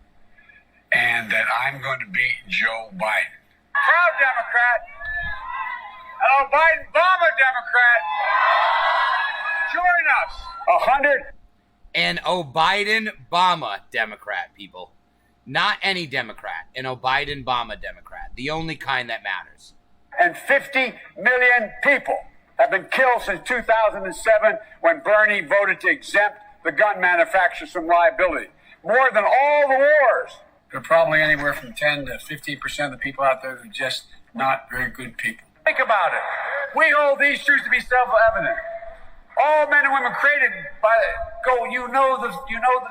and that I'm going to beat Joe Biden. Proud Democrat. Hello, Biden-Obama Democrat. Join us. 100. An O'Biden-Obama Democrat, people. Not any Democrat. An O'Biden-Obama Democrat. The only kind that matters. And 50 million people have been killed since 2007 when Bernie voted to exempt the gun manufacturers from liability. More than all the wars. There are probably anywhere from 10 to 15% of the people out there that are just not very good people. Think about it. We hold these truths to be self-evident. All men and women created by you know the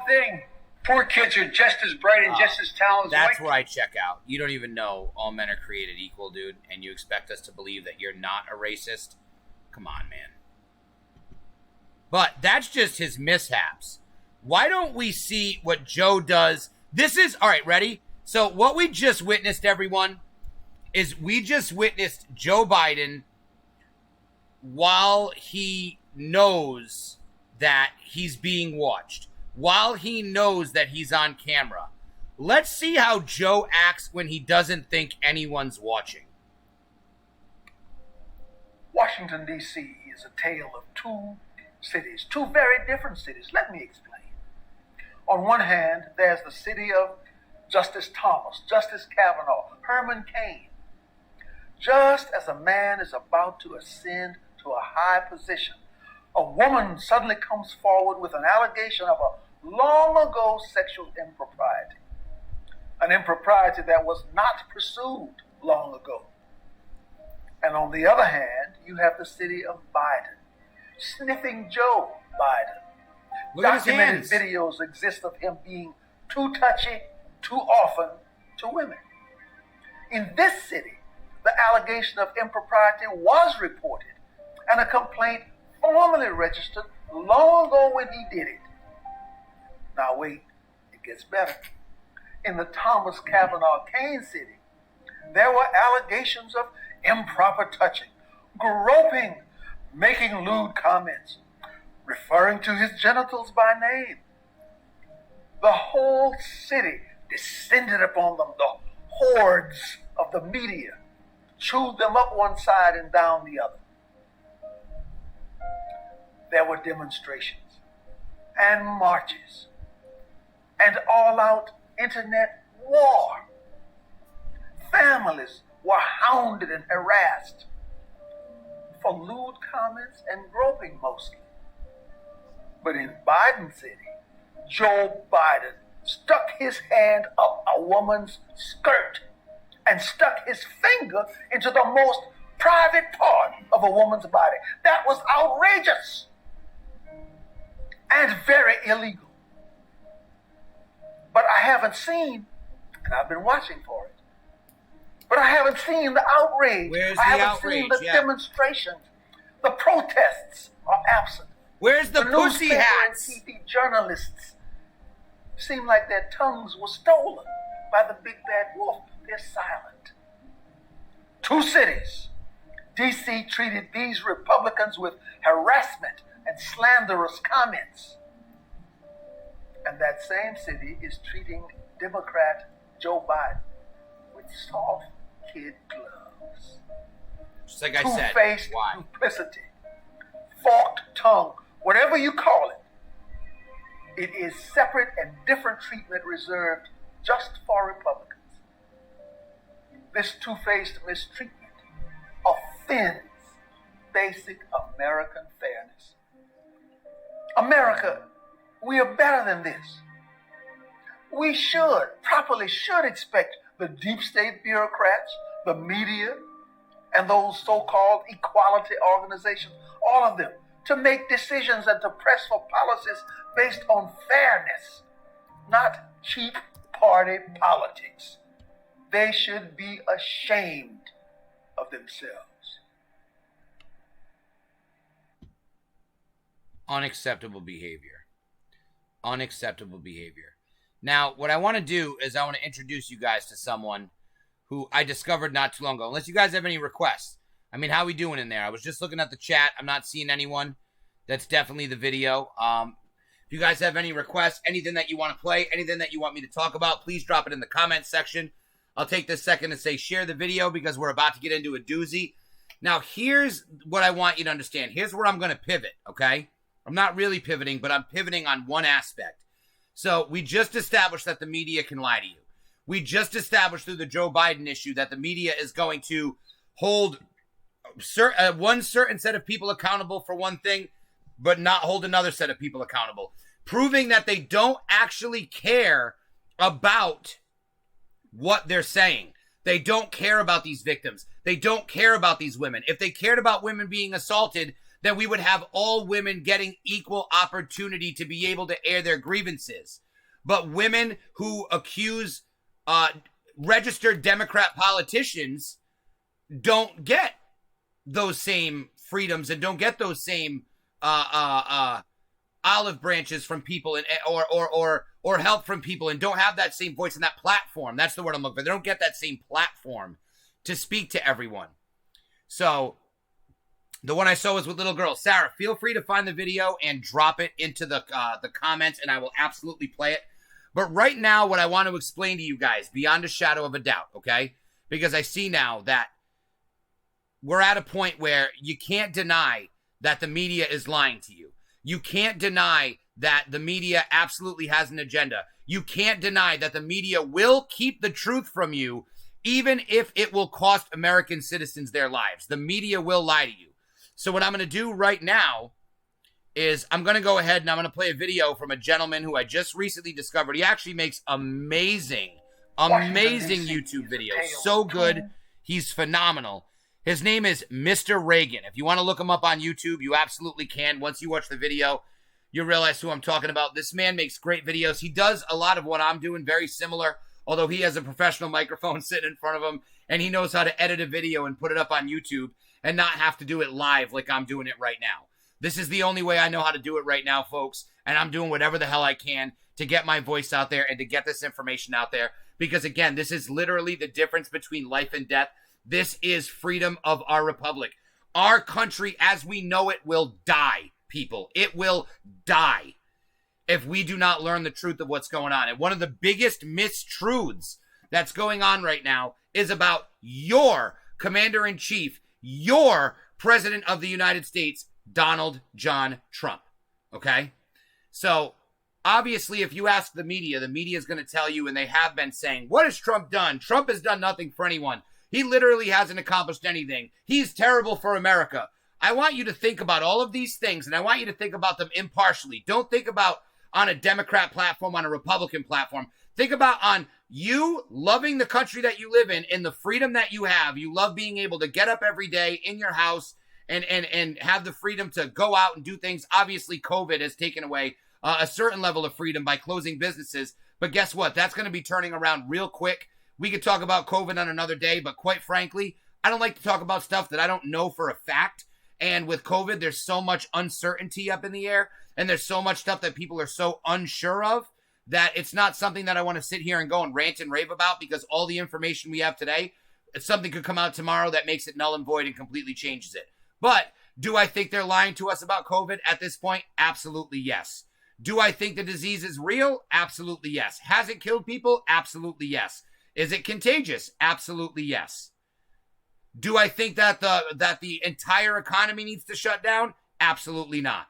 thing. Poor kids are just as bright and just as talented. That's where I check out. You don't even know all men are created equal, dude, and you expect us to believe that you're not a racist? Come on, man. But that's just his mishaps. Why don't we see what Joe does? All right, ready? So what we just witnessed, everyone, is we just witnessed Joe Biden while he knows that he's being watched, while he knows that he's on camera. Let's see how Joe acts when he doesn't think anyone's watching. Washington, D.C. is a tale of two cities, two very different cities. Let me explain. On one hand, there's the city of Justice Thomas, Justice Kavanaugh, Herman Cain. Just as a man is about to ascend to a high position, a woman suddenly comes forward with an allegation of a long ago sexual impropriety. An impropriety that was not pursued long ago. And on the other hand, you have the city of Biden, sniffing Joe Biden. Look at his hands. Documented videos exist of him being too touchy, too often to women. In this city, the allegation of impropriety was reported, and a complaint formally registered long ago when he did it. Now wait, it gets better. In the Thomas Kavanaugh Kane City, there were allegations of improper touching, groping, making lewd comments, referring to his genitals by name. The whole city descended upon them, the hordes of the media, chewed them up one side and down the other. There were demonstrations and marches and all-out internet war. Families were hounded and harassed for lewd comments and groping mostly. But in Biden City, Joe Biden stuck his hand up a woman's skirt and stuck his finger into the most private part of a woman's body. That was outrageous and very illegal. But I haven't seen, and I've been watching for it, but I haven't seen the outrage. Where's I the haven't outrage? seen the demonstrations. The protests are absent. Where's the pussy newspaper hats? and TV journalists seem like their tongues were stolen by the big bad wolf. They're silent. 2 cities. D.C. treated these Republicans with harassment and slanderous comments. And that same city is treating Democrat Joe Biden with soft kid gloves. Just like I said. Two-faced Why? duplicity, forked tongue, whatever you call it. It is separate and different treatment reserved just for Republicans. This two-faced mistreatment offends basic American fairness. America, we are better than this. We properly should expect the deep state bureaucrats, the media, and those so-called equality organizations, all of them, to make decisions and to press for policies based on fairness, not cheap party politics. They should be ashamed of themselves. Unacceptable behavior. Unacceptable behavior. Now, what I want to do is I want to introduce you guys to someone who I discovered not too long ago. Unless you guys have any requests. I mean, how we doing in there? I was just looking at the chat. I'm not seeing anyone. That's definitely the video. If you guys have any requests, anything that you want to play, anything that you want me to talk about, please drop it in the comment section. I'll take this second to say share the video because we're about to get into a doozy. Now, here's what I want you to understand. Here's where I'm going to pivot, okay? I'm not really pivoting, but I'm pivoting on one aspect. So we just established that the media can lie to you. We just established through the Joe Biden issue that the media is going to hold one certain set of people accountable for one thing, but not hold another set of people accountable, proving that they don't actually care about what they're saying. They don't care about these victims. They don't care about these women. If they cared about women being assaulted, then we would have all women getting equal opportunity to be able to air their grievances. But women who accuse registered Democrat politicians don't get those same freedoms and don't get those same olive branches from people and or help from people and don't have that same voice and that platform. That's the word I'm looking for. They don't get that same platform to speak to everyone. So the one I saw was with little girls. Sarah, feel free to find the video and drop it into the comments, and I will absolutely play it. But right now, what I want to explain to you guys, beyond a shadow of a doubt, okay? Because I see now that we're at a point where you can't deny that the media is lying to you. You can't deny that the media absolutely has an agenda. You can't deny that the media will keep the truth from you, even if it will cost American citizens their lives. The media will lie to you. So what I'm going to do right now is I'm going to go ahead and I'm going to play a video from a gentleman who I just recently discovered. He actually makes amazing YouTube videos. So good. He's phenomenal. His name is Mr. Reagan. If you want to look him up on YouTube, you absolutely can. Once you watch the video, you'll realize who I'm talking about. This man makes great videos. He does a lot of what I'm doing, very similar, although he has a professional microphone sitting in front of him, and he knows how to edit a video and put it up on YouTube. and not have to do it live like I'm doing it right now. This is the only way I know how to do it right now, folks, and I'm doing whatever the hell I can to get my voice out there and to get this information out there, because, again, this is literally the difference between life and death. This is freedom of our republic. Our country, as we know it, will die, people. It will die if we do not learn the truth of what's going on. And one of the biggest mistruths that's going on right now is about your commander-in-chief, your president of the United States, Donald John Trump. Okay? So, obviously, if you ask the media is going to tell you, and they have been saying, what has Trump done? Trump has done nothing for anyone. He literally hasn't accomplished anything. He's terrible for America. I want you to think about all of these things, and I want you to think about them impartially. Don't think about on a Democrat platform, on a Republican platform. Think about on you loving the country that you live in and the freedom that you have. You love being able to get up every day in your house and have the freedom to go out and do things. Obviously, COVID has taken away a certain level of freedom by closing businesses. But guess what? That's going to be turning around real quick. We could talk about COVID on another day, but quite frankly, I don't like to talk about stuff that I don't know for a fact. And with COVID, there's so much uncertainty up in the air, and there's so much stuff that people are so unsure of that it's not something that I want to sit here and go and rant and rave about, because all the information we have today, something could come out tomorrow that makes it null and void and completely changes it. But do I think they're lying to us about COVID at this point? Absolutely yes. Do I think the disease is real? Absolutely yes. Has it killed people? Absolutely yes. Is it contagious? Absolutely yes. Do I think that the entire economy needs to shut down? Absolutely not.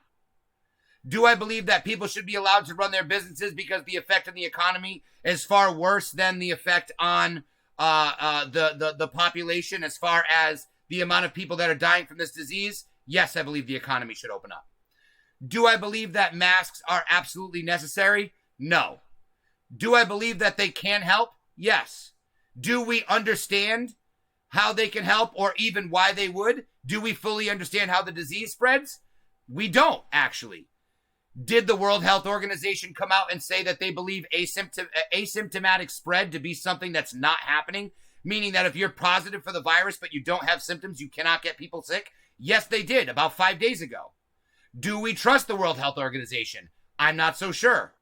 Do I believe that people should be allowed to run their businesses because the effect on the economy is far worse than the effect on the population as far as the amount of people that are dying from this disease? Yes, I believe the economy should open up. Do I believe that masks are absolutely necessary? No. Do I believe that they can help? Yes. Do we understand how they can help, or even why they would? Do we fully understand how the disease spreads? We don't, actually. Did the World Health Organization come out and say that they believe asymptomatic spread to be something that's not happening? Meaning that if you're positive for the virus but you don't have symptoms, you cannot get people sick? Yes, they did, about 5 days ago. Do we trust the World Health Organization? I'm not so sure.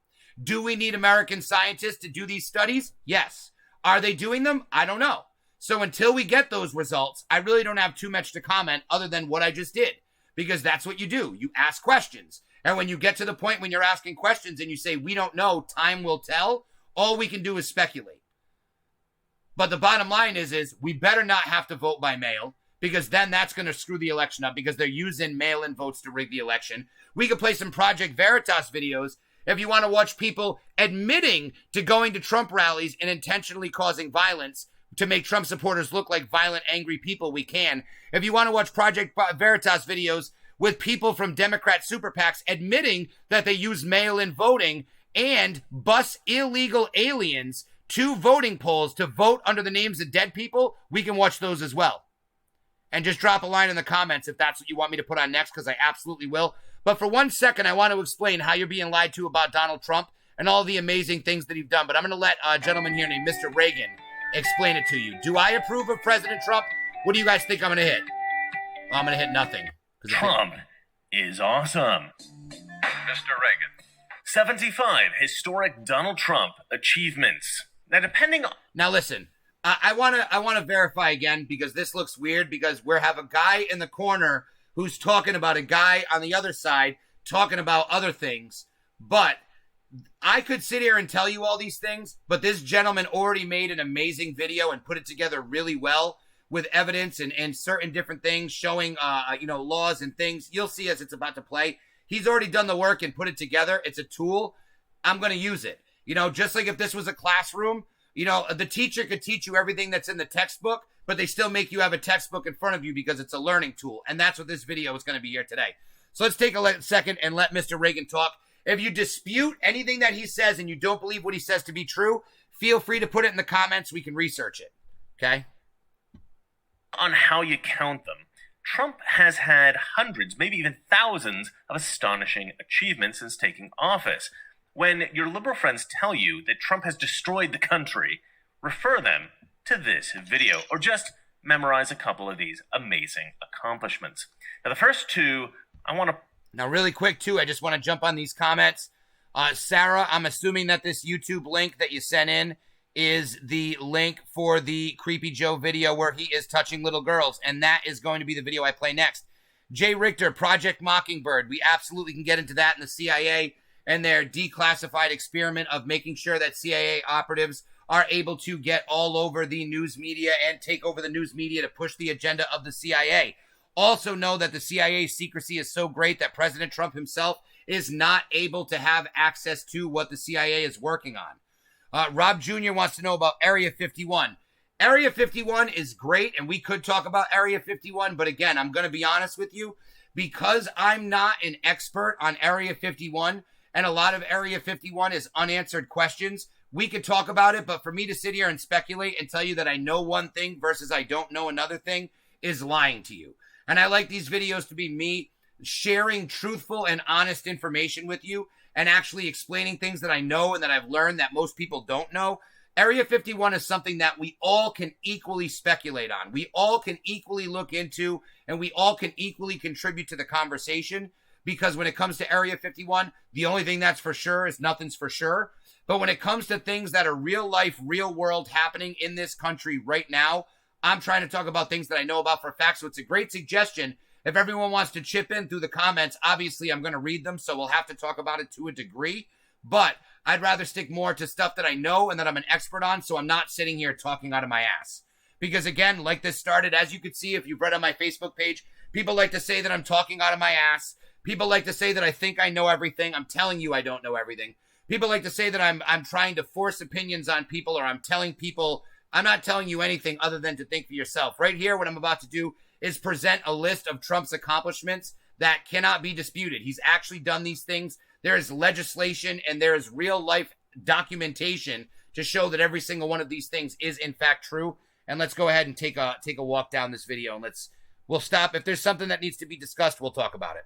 Do we need American scientists to do these studies? Yes. Are they doing them? I don't know. So until we get those results, I really don't have too much to comment other than what I just did, because that's what you do. You ask questions. And when you get to the point when you're asking questions and you say, we don't know, time will tell, all we can do is speculate. But the bottom line is we better not have to vote by mail, because then that's going to screw the election up, because they're using mail-in votes to rig the election. We could play some Project Veritas videos if you want to watch people admitting to going to Trump rallies and intentionally causing violence to make Trump supporters look like violent, angry people. We can. If you want to watch Project Veritas videos with people from Democrat super PACs admitting that they use mail-in voting and bus illegal aliens to voting polls to vote under the names of dead people, we can watch those as well. And just drop a line in the comments if that's what you want me to put on next, because I absolutely will. But for 1 second, I want to explain how you're being lied to about Donald Trump and all the amazing things that he's done. But I'm going to let a gentleman here named Mr. Reagan explain it to you. Do I approve of President Trump? What do you guys think I'm going to hit? Well, I'm going to hit nothing. Trump is awesome. Mr. Reagan. 75 historic Donald Trump achievements. Now listen, I want to verify again, because this looks weird, because we have a guy in the corner who's talking about a guy on the other side talking about other things. But I could sit here and tell you all these things, but this gentleman already made an amazing video and put it together really well with evidence and certain different things showing, laws and things. You'll see as it's about to play. He's already done the work and put it together. It's a tool. I'm going to use it. Just like if this was a classroom, the teacher could teach you everything that's in the textbook, but they still make you have a textbook in front of you because it's a learning tool. And that's what this video is going to be here today. So let's take a second and let Mr. Reagan talk. If you dispute anything that he says and you don't believe what he says to be true, feel free to put it in the comments. We can research it. Okay? On how you count them, Trump has had hundreds, maybe even thousands of astonishing achievements since taking office. When your liberal friends tell you that Trump has destroyed the country, refer them to this video, or just memorize a couple of these amazing accomplishments. Now, the first two, I want to... Now, really quick, too, I just want to jump on these comments. Sarah, I'm assuming that this YouTube link that you sent in is the link for the Creepy Joe video where he is touching little girls, and that is going to be the video I play next. Jay Richter, Project Mockingbird. We absolutely can get into that in the CIA and their declassified experiment of making sure that CIA operatives are able to get all over the news media and take over the news media to push the agenda of the CIA. Also know that the CIA secrecy is so great that President Trump himself is not able to have access to what the CIA is working on. Rob Jr. wants to know about Area 51. Area 51 is great, and we could talk about Area 51, but again, I'm going to be honest with you, because I'm not an expert on Area 51, and a lot of Area 51 is unanswered questions. We could talk about it, but for me to sit here and speculate and tell you that I know one thing versus I don't know another thing is lying to you. And I like these videos to be me sharing truthful and honest information with you and actually explaining things that I know and that I've learned that most people don't know. Area 51 is something that we all can equally speculate on. We all can equally look into, and we all can equally contribute to the conversation, because when it comes to Area 51, the only thing that's for sure is nothing's for sure. But when it comes to things that are real life, real world happening in this country right now, I'm trying to talk about things that I know about for facts. So it's a great suggestion. If everyone wants to chip in through the comments, obviously I'm going to read them, so we'll have to talk about it to a degree. But I'd rather stick more to stuff that I know and that I'm an expert on, so I'm not sitting here talking out of my ass. Because again, like this started, as you could see if you've read on my Facebook page, people like to say that I'm talking out of my ass. People like to say that I think I know everything. I'm telling you I don't know everything. People like to say that I'm trying to force opinions on people, or I'm telling people, I'm not telling you anything other than to think for yourself. Right here, what I'm about to do is present a list of Trump's accomplishments that cannot be disputed. He's actually done these things. There is legislation and there is real life documentation to show that every single one of these things is in fact true. And let's go ahead and take a walk down this video, and we'll stop. If there's something that needs to be discussed, we'll talk about it.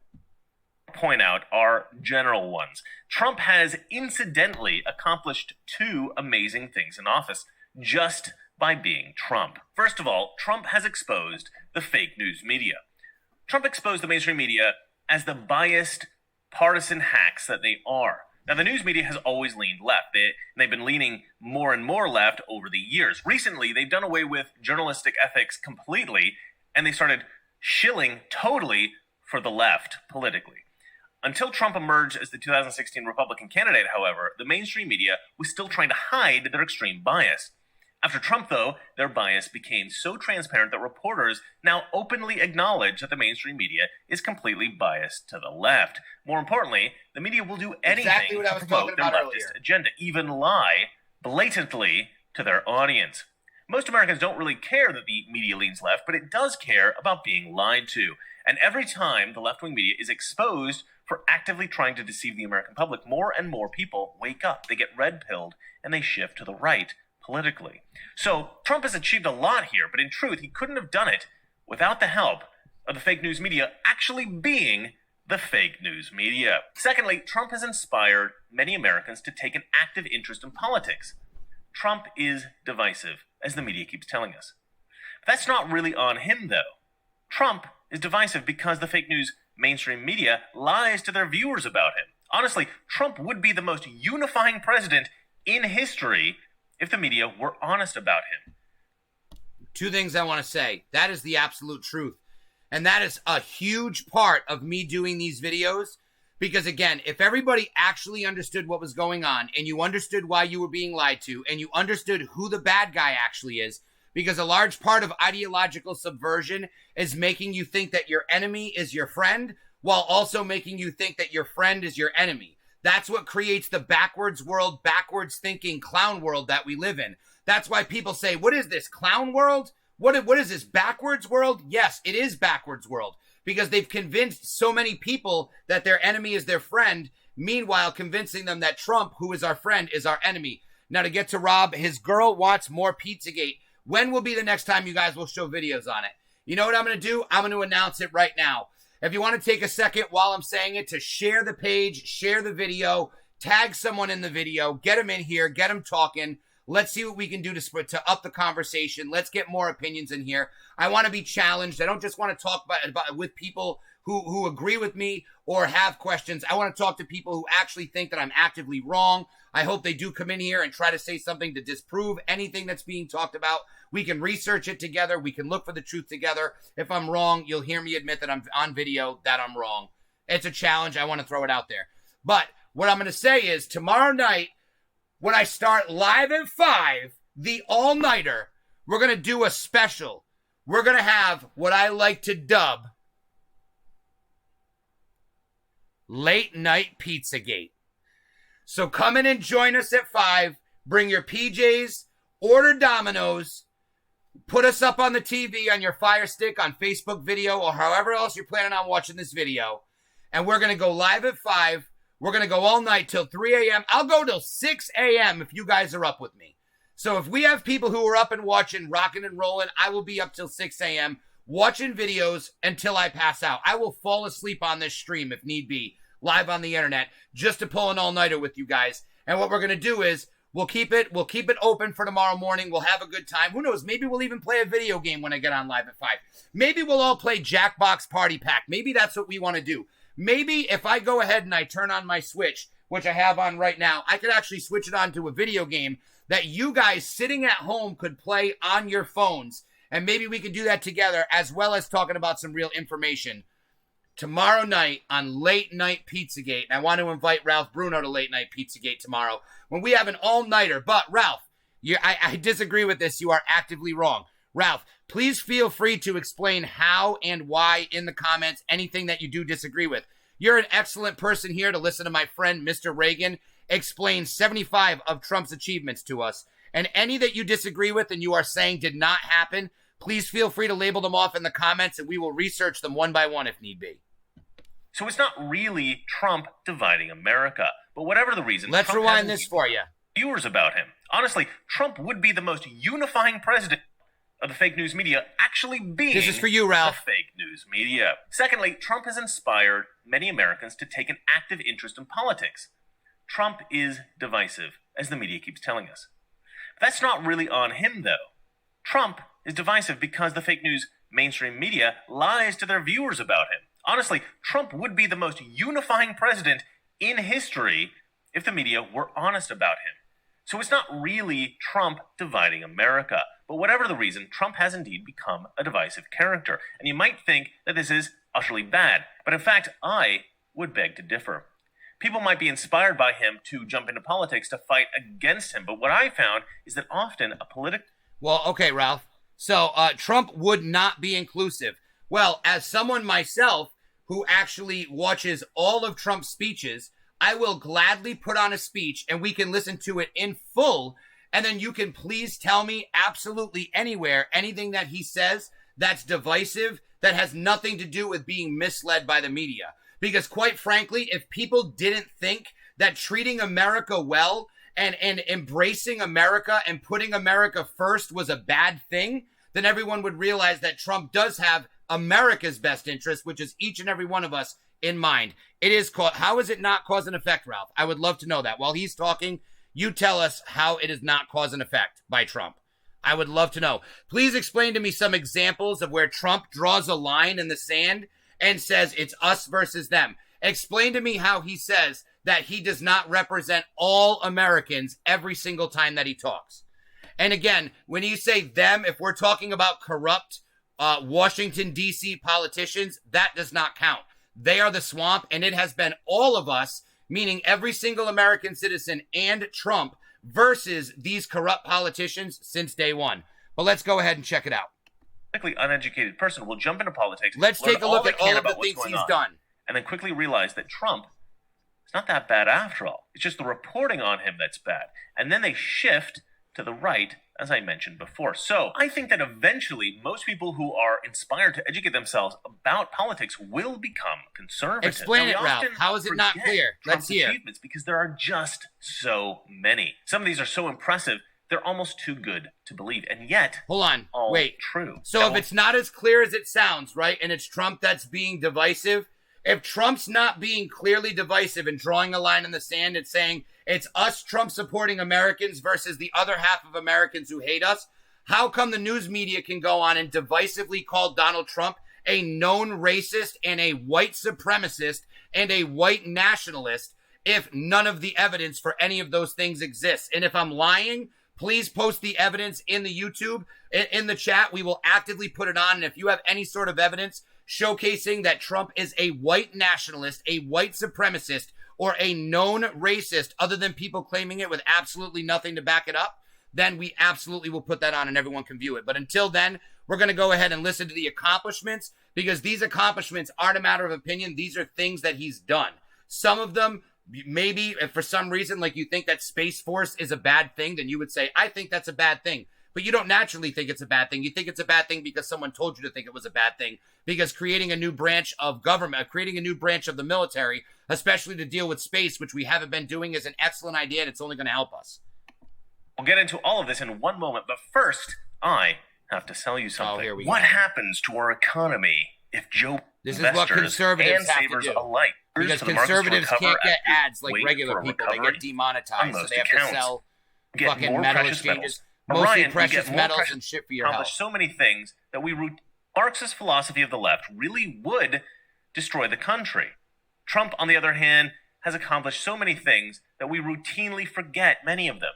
Point out are general ones. Trump has incidentally accomplished two amazing things in office just by being Trump. First of all, Trump has exposed the fake news media. Trump exposed the mainstream media as the biased, partisan hacks that they are. Now, the news media has always leaned left. They've been leaning more and more left over the years. Recently, they've done away with journalistic ethics completely, and they started shilling totally for the left politically. Until Trump emerged as the 2016 Republican candidate, however, the mainstream media was still trying to hide their extreme bias. After Trump, though, their bias became so transparent that reporters now openly acknowledge that the mainstream media is completely biased to the left. More importantly, the media will do anything to promote their leftist agenda, even lie blatantly to their audience. Most Americans don't really care that the media leans left, but it does care about being lied to. And every time the left-wing media is exposed for actively trying to deceive the American public, more and more people wake up. They get red-pilled, and they shift to the right politically. So Trump has achieved a lot here, but in truth, he couldn't have done it without the help of the fake news media actually being the fake news media. Secondly, Trump has inspired many Americans to take an active interest in politics. Trump is divisive, as the media keeps telling us. But that's not really on him, though. Trump is divisive because the fake news mainstream media lies to their viewers about him. Honestly, Trump would be the most unifying president in history if the media were honest about him. Two things I want to say. That is the absolute truth. And that is a huge part of me doing these videos. Because again, if everybody actually understood what was going on, and you understood why you were being lied to, and you understood who the bad guy actually is, because a large part of ideological subversion is making you think that your enemy is your friend, while also making you think that your friend is your enemy. That's what creates the backwards world, backwards thinking clown world that we live in. That's why people say, what is this, clown world? What is this, backwards world? Yes, it is backwards world, because they've convinced so many people that their enemy is their friend, meanwhile convincing them that Trump, who is our friend, is our enemy. Now, to get to Rob, his girl wants more Pizzagate. When will be the next time you guys will show videos on it? You know what I'm going to do? I'm going to announce it right now. If you want to take a second while I'm saying it to share the page, share the video, tag someone in the video, get them in here, get them talking. Let's see what we can do to up the conversation. Let's get more opinions in here. I want to be challenged. I don't just want to talk about with people who agree with me or have questions. I want to talk to people who actually think that I'm actively wrong. I hope they do come in here and try to say something to disprove anything that's being talked about. We can research it together. We can look for the truth together. If I'm wrong, you'll hear me admit that I'm on video, that I'm wrong. It's a challenge. I want to throw it out there. But what I'm going to say is tomorrow night, when I start live at 5, the all-nighter, we're going to do a special. We're going to have what I like to dub Late Night Pizzagate. So come in and join us at 5. Bring your PJs, order Domino's, put us up on the TV, on your Fire Stick, on Facebook video, or however else you're planning on watching this video. And we're going to go live at 5. We're going to go all night till 3 a.m. I'll go till 6 a.m. if you guys are up with me. So if we have people who are up and watching, rocking and rolling, I will be up till 6 a.m. watching videos until I pass out. I will fall asleep on this stream if need be, live on the internet, just to pull an all-nighter with you guys. And what we're going to do is we'll keep it open for tomorrow morning. We'll have a good time. Who knows? Maybe we'll even play a video game when I get on live at 5. Maybe we'll all play Jackbox Party Pack. Maybe that's what we want to do. Maybe if I go ahead and I turn on my Switch, which I have on right now, I could actually switch it on to a video game that you guys sitting at home could play on your phones. And maybe we could do that together, as well as talking about some real information tomorrow night on Late Night Pizzagate. And I want to invite Ralph Bruno to Late Night Pizzagate tomorrow when we have an all-nighter. But Ralph, I disagree with this. You are actively wrong. Ralph, please feel free to explain how and why in the comments anything that you do disagree with. You're an excellent person here to listen to my friend, Mr. Reagan, explain 75 of Trump's achievements to us. And any that you disagree with and you are saying did not happen, please feel free to label them off in the comments and we will research them one by one if need be. So it's not really Trump dividing America, but whatever the reason, let's Trump rewind this for you. Viewers about him. Honestly, Trump would be the most unifying president of the fake news media, actually being this is for you, Ralph. The fake news media. Secondly, Trump has inspired many Americans to take an active interest in politics. Trump is divisive, as the media keeps telling us. But that's not really on him, though. Trump is divisive because the fake news mainstream media lies to their viewers about him. Honestly, Trump would be the most unifying president in history if the media were honest about him. So it's not really Trump dividing America. But whatever the reason, Trump has indeed become a divisive character. And you might think that this is utterly bad. But in fact, I would beg to differ. People might be inspired by him to jump into politics to fight against him. But what I found is that often a political... Well, okay, Ralph. So Trump would not be inclusive. Well, as someone myself who actually watches all of Trump's speeches, I will gladly put on a speech and we can listen to it in full. And then you can please tell me absolutely anywhere, anything that he says that's divisive, that has nothing to do with being misled by the media. Because quite frankly, if people didn't think that treating America well and embracing America and putting America first was a bad thing, then everyone would realize that Trump does have America's best interest, which is each and every one of us, in mind. It is how is it not cause and effect, Ralph? I would love to know that. While he's talking, you tell us how it is not cause and effect by Trump. I would love to know. Please explain to me some examples of where Trump draws a line in the sand and says it's us versus them. Explain to me how he says that he does not represent all Americans every single time that he talks. And again, when you say them, if we're talking about corrupt Washington, D.C. politicians, that does not count. They are the swamp, and it has been all of us, meaning every single American citizen and Trump versus these corrupt politicians since day one. But let's go ahead and check it out. Uneducated person will jump into politics. Let's take a look at all of the things he's done. And then quickly realize that Trump is not that bad after all. It's just the reporting on him that's bad. And then they shift to the right, as I mentioned before. So I think that eventually most people who are inspired to educate themselves about politics will become conservative. Explain it, Ralph. How is it not clear? Let's hear. Achievements because there are just so many. Some of these are so impressive, they're almost too good to believe. And yet, hold on, wait. True. So if it's not as clear as it sounds, right, and it's Trump that's being divisive, If Trump's not being clearly divisive and drawing a line in the sand and saying it's us Trump supporting Americans versus the other half of Americans who hate us, how come the news media can go on and divisively call Donald Trump a known racist and a white supremacist and a white nationalist if none of the evidence for any of those things exists? And if I'm lying, please post the evidence in the YouTube, in the chat. We will actively put it on. And if you have any sort of evidence showcasing that Trump is a white nationalist, a white supremacist, or a known racist, other than people claiming it with absolutely nothing to back it up, then we absolutely will put that on and everyone can view it. But until then, we're going to go ahead and listen to the accomplishments, because these accomplishments aren't a matter of opinion. These are things that he's done. Some of them, maybe if for some reason, like you think that Space Force is a bad thing, then you would say, I think that's a bad thing. But you don't naturally think it's a bad thing. You think it's a bad thing because someone told you to think it was a bad thing. Because creating a new branch of government, creating a new branch of the military, especially to deal with space, which we haven't been doing, is an excellent idea, and it's only going to help us. We'll get into all of this in one moment, but first, I have to sell you something. Here we what go. happens to our economy if Joe This is what conservatives and have savers to do. alike Because to the markets to conservets recover can't get after ads like wait regular for a people. They recovery? get demonetized, On so most they have to accounts, sell get fucking more metal precious exchanges. metals. Mostly Orion, precious you get more metals precious and shit for your accomplish health. so many things that Marxist philosophy of the left really would destroy the country. Trump, on the other hand, has accomplished so many things that we routinely forget many of them.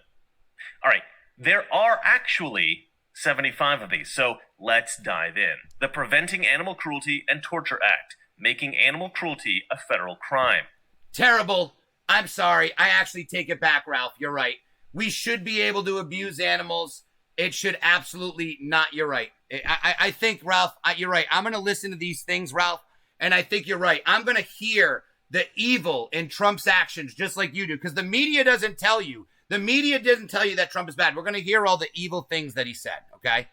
All right, there are actually 75 of these, so let's dive in. The Preventing Animal Cruelty and Torture Act, making animal cruelty a federal crime. Terrible. I'm sorry. I actually take it back, Ralph. You're right. We should be able to abuse animals. It should absolutely not. You're right. I think, Ralph, you're right. I'm going to listen to these things, Ralph, and I think you're right. I'm going to hear the evil in Trump's actions just like you do, because the media doesn't tell you. The media doesn't tell you that Trump is bad. We're going to hear all the evil things that he said, okay?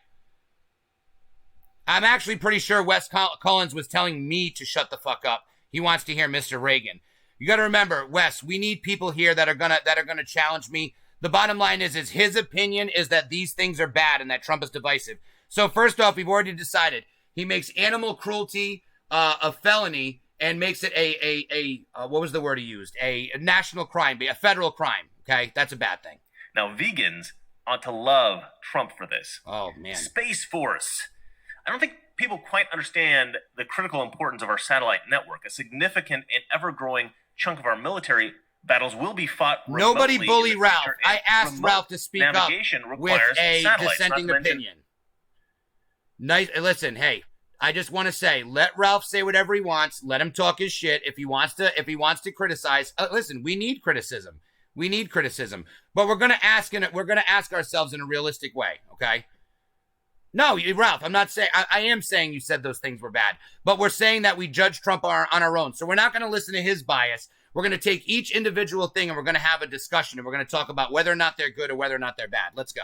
I'm actually pretty sure Wes Collins was telling me to shut the fuck up. He wants to hear Mr. Reagan. You got to remember, Wes, we need people here that are gonna challenge me. The bottom line is his opinion is that these things are bad and that Trump is divisive. So first off, we've already decided he makes animal cruelty a felony and makes it a what was the word he used? A national crime, a federal crime. Okay, that's a bad thing. Now, vegans ought to love Trump for this. Oh, man. Space Force. I don't think people quite understand the critical importance of our satellite network. A significant and ever-growing chunk of our military battles will be fought remotely. Nobody bully in the Ralph. future, I asked Ralph to speak up navigation with requires a satellites, dissenting not to mention- opinion. Nice. Listen, hey, I just want to say, let Ralph say whatever he wants. Let him talk his shit. If he wants to criticize, listen, we need criticism. We need criticism, but we're gonna ask ourselves in a realistic way. Okay. No, Ralph, I'm not saying, I am saying you said those things were bad, but we're saying that we judge Trump on our own. So we're not going to listen to his bias. We're going to take each individual thing and we're going to have a discussion and we're going to talk about whether or not they're good or whether or not they're bad. Let's go.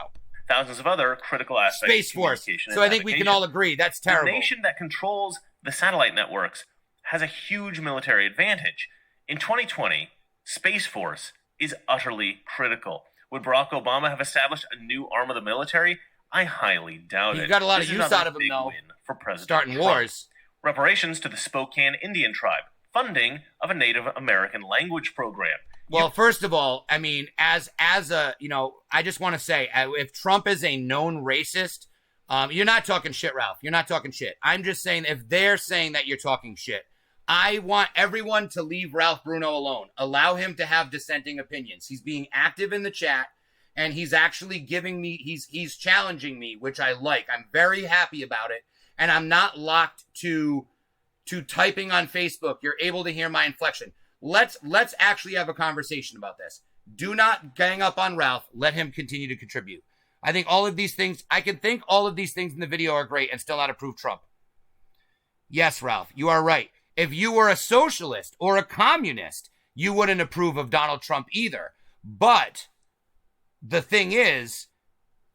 Thousands of other critical aspects Space of Force. communication and So I think we can navigation. all agree that's terrible. The nation that controls the satellite networks has a huge military advantage. In 2020, Space Force is utterly critical. Would Barack Obama have established a new arm of the military? I highly doubt it. He got a lot This of is use another out of him, big though. win for President Starting Trump. wars. Reparations to the Spokane Indian tribe. Funding of a Native American language program. Well, first of all, I mean, as a, I just want to say, if Trump is a known racist, you're not talking shit, Ralph. You're not talking shit. I'm just saying, if they're saying that you're talking shit, I want everyone to leave Ralph Bruno alone. Allow him to have dissenting opinions. He's being active in the chat, and he's actually giving me, he's challenging me, which I like. I'm very happy about it, and I'm not locked to typing on Facebook. You're able to hear my inflection. Let's actually have a conversation about this. Do not gang up on Ralph. Let him continue to contribute. I think all of these things, I can think all of these things in the video are great and still not approve Trump. Yes, Ralph, you are right. If you were a socialist or a communist, you wouldn't approve of Donald Trump either. But the thing is,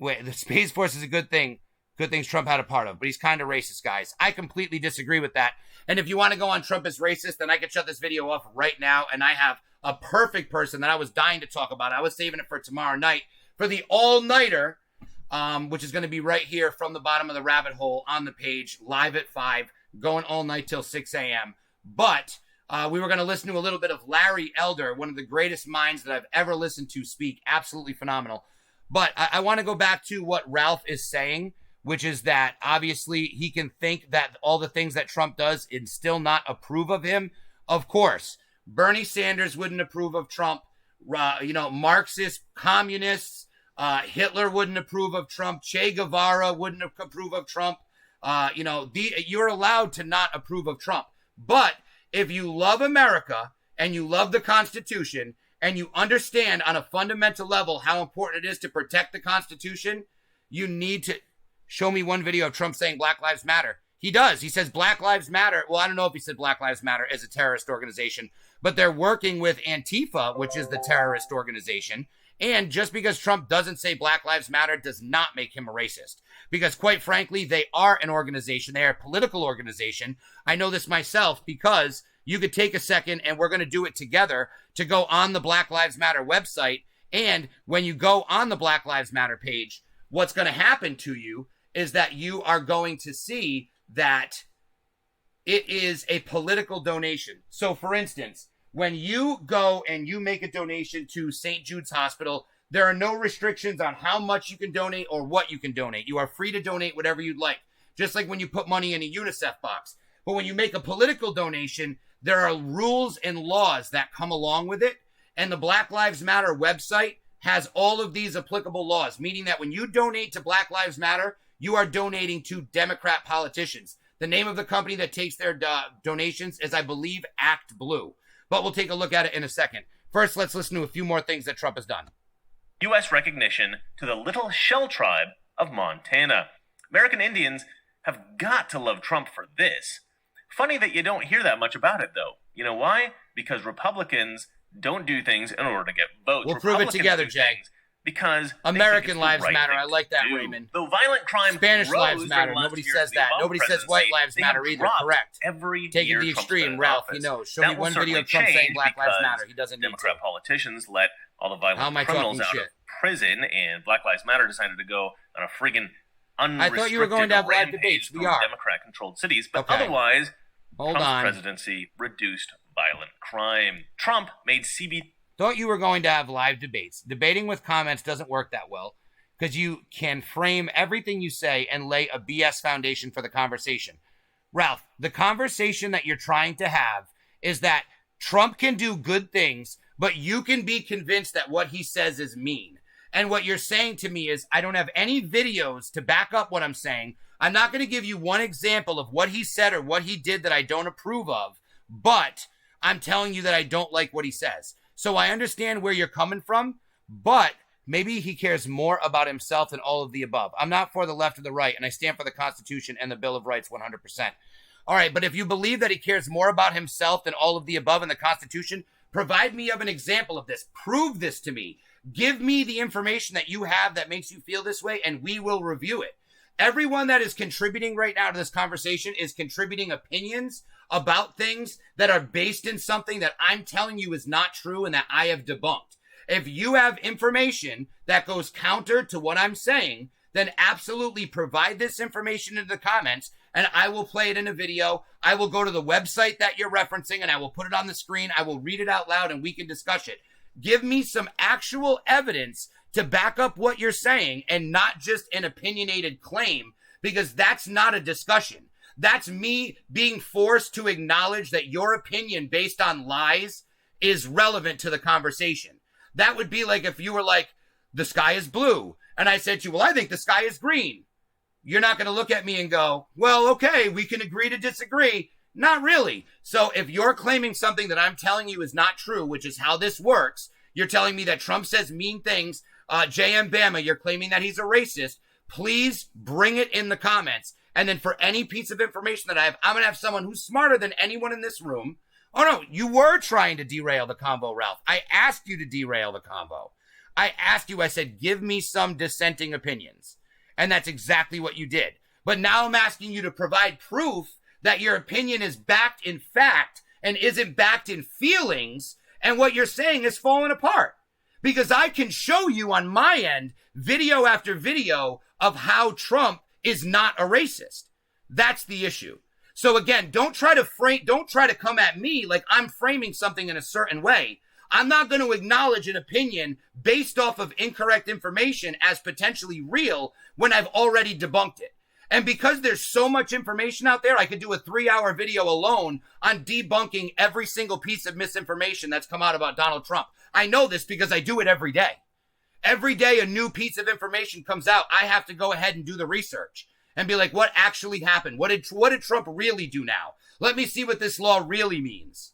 the Space Force is a good thing. Good things Trump had a part of, but he's kind of racist, guys. I completely disagree with that. And if you want to go on Trump is racist, then I can shut this video off right now. And I have a perfect person that I was dying to talk about. I was saving it for tomorrow night for the all-nighter, which is going to be right here from the bottom of the rabbit hole on the page, live at 5, going all night till 6 a.m. But We were going to listen to a little bit of Larry Elder, one of the greatest minds that I've ever listened to speak. Absolutely phenomenal. But I want to go back to what Ralph is saying, which is that obviously he can think that all the things that Trump does and still not approve of him. Of course, Bernie Sanders wouldn't approve of Trump. Marxist communists, Hitler wouldn't approve of Trump. Che Guevara wouldn't approve of Trump. You're allowed to not approve of Trump. But if you love America and you love the Constitution and you understand on a fundamental level how important it is to protect the Constitution, you need to show me one video of Trump saying Black Lives Matter. He does. He says Black Lives Matter. Well, I don't know if he said Black Lives Matter as a terrorist organization, but they're working with Antifa, which is the terrorist organization. And just because Trump doesn't say Black Lives Matter does not make him a racist. Because quite frankly, they are an organization. They are a political organization. I know this myself because you could take a second and we're going to do it together to go on the Black Lives Matter website. And when you go on the Black Lives Matter page, what's going to happen to you is that you are going to see that it is a political donation. So for instance, when you go and you make a donation to St. Jude's Hospital, there are no restrictions on how much you can donate or what you can donate. You are free to donate whatever you'd like, just like when you put money in a UNICEF box. But when you make a political donation, there are rules and laws that come along with it. And the Black Lives Matter website has all of these applicable laws, meaning that when you donate to Black Lives Matter, you are donating to Democrat politicians. The name of the company that takes their donations is, I believe, Act Blue. But we'll take a look at it in a second. First, let's listen to a few more things that Trump has done. U.S. recognition to the Little Shell Tribe of Montana. American Indians have got to love Trump for this. Funny that you don't hear that much about it, though. You know why? Because Republicans don't do things in order to get votes. We'll prove it together, Jay. Because American lives matter. I like that, Raymond. Though violent crime Spanish lives matter. Nobody says that. Nobody says white lives matter either. Correct. Take it to the extreme, Ralph. He knows. Show me one video of Trump saying Black Lives Matter. He doesn't need to. Democrat politicians let all the violent criminals out of prison, and Black Lives Matter decided to go on a friggin' unrestricted I thought you were going to have live debates. We are. Democrat-controlled cities, but otherwise, Trump's on. presidency reduced violent crime. Trump made Thought you were going to have live debates. Debating with comments doesn't work that well because you can frame everything you say and lay a BS foundation for the conversation. Ralph, the conversation that you're trying to have is that Trump can do good things, but you can be convinced that what he says is mean. And what you're saying to me is, I don't have any videos to back up what I'm saying. I'm not going to give you one example of what he said or what he did that I don't approve of, but I'm telling you that I don't like what he says. So I understand where you're coming from, but maybe he cares more about himself than all of the above. I'm not for the left or the right, and I stand for the Constitution and the Bill of Rights 100%. All right, but if you believe that he cares more about himself than all of the above in the Constitution, provide me of an example of this. Prove this to me. Give me the information that you have that makes you feel this way, and we will review it. Everyone that is contributing right now to this conversation is contributing opinions about things that are based in something that I'm telling you is not true and that I have debunked. If you have information that goes counter to what I'm saying, then absolutely provide this information in the comments and I will play it in a video. I will go to the website that you're referencing and I will put it on the screen. I will read it out loud and we can discuss it. Give me some actual evidence to back up what you're saying and not just an opinionated claim, because that's not a discussion. That's me being forced to acknowledge that your opinion based on lies is relevant to the conversation. That would be like if you were like, the sky is blue. And I said to you, well, I think the sky is green. You're not going to look at me and go, well, okay, we can agree to disagree. Not really. So if you're claiming something that I'm telling you is not true, which is how this works, you're telling me that Trump says mean things. JM Bama, you're claiming that he's a racist. Please bring it in the comments. And then for any piece of information that I have, I'm going to have someone who's smarter than anyone in this room. Oh, no, you were trying to derail the convo, Ralph. I asked you to derail the convo. I asked you, I said, give me some dissenting opinions. And that's exactly what you did. But now I'm asking you to provide proof that your opinion is backed in fact and isn't backed in feelings. And what you're saying is falling apart. Because I can show you on my end video after video of how Trump is not a racist. That's the issue. So again, don't try to come at me like I'm framing something in a certain way. I'm not going to acknowledge an opinion based off of incorrect information as potentially real when I've already debunked it. And because there's so much information out there, I could do a 3-hour video alone on debunking every single piece of misinformation that's come out about Donald Trump. I know this because I do it every day. Every day a new piece of information comes out, I have to go ahead and do the research and be like, what actually happened? What did Trump really do now? Let me see what this law really means.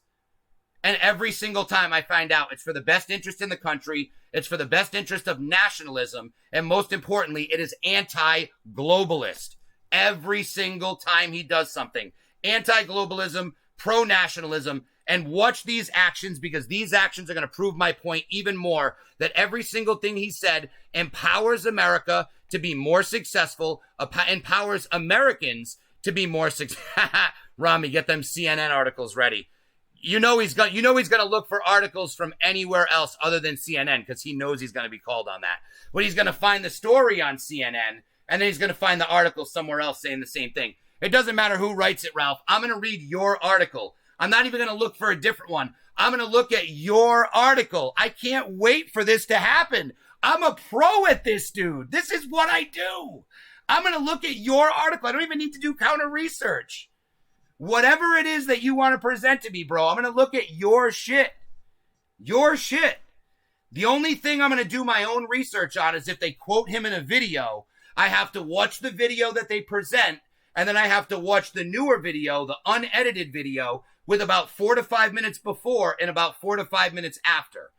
And every single time I find out it's for the best interest in the country, it's for the best interest of nationalism, and most importantly, it is anti-globalist. Every single time he does something. Anti-globalism, pro-nationalism, and watch these actions because these actions are going to prove my point even more that every single thing he said empowers America to be more successful, empowers Americans to be more successful. Rami, get them CNN articles ready. You know he's going to look for articles from anywhere else other than CNN because he knows he's going to be called on that. But he's going to find the story on CNN and then he's going to find the article somewhere else saying the same thing. It doesn't matter who writes it, Ralph. I'm going to read your article. I'm not even going to look for a different one. I'm going to look at your article. I can't wait for this to happen. I'm a pro at this, dude. This is what I do. I'm going to look at your article. I don't even need to do counter research. Whatever it is that you want to present to me, bro, I'm going to look at your shit. Your shit. The only thing I'm going to do my own research on is if they quote him in a video, I have to watch the video that they present, and then I have to watch the newer video, the unedited video, with about 4 to 5 minutes before and about 4 to 5 minutes after.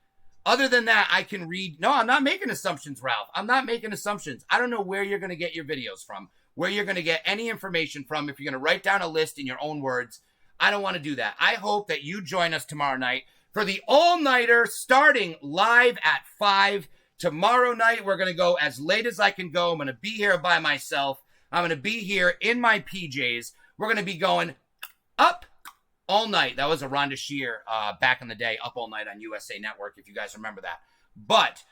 Other than that, I can read. No, I'm not making assumptions, Ralph. I'm not making assumptions. I don't know where you're going to get your videos from, where you're going to get any information from. If you're going to write down a list in your own words, I don't want to do that. I hope that you join us tomorrow night for the all-nighter starting live at 5. Tomorrow night, we're going to go as late as I can go. I'm going to be here by myself. I'm going to be here in my PJs. We're going to be going up all night. That was a Rhonda Shear back in the day, Up All Night on USA Network, if you guys remember that. But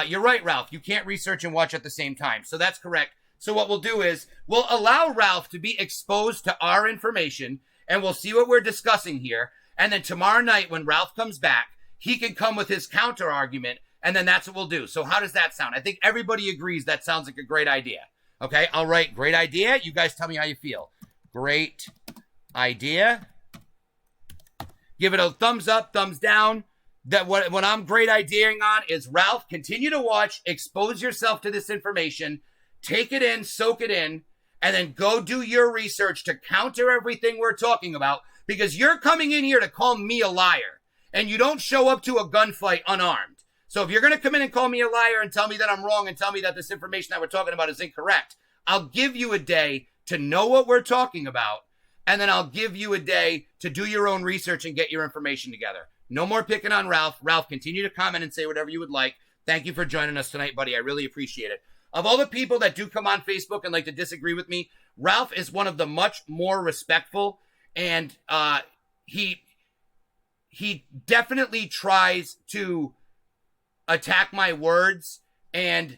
you're right, Ralph. You can't research and watch at the same time. So that's correct. So what we'll do is we'll allow Ralph to be exposed to our information, and we'll see what we're discussing here. And then tomorrow night when Ralph comes back, he can come with his counter argument, and then that's what we'll do. So how does that sound? I think everybody agrees that sounds like a great idea. Okay, I'll write great idea. You guys tell me how you feel. Great idea. Give it a thumbs up, thumbs down. That what I'm great ideaing on is, Ralph, continue to watch, expose yourself to this information, take it in, soak it in, and then go do your research to counter everything we're talking about, because you're coming in here to call me a liar, and you don't show up to a gunfight unarmed. So if you're going to come in and call me a liar and tell me that I'm wrong and tell me that this information that we're talking about is incorrect, I'll give you a day to know what we're talking about, and then I'll give you a day to do your own research and get your information together. No more picking on Ralph. Ralph, continue to comment and say whatever you would like. Thank you for joining us tonight, buddy. I really appreciate it. Of all the people that do come on Facebook and like to disagree with me, Ralph is one of the much more respectful, and he definitely tries to attack my words and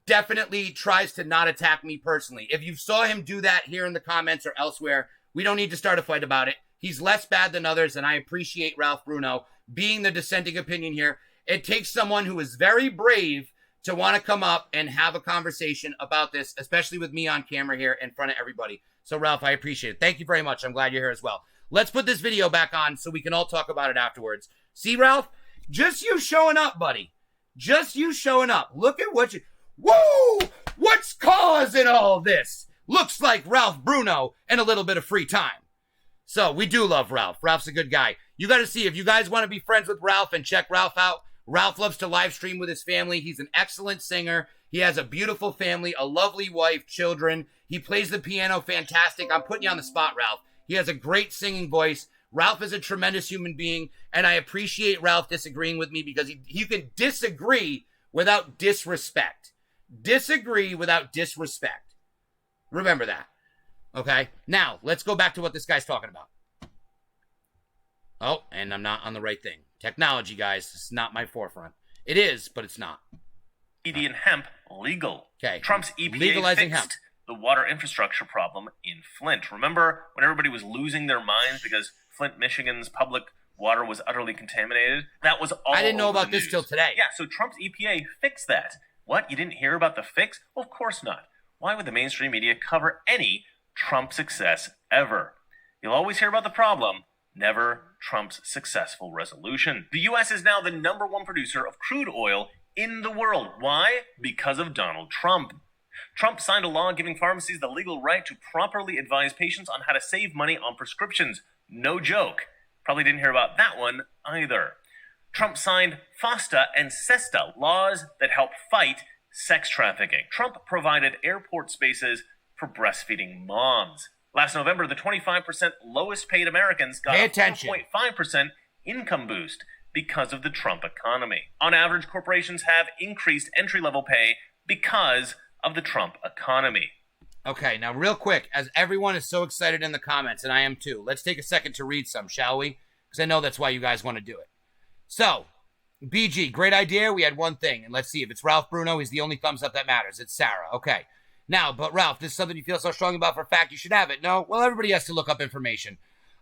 definitely tries to not attack me personally. If you saw him do that here in the comments or elsewhere, we don't need to start a fight about it. He's less bad than others, and I appreciate Ralph Bruno being the dissenting opinion here. It takes someone who is very brave to want to come up and have a conversation about this, especially with me on camera here in front of everybody. So, Ralph, I appreciate it. Thank you very much. I'm glad you're here as well. Let's put this video back on so we can all talk about it afterwards. See, Ralph? Just you showing up, buddy. Just you showing up. Look at what you... Woo! What's causing all this? Looks like Ralph Bruno and a little bit of free time. So, we do love Ralph. Ralph's a good guy. You got to see, if you guys want to be friends with Ralph and check Ralph out, Ralph loves to live stream with his family. He's an excellent singer. He has a beautiful family, a lovely wife, children. He plays the piano fantastic. I'm putting you on the spot, Ralph. He has a great singing voice. Ralph is a tremendous human being, and I appreciate Ralph disagreeing with me because you can disagree without disrespect. Disagree without disrespect. Remember that. Okay? Now, let's go back to what this guy's talking about. Oh, and I'm not on the right thing. Technology, guys, is not my forefront. It is, but it's not. Canadian hemp legal. Okay. Trump's EPA legalizing fixed the water infrastructure problem in Flint. Remember when everybody was losing their minds because Flint, Michigan's public water was utterly contaminated? That was all I didn't know over about the this news. till today. Yeah, so Trump's EPA fixed that. What? You didn't hear about the fix? Well, of course not. Why would the mainstream media cover any Trump success ever? You'll always hear about the problem, never Trump's successful resolution. The U.S. is now the #1 producer of crude oil in the world. Why? Because of Donald Trump. Trump signed a law giving pharmacies the legal right to properly advise patients on how to save money on prescriptions. No joke. Probably didn't hear about that one either. Trump signed FOSTA and SESTA, laws that help fight sex trafficking. Trump provided airport spaces for breastfeeding moms. Last November, the 25% lowest paid Americans got a 4.5% income boost because of the Trump economy. On average, corporations have increased entry-level pay because of the Trump economy. Okay, now real quick, as everyone is so excited in the comments, and I am too, let's take a second to read some, shall we? Because I know that's why you guys want to do it. So, BG, great idea. We had one thing, and let's see. If it's Ralph Bruno, he's the only thumbs up that matters. It's Sarah. Okay. Now, but Ralph, this is something you feel so strong about for a fact you should have it. No? Well, everybody has to look up information.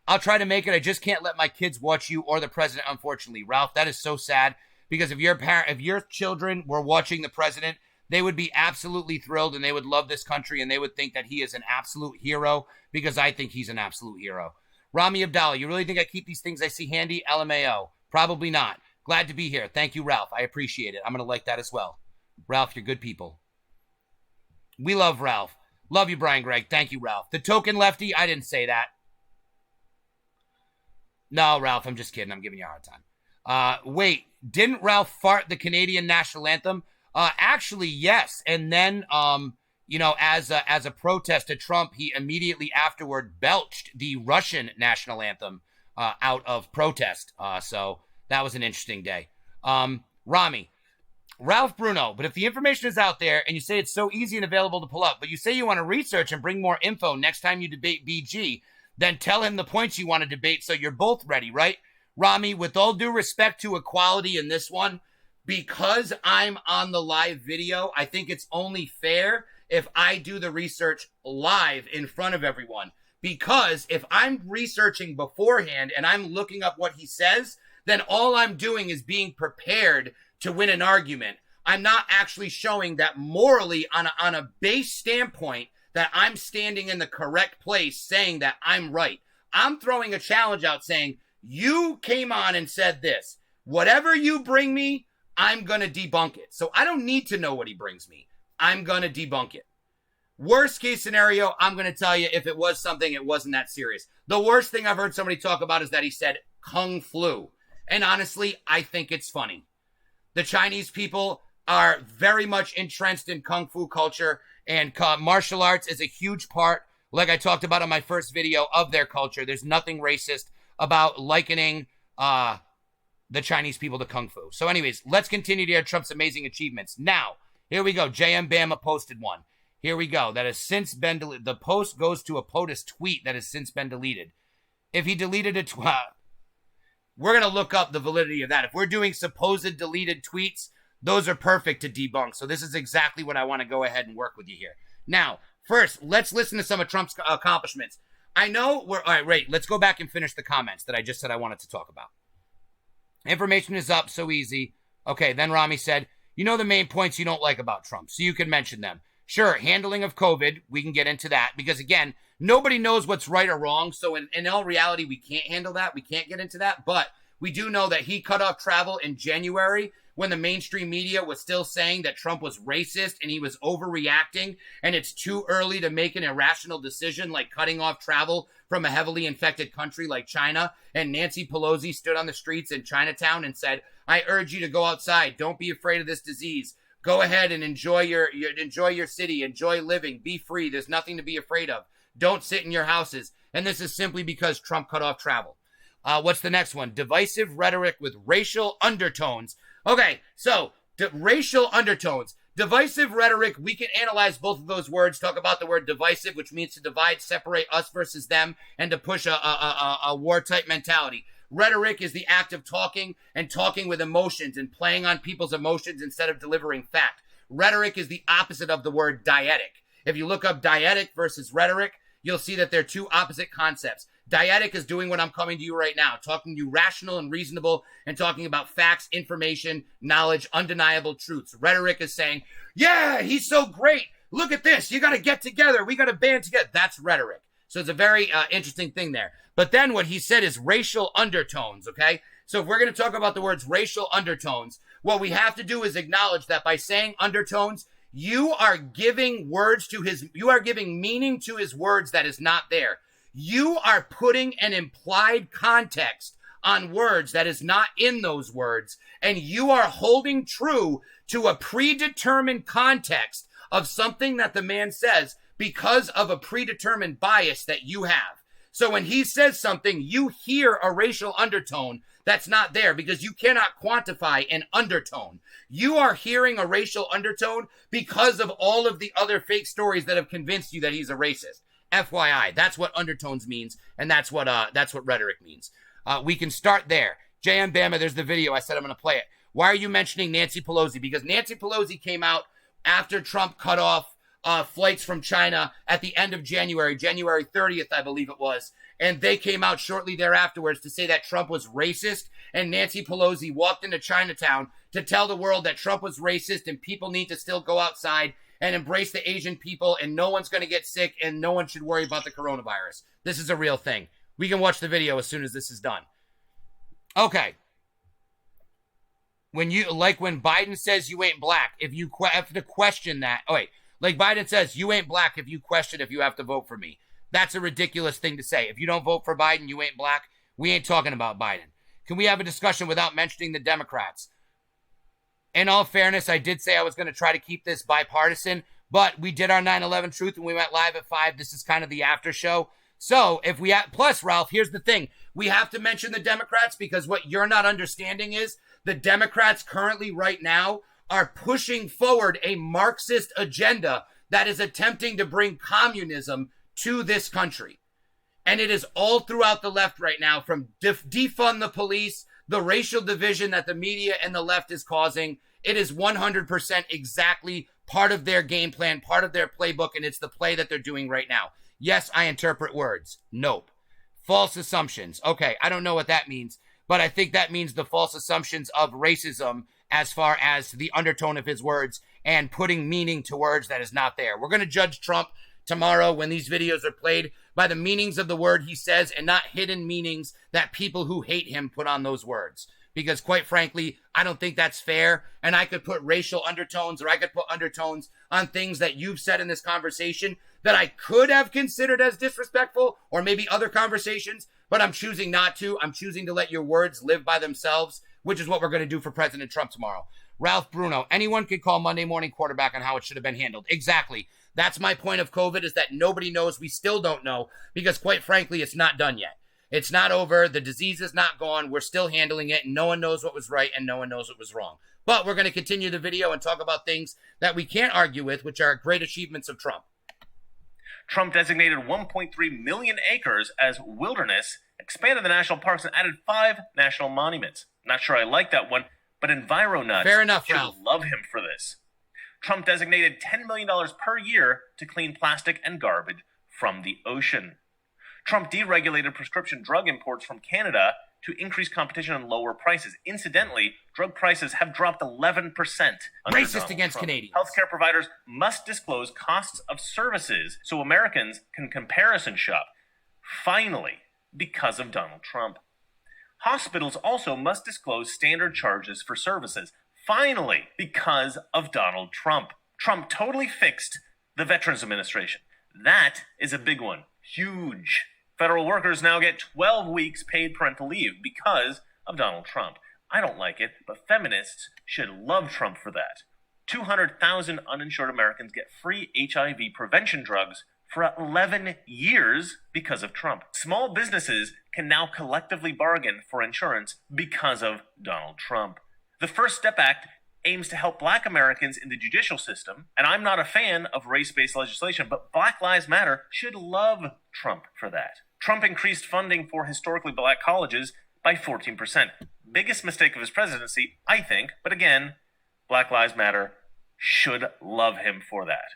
I'll try to make it. I just can't let my kids watch you or the president, unfortunately. Ralph, that is so sad, because if your children were watching the president, they would be absolutely thrilled, and they would love this country, and they would think that he is an absolute hero, because I think he's an absolute hero. Rami Abdallah, you really think I keep these things I see handy? LMAO. Probably not. Glad to be here. Thank you, Ralph. I appreciate it. I'm going to like that as well. Ralph, you're good people. We love Ralph. Love you, Brian Gregg. Thank you, Ralph. The token lefty, I didn't say that. No, Ralph, I'm just kidding. I'm giving you a hard time. Wait, didn't Ralph fart the Canadian national anthem? Actually, yes. And then, as a protest to Trump, he immediately afterward belched the Russian national anthem out of protest. So that was an interesting day. Rami, Ralph Bruno, but if the information is out there and you say it's so easy and available to pull up, but you say you want to research and bring more info next time you debate BG, then tell him the points you want to debate so you're both ready, right? Rami, with all due respect to equality in this one, because I'm on the live video, I think it's only fair if I do the research live in front of everyone. Because if I'm researching beforehand and I'm looking up what he says, then all I'm doing is being prepared to win an argument. I'm not actually showing that morally on a base standpoint that I'm standing in the correct place saying that I'm right. I'm throwing a challenge out saying, you came on and said this. Whatever you bring me, I'm going to debunk it. So I don't need to know what he brings me. I'm going to debunk it. Worst case scenario, I'm going to tell you if it was something, it wasn't that serious. The worst thing I've heard somebody talk about is that he said Kung Flu. And honestly, I think it's funny. The Chinese people are very much entrenched in Kung Fu culture, and martial arts is a huge part, like I talked about in my first video, of their culture. There's nothing racist about likening the Chinese people to Kung Fu. So anyways, let's continue to hear Trump's amazing achievements. Now, here we go. JM Bama posted one. Here we go. That has since been deleted. The post goes to a POTUS tweet that has since been deleted. If he deleted a tweet, we're going to look up the validity of that. If we're doing supposed deleted tweets, those are perfect to debunk. So this is exactly what I want to go ahead and work with you here. Now, first, let's listen to some of Trump's accomplishments. I know all right, wait, let's go back and finish the comments that I just said I wanted to talk about. Information is up, so easy. Okay, then Rami said, you know the main points you don't like about Trump, so you can mention them. Sure, handling of COVID, we can get into that, because again, nobody knows what's right or wrong, so in all reality, we can't handle that, we can't get into that, but we do know that he cut off travel in January when the mainstream media was still saying that Trump was racist and he was overreacting, and it's too early to make an irrational decision like cutting off travel from a heavily infected country like China. And Nancy Pelosi stood on the streets in Chinatown and said, I urge you to go outside. Don't be afraid of this disease. Go ahead and enjoy your city. Enjoy living. Be free. There's nothing to be afraid of. Don't sit in your houses. And this is simply because Trump cut off travel. What's the next one? Divisive rhetoric with racial undertones. Okay, so racial undertones. Divisive rhetoric, we can analyze both of those words, talk about the word divisive, which means to divide, separate us versus them, and to push a war-type mentality. Rhetoric is the act of talking and talking with emotions and playing on people's emotions instead of delivering fact. Rhetoric is the opposite of the word dietic. If you look up dietic versus rhetoric, you'll see that they're two opposite concepts. Dietic is doing what I'm coming to you right now, talking to you rational and reasonable and talking about facts, information, knowledge, undeniable truths. Rhetoric is saying, yeah, he's so great. Look at this. You got to get together. We got to band together. That's rhetoric. So it's a very interesting thing there. But then what he said is racial undertones, okay? So if we're going to talk about the words racial undertones, what we have to do is acknowledge that by saying undertones, you are giving meaning to his words that is not there. You are putting an implied context on words that is not in those words, and you are holding true to a predetermined context of something that the man says because of a predetermined bias that you have. So when he says something, you hear a racial undertone that's not there because you cannot quantify an undertone. You are hearing a racial undertone because of all of the other fake stories that have convinced you that he's a racist. FYI, that's what undertones means, and that's what rhetoric means. We can start there. JM Bama, there's the video. I said I'm going to play it. Why are you mentioning Nancy Pelosi? Because Nancy Pelosi came out after Trump cut off flights from China at the end of January 30th, I believe it was. And they came out shortly thereafterwards to say that Trump was racist. And Nancy Pelosi walked into Chinatown to tell the world that Trump was racist and people need to still go outside and embrace the Asian people, and no one's going to get sick, and no one should worry about the coronavirus. This is a real thing. We can watch the video as soon as this is done. Okay. When Biden says you ain't black, if you have to question that. Oh, wait. Like Biden says, you ain't black if you question if you have to vote for me. That's a ridiculous thing to say. If you don't vote for Biden, you ain't black. We ain't talking about Biden. Can we have a discussion without mentioning the Democrats? In all fairness, I did say I was going to try to keep this bipartisan, but we did our 9/11 truth and we went live at 5. This is kind of the after show. So plus, Ralph, here's the thing. We have to mention the Democrats because what you're not understanding is the Democrats currently right now are pushing forward a Marxist agenda that is attempting to bring communism to this country. And it is all throughout the left right now, from defund the police, the racial division that the media and the left is causing. It is 100% exactly part of their game plan, part of their playbook, and it's the play that they're doing right now. Yes, I interpret words. Nope. False assumptions. Okay, I don't know what that means, but I think that means the false assumptions of racism as far as the undertone of his words and putting meaning to words that is not there. We're going to judge Trump tomorrow when these videos are played by the meanings of the word he says and not hidden meanings that people who hate him put on those words. Because quite frankly, I don't think that's fair. And I could put racial undertones or I could put undertones on things that you've said in this conversation that I could have considered as disrespectful or maybe other conversations, but I'm choosing not to. I'm choosing to let your words live by themselves, which is what we're going to do for President Trump tomorrow. Ralph Bruno, anyone could call Monday Morning Quarterback on how it should have been handled. Exactly. That's my point of COVID, is that nobody knows. We still don't know because quite frankly, it's not done yet. It's not over. The disease is not gone. We're still handling it. And no one knows what was right and no one knows what was wrong. But we're going to continue the video and talk about things that we can't argue with, which are great achievements of Trump. Trump designated 1.3 million acres as wilderness, expanded the national parks, and added 5 national monuments. Not sure I like that one, but EnviroNuts Fair enough, should Ralph. love him for this. Trump designated $10 million per year to clean plastic and garbage from the ocean. Trump deregulated prescription drug imports from Canada to increase competition and lower prices. Incidentally, drug prices have dropped 11%. Racist against Canadians. Healthcare providers must disclose costs of services so Americans can comparison shop. Finally, because of Donald Trump. Hospitals also must disclose standard charges for services. Finally, because of Donald Trump. Trump totally fixed the Veterans Administration. That is a big one. Huge. Federal workers now get 12 weeks paid parental leave because of Donald Trump. I don't like it, but feminists should love Trump for that. 200,000 uninsured Americans get free HIV prevention drugs for 11 years because of Trump. Small businesses can now collectively bargain for insurance because of Donald Trump. The First Step Act aims to help Black Americans in the judicial system, and I'm not a fan of race-based legislation, but Black Lives Matter should love Trump for that. Trump increased funding for historically Black colleges by 14%. Biggest mistake of his presidency, I think, but again, Black Lives Matter should love him for that.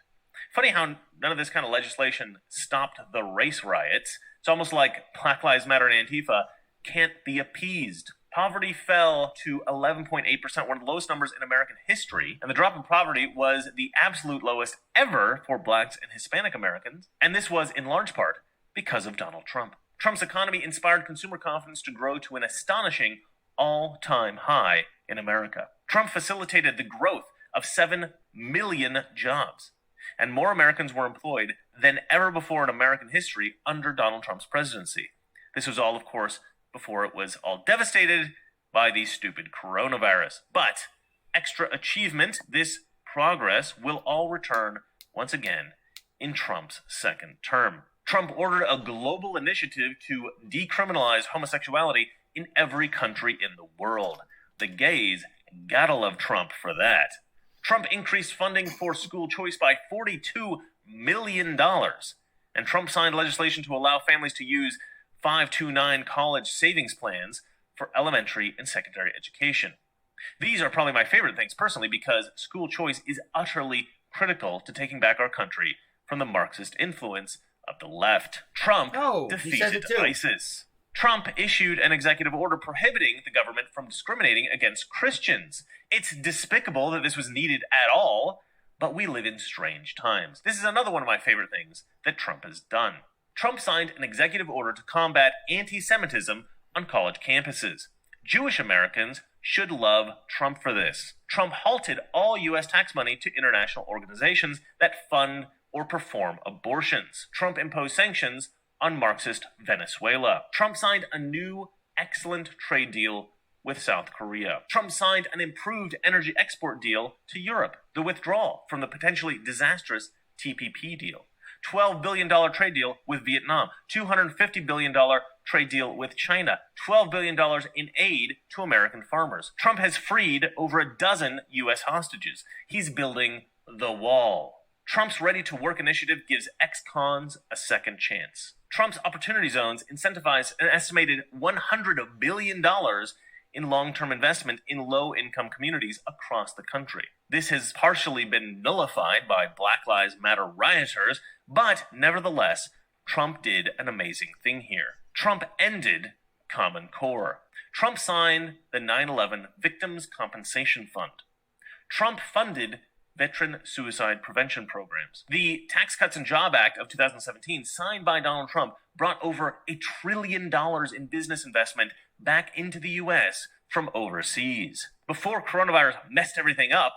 Funny how none of this kind of legislation stopped the race riots. It's almost like Black Lives Matter and Antifa can't be appeased. Poverty fell to 11.8%, one of the lowest numbers in American history, and the drop in poverty was the absolute lowest ever for blacks and Hispanic Americans, and this was in large part because of Donald Trump. Trump's economy inspired consumer confidence to grow to an astonishing all-time high in America. Trump facilitated the growth of 7 million jobs, and more Americans were employed than ever before in American history under Donald Trump's presidency. This was all, of course, before it was all devastated by the stupid coronavirus. But extra achievement, this progress, will all return once again in Trump's second term. Trump ordered a global initiative to decriminalize homosexuality in every country in the world. The gays gotta love Trump for that. Trump increased funding for school choice by $42 million. And Trump signed legislation to allow families to use 529 college savings plans for elementary and secondary education. These are probably my favorite things personally because school choice is utterly critical to taking back our country from the Marxist influence of the left. Trump defeated ISIS. Trump issued an executive order prohibiting the government from discriminating against Christians. It's despicable that this was needed at all, but we live in strange times. This is another one of my favorite things that Trump has done. Trump signed an executive order to combat anti-Semitism on college campuses. Jewish Americans should love Trump for this. Trump halted all U.S. tax money to international organizations that fund or perform abortions. Trump imposed sanctions on Marxist Venezuela. Trump signed a new, excellent trade deal with South Korea. Trump signed an improved energy export deal to Europe, the withdrawal from the potentially disastrous TPP deal. $12 billion trade deal with Vietnam, $250 billion trade deal with China, $12 billion in aid to American farmers. Trump has freed over a dozen U.S. hostages. He's building the wall. Trump's Ready to Work initiative gives ex-cons a second chance. Trump's opportunity zones incentivize an estimated $100 billion in long-term investment in low-income communities across the country. This has partially been nullified by Black Lives Matter rioters, but nevertheless, Trump did an amazing thing here. Trump ended Common Core. Trump signed the 9/11 Victims Compensation Fund. Trump funded veteran suicide prevention programs. The Tax Cuts and Jobs Act of 2017, signed by Donald Trump, brought over $1 trillion in business investment back into the U.S. from overseas. Before coronavirus messed everything up,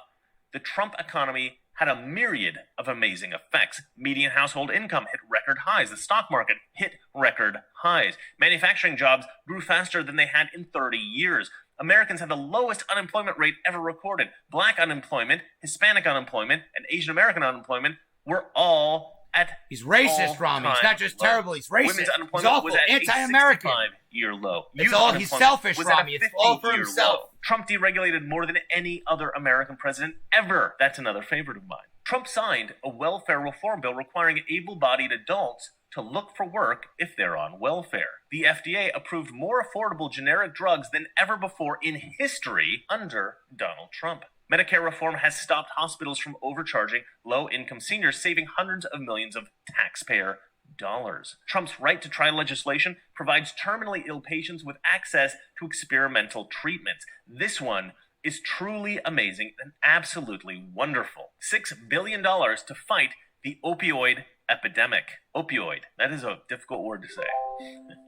the Trump economy had a myriad of amazing effects. Median household income hit record highs. The stock market hit record highs. Manufacturing jobs grew faster than they had in 30 years. Americans had the lowest unemployment rate ever recorded. Black unemployment, Hispanic unemployment, and Asian American unemployment were all at He's racist, Rami. He's not just terrible, he's racist. Women's unemployment He's awful, was at anti-American. a 65-year low. It's Youth all, he's unemployment selfish, was at a Rami. It's all for 50-year himself. low. Trump deregulated more than any other American president ever. That's another favorite of mine. Trump signed a welfare reform bill requiring able-bodied adults to look for work if they're on welfare. The FDA approved more affordable generic drugs than ever before in history under Donald Trump. Medicare reform has stopped hospitals from overcharging low-income seniors, saving hundreds of millions of taxpayer dollars. Trump's right to try legislation provides terminally ill patients with access to experimental treatments. This one is truly amazing and absolutely wonderful. $6 billion to fight the opioid epidemic. Opioid, that is a difficult word to say.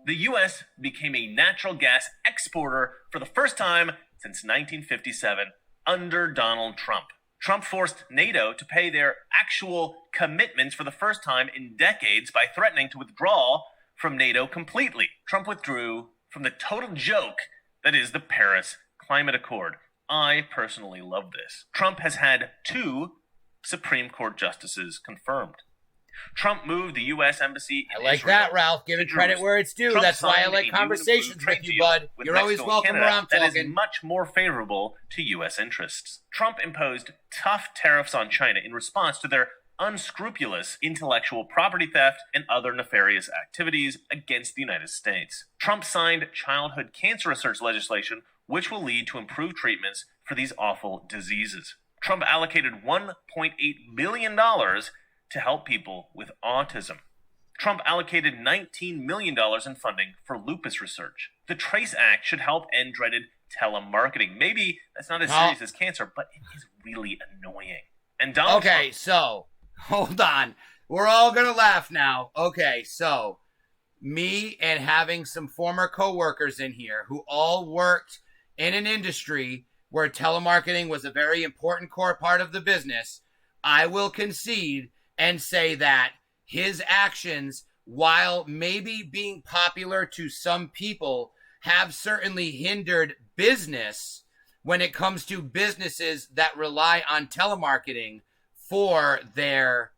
The U.S. became a natural gas exporter for the first time since 1957 under Donald Trump. Trump forced NATO to pay their actual commitments for the first time in decades by threatening to withdraw from NATO completely. Trump withdrew from the total joke that is the Paris Climate Accord. I personally love this. Trump has had 2 Supreme Court justices confirmed. Trump moved the U.S. Embassy in I like Israel that, Ralph. Give it credit where it's due. Trump That's why I signed like a new conversations improved trade with you, deal bud. with You're always Mexico and welcome Canada around that talking. is much more favorable to U.S. interests. Trump imposed tough tariffs on China in response to their unscrupulous intellectual property theft and other nefarious activities against the United States. Trump signed childhood cancer research legislation, which will lead to improved treatments for these awful diseases. Trump allocated $1.8 billion to help people with autism. Trump allocated $19 million in funding for lupus research. The TRACE Act should help end dreaded telemarketing. Maybe that's not as serious as cancer, but it is really annoying. And Donald Trump... So, hold on. We're all going to laugh now. Okay, so me and having some former coworkers in here who all worked in an industry where telemarketing was a very important core part of the business, I will concede and say that his actions, while maybe being popular to some people, have certainly hindered business when it comes to businesses that rely on telemarketing for their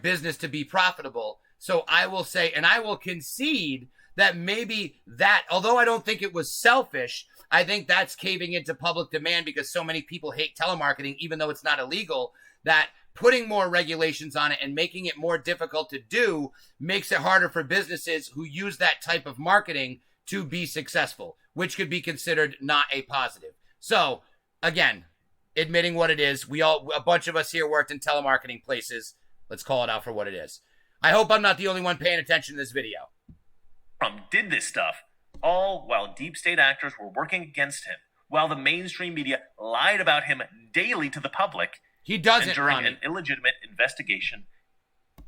business to be profitable. So I will say, and I will concede that maybe that, although I don't think it was selfish, I think that's caving into public demand because so many people hate telemarketing, even though it's not illegal, that putting more regulations on it and making it more difficult to do makes it harder for businesses who use that type of marketing to be successful, which could be considered not a positive. So, again, admitting what it is, a bunch of us here worked in telemarketing places. Let's call it out for what it is. I hope I'm not the only one paying attention to this video. Trump did this stuff, all while deep state actors were working against him, while the mainstream media lied about him daily to the public. He doesn't, and during Rami. an illegitimate investigation.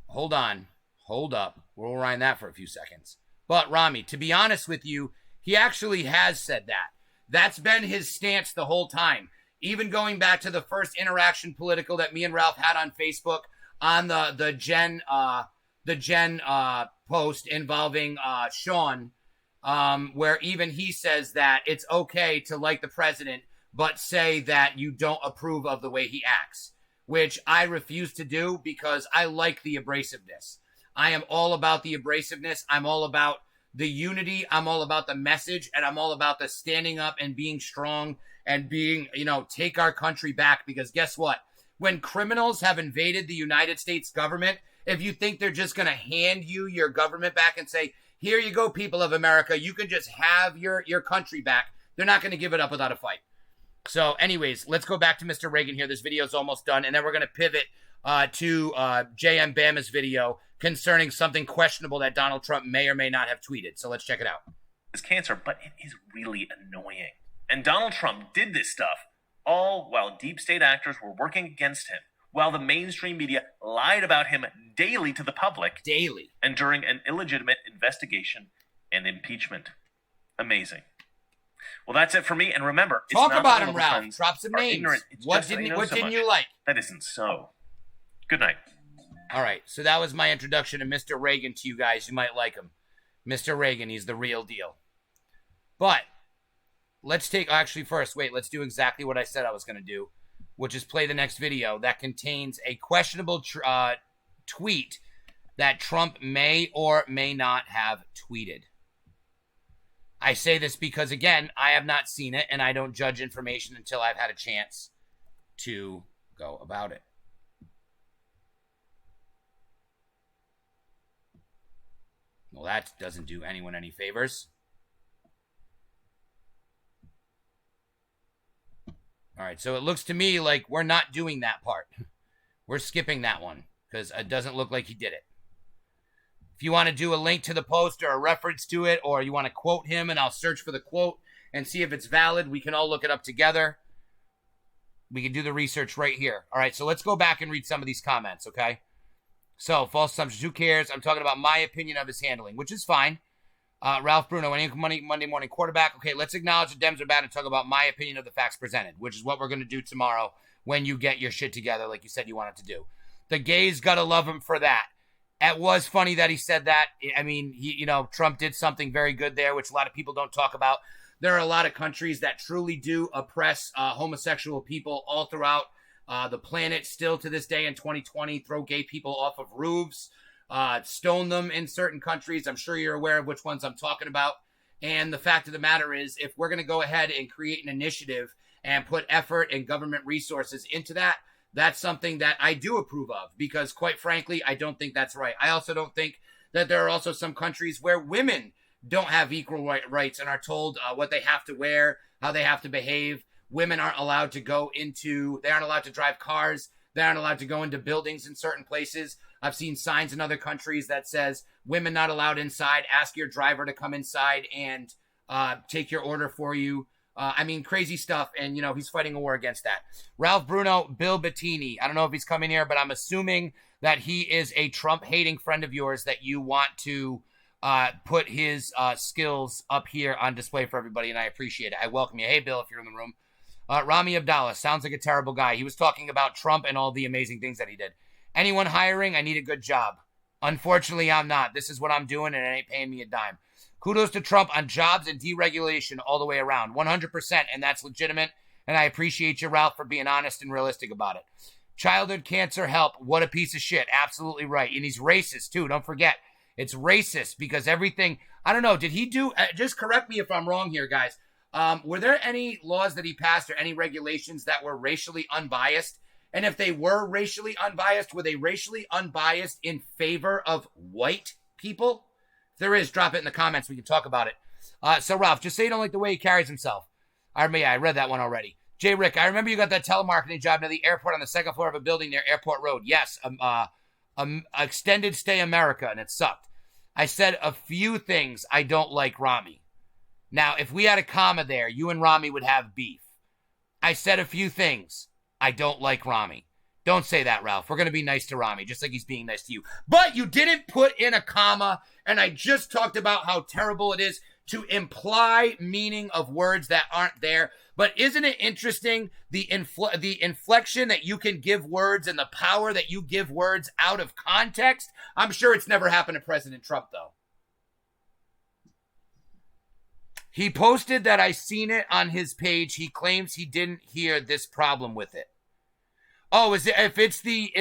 Hold on. Hold up. We'll rewind that for a few seconds. But, Rami, to be honest with you, he actually has said that. That's been his stance the whole time. Even going back to the first interaction political that me and Ralph had on Facebook on the Jen post involving Sean, where even he says that it's okay to like the president, but say that you don't approve of the way he acts, which I refuse to do because I like the abrasiveness. I am all about the abrasiveness. I'm all about the unity. I'm all about the message, and I'm all about the standing up and being strong and being, take our country back. Because guess what? When criminals have invaded the United States government, if you think they're just going to hand you your government back and say, here you go, people of America, you can just have your country back, they're not going to give it up without a fight. So anyways, let's go back to Mr. Reagan here. This video is almost done, and then we're going to pivot to JM Bama's video concerning something questionable that Donald Trump may or may not have tweeted. So let's check it out. It's cancer, but it is really annoying. And Donald Trump did this stuff, all while deep state actors were working against him, while the mainstream media lied about him daily to the public. Daily. And during an illegitimate investigation and impeachment. Amazing. Well, that's it for me. And remember, it's talk not about him, Ralph. Drop some names. Ignorant. It's what didn't you like? That isn't so. Good night. All right. So that was my introduction to Mr. Reagan to you guys. You might like him. Mr. Reagan, he's the real deal. But let's let's do exactly what I said I was going to do, which is play the next video that contains a questionable tweet that Trump may or may not have tweeted. I say this because, again, I have not seen it, and I don't judge information until I've had a chance to go about it. Well, that doesn't do anyone any favors. All right, so it looks to me like we're not doing that part. We're skipping that one because it doesn't look like he did it. If you want to do a link to the post or a reference to it, or you want to quote him and I'll search for the quote and see if it's valid, we can all look it up together. We can do the research right here. All right, so let's go back and read some of these comments, okay? So, false assumptions, who cares? I'm talking about my opinion of his handling, which is fine. Ralph Bruno, any Monday morning quarterback. Okay, let's acknowledge the Dems are bad and talk about my opinion of the facts presented, which is what we're going to do tomorrow when you get your shit together like you said you wanted to do. The gays got to love him for that. It was funny that he said that. I mean, Trump did something very good there, which a lot of people don't talk about. There are a lot of countries that truly do oppress homosexual people all throughout the planet. Still to this day in 2020, throw gay people off of roofs, stone them in certain countries. I'm sure you're aware of which ones I'm talking about. And the fact of the matter is, if we're going to go ahead and create an initiative and put effort and government resources into that, that's something that I do approve of because, quite frankly, I don't think that's right. I also don't think that there are also some countries where women don't have equal rights and are told what they have to wear, how they have to behave. Women aren't allowed to they aren't allowed to drive cars They aren't allowed to go into buildings in certain places. I've seen signs in other countries that says women not allowed inside. Ask your driver to come inside and take your order for you. I mean, crazy stuff. And, you know, he's fighting a war against that. Ralph Bruno, Bill Bettini. I don't know if he's coming here, but I'm assuming that he is a Trump-hating friend of yours that you want to put his skills up here on display for everybody, and I appreciate it. I welcome you. Hey, Bill, if you're in the room. Rami Abdallah, sounds like a terrible guy. He was talking about Trump and all the amazing things that he did. Anyone hiring? I need a good job. Unfortunately, I'm not. This is what I'm doing, and it ain't paying me a dime. Kudos to Trump on jobs and deregulation all the way around. 100%, and that's legitimate, and I appreciate you, Ralph, for being honest and realistic about it. Childhood cancer help. What a piece of shit. Absolutely right. And he's racist, too. Don't forget. It's racist because everything, I don't know, did he do, just correct me if I'm wrong here, guys. Were there any laws that he passed or any regulations that were racially unbiased? And if they were racially unbiased, were they racially unbiased in favor of white people? If there is, drop it in the comments. We can talk about it. So, Ralph, just say you don't like the way he carries himself. I read that one already. Jay Rick, I remember you got that telemarketing job near the airport on the second floor of a building near Airport Road. Yes, extended stay America, and it sucked. I said a few things I don't like Rami. Now, if we had a comma there, you and Rami would have beef. I said a few things I don't like Rami. Don't say that, Ralph. We're going to be nice to Rami, just like he's being nice to you. But you didn't put in a comma, and I just talked about how terrible it is to imply meaning of words that aren't there. But isn't it interesting, the inflection that you can give words and the power that you give words out of context? I'm sure it's never happened to President Trump, though. He posted that I seen it on his page. He claims he didn't hear this problem with it. Oh, is it if it's the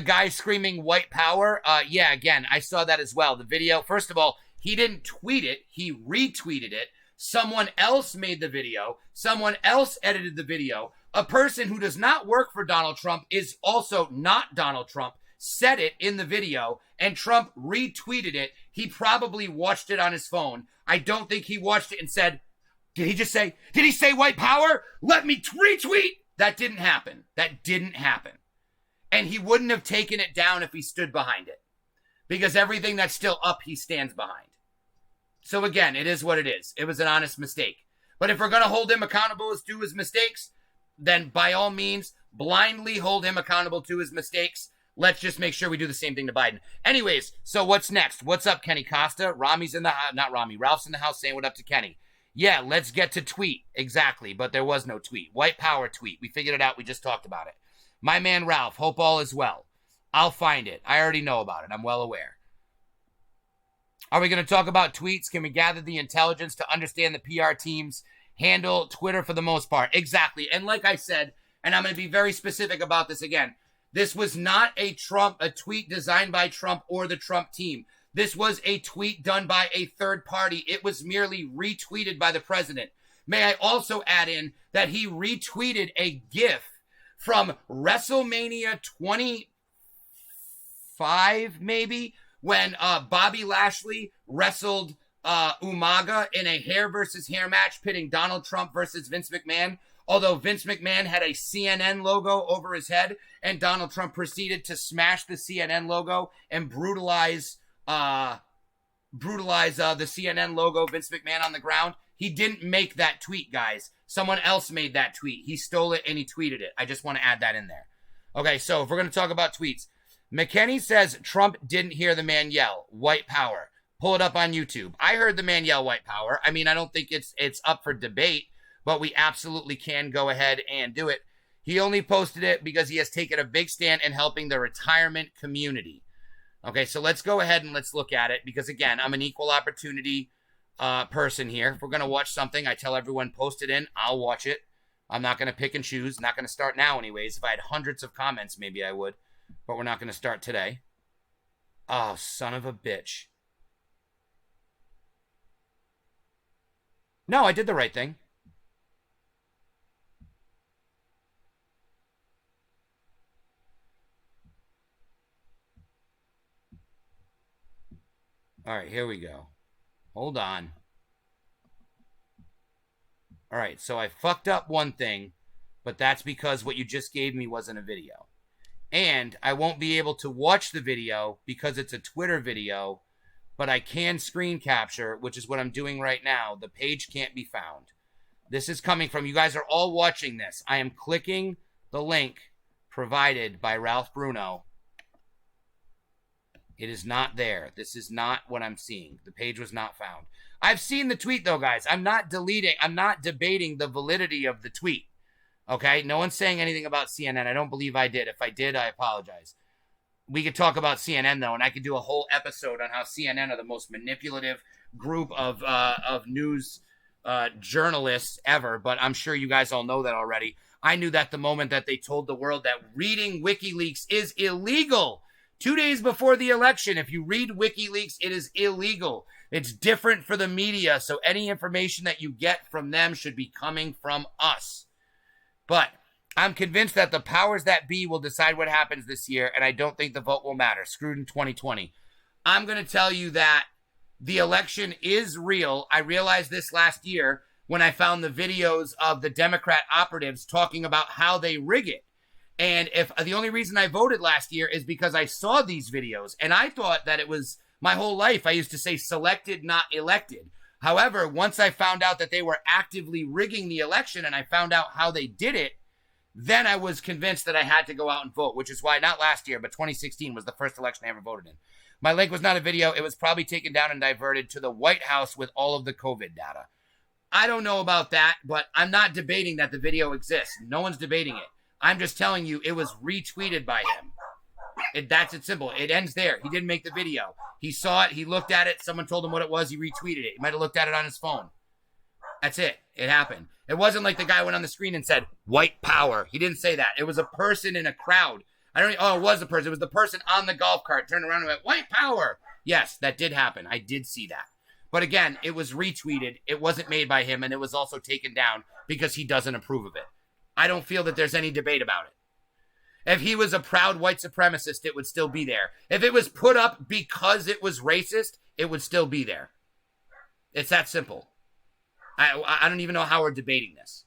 guy screaming white power? Yeah, again, I saw that as well. The video, first of all, he didn't tweet it, he retweeted it. Someone else made the video. Someone else edited the video. A person who does not work for Donald Trump is also not Donald Trump. Said it in the video, and Trump retweeted it. He probably watched it on his phone. I don't think he watched it and said, did he say white power? Let me retweet. That didn't happen. That didn't happen. And he wouldn't have taken it down if he stood behind it. Because everything that's still up, he stands behind. So again, it is what it is. It was an honest mistake. But if we're going to hold him accountable as to his mistakes, then by all means, blindly hold him accountable to his mistakes. Let's just make sure we do the same thing to Biden. Anyways, so what's next? What's up, Kenny Costa? Ralph's in the house saying what up to Kenny. Yeah, let's get to tweet. Exactly, but there was no tweet. White power tweet. We figured it out. We just talked about it. My man Ralph, hope all is well. I'll find it. I already know about it. I'm well aware. Are we going to talk about tweets? Can we gather the intelligence to understand the PR teams handle Twitter for the most part? Exactly. And like I said, and I'm going to be very specific about this again, this was not a tweet designed by Trump or the Trump team. This was a tweet done by a third party. It was merely retweeted by the president. May I also add in that he retweeted a GIF from WrestleMania 25, maybe, when Bobby Lashley wrestled Umaga in a hair versus hair match pitting Donald Trump versus Vince McMahon. Although Vince McMahon had a CNN logo over his head, and Donald Trump proceeded to smash the CNN logo and brutalize the CNN logo, Vince McMahon, on the ground. He didn't make that tweet, guys. Someone else made that tweet. He stole it and he tweeted it. I just want to add that in there. Okay, so if we're going to talk about tweets, McKinney says Trump didn't hear the man yell, white power. Pull it up on YouTube. I heard the man yell white power. I mean, I don't think it's up for debate, but we absolutely can go ahead and do it. He only posted it because he has taken a big stand in helping the retirement community. Okay, so let's go ahead and let's look at it because, again, I'm an equal opportunity person here. If we're going to watch something, I tell everyone, post it in. I'll watch it. I'm not going to pick and choose. Not going to start now anyways. If I had hundreds of comments, maybe I would. But we're not going to start today. Oh, son of a bitch. No, I did the right thing. All right, here we go. Hold on. All right, so I fucked up one thing, but that's because what you just gave me wasn't a video. And I won't be able to watch the video because it's a Twitter video, but I can screen capture, which is what I'm doing right now. The page can't be found. This is coming from, you guys are all watching this. I am clicking the link provided by Ralph Bruno. It is not there. This is not what I'm seeing. The page was not found. I've seen the tweet though, guys. I'm not debating the validity of the tweet. Okay? No one's saying anything about CNN. I don't believe I did. If I did, I apologize. We could talk about CNN though, and I could do a whole episode on how CNN are the most manipulative group of news journalists ever, but I'm sure you guys all know that already. I knew that the moment that they told the world that reading WikiLeaks is illegal. 2 days before the election, if you read WikiLeaks, it is illegal. It's different for the media, so any information that you get from them should be coming from us. But I'm convinced that the powers that be will decide what happens this year, and I don't think the vote will matter. Screwed in 2020. I'm going to tell you that the election is real. I realized this last year when I found the videos of the Democrat operatives talking about how they rig it. And if the only reason I voted last year is because I saw these videos, and I thought that it was my whole life. I used to say selected, not elected. However, once I found out that they were actively rigging the election and I found out how they did it, then I was convinced that I had to go out and vote, which is why not last year, but 2016 was the first election I ever voted in. My link was not a video. It was probably taken down and diverted to the White House with all of the COVID data. I don't know about that, but I'm not debating that the video exists. No one's debating it. I'm just telling you it was retweeted by him. That's it simple. It ends there. He didn't make the video. He saw it. He looked at it. Someone told him what it was. He retweeted it. He might have looked at it on his phone. That's it. It happened. It wasn't like the guy went on the screen and said, white power. He didn't say that. It was a person in a crowd. It was a person. It was the person on the golf cart turned around and went, white power. Yes, that did happen. I did see that. But again, it was retweeted. It wasn't made by him, and it was also taken down because he doesn't approve of it. I don't feel that there's any debate about it. If he was a proud white supremacist, it would still be there. If it was put up because it was racist, it would still be there. It's that simple. I don't even know how we're debating this.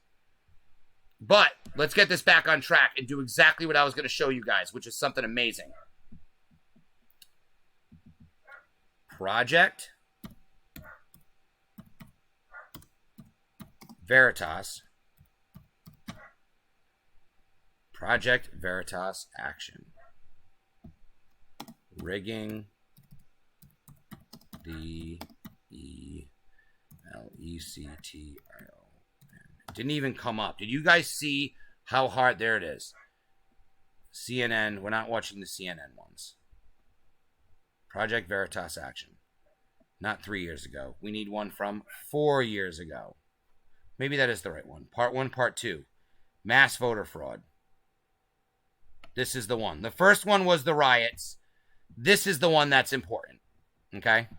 But let's get this back on track and do exactly what I was going to show you guys, which is something amazing. Project Veritas. Project Veritas action. Rigging the ELECTION. Didn't even come up. Did you guys see how hard? There it is. CNN. We're not watching the CNN ones. Project Veritas action. Not 3 years ago. We need one from 4 years ago. Maybe that is the right one. Part 1, Part 2. Mass voter fraud. This is the one. The first one was the riots. This is the one that's important. Okay?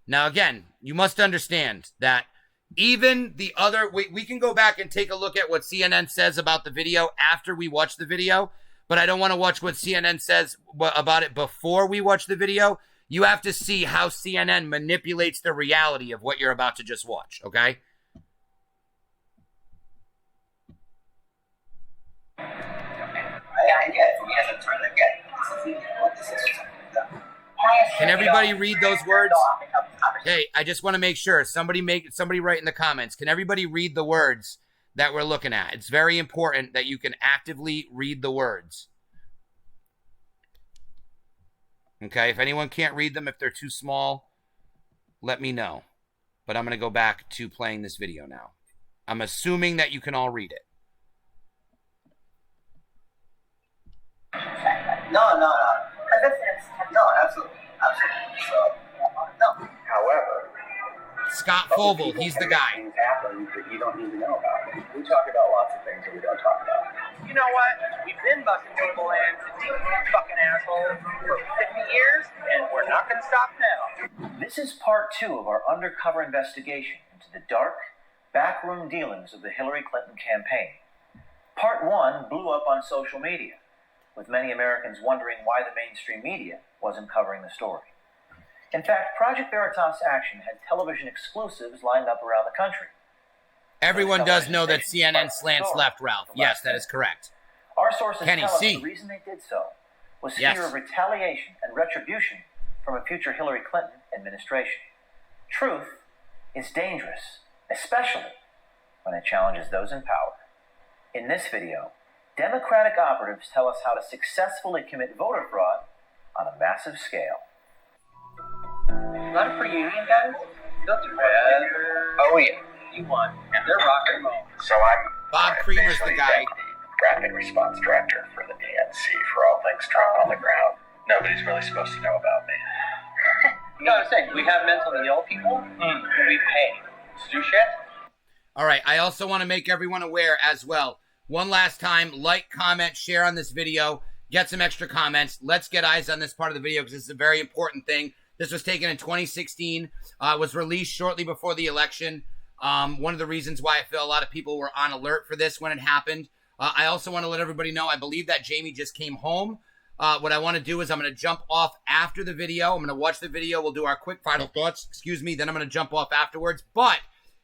Now, again, you must understand that even the other... We can go back and take a look at what CNN says about the video after we watch the video, but I don't want to watch what CNN says about it before we watch the video. You have to see how CNN manipulates the reality of what you're about to just watch, okay? Can everybody read those words? Hey, I just want to make sure. Somebody write in the comments. Can everybody read the words that we're looking at? It's very important that you can actively read the words. Okay, if anyone can't read them, if they're too small, let me know. But I'm going to go back to playing this video now. I'm assuming that you can all read it. No, absolutely. So, no. However, Scott Fogle, he's the guy. Things happen that you don't need to know about. We talk about lots of things that we don't talk about. You know what? We've been busting people in to deep fucking assholes for 50 years, and we're not going to stop now. This is part 2 of our undercover investigation into the dark, backroom dealings of the Hillary Clinton campaign. Part 1 blew up on social media, with many Americans wondering why the mainstream media wasn't covering the story. In fact, Project Veritas Action had television exclusives lined up around the country. Everyone does know that CNN slants left, Ralph. Yes, that is correct. Our sources Kenny, tell us see. the reason they did so was Yes. fear of retaliation and retribution from a future Hillary Clinton administration. Truth is dangerous, especially when it challenges those in power. In this video, Democratic operatives tell us how to successfully commit voter fraud on a massive scale. Not for union guys? They'll do whatever. Oh yeah, you want, and they're rock and roll. So I'm Bob Creamer's the guy. Rapid Response Director for the DNC for all things Trump on the ground. Nobody's really supposed to know about me. You know what I'm saying? We have mentally ill people. We pay to do shit. All right, I also want to make everyone aware as well. One last time, like, comment, share on this video, get some extra comments. Let's get eyes on this part of the video because this is a very important thing. This was taken in 2016, was released shortly before the election. One of the reasons why I feel a lot of people were on alert for this when it happened. I also want to let everybody know, I believe that Jamie just came home. What I want to do is I'm going to jump off after the video. I'm going to watch the video. We'll do our quick final thoughts. Then I'm going to jump off afterwards. But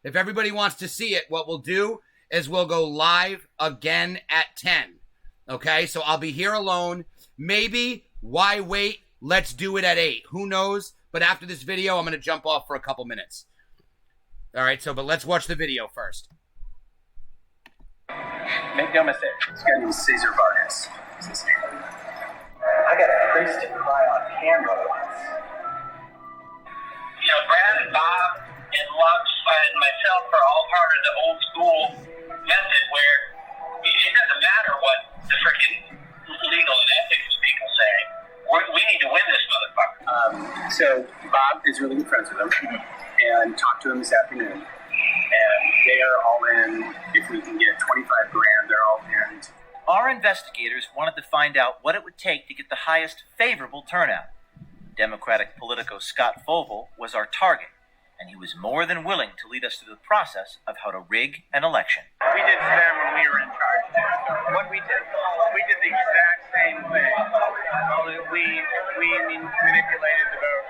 if everybody wants to see it, what we'll do is we'll go live again at 10. Okay, so I'll be here alone. Maybe, why wait? Let's do it at 8. Who knows? But after this video, I'm going to jump off for a couple minutes. All right, but let's watch the video first. Make no mistake, this guy named Cesar Vargas. I got a priest to cry on camera once. You know, Brad and Bob and Lux and myself are all part of the old school method where it doesn't matter what the freaking legal and ethics people say. We need to win this motherfucker. So Bob is really good friends with him, and talked to him this afternoon. And they are all in. If we can get 25 grand, they're all in. Our investigators wanted to find out what it would take to get the highest favorable turnout. Democratic politico Scott Fogle was our target, and he was more than willing to lead us through the process of how to rig an election. We did to them when we were in charge too. So what we did the exact same thing. Only we manipulated the vote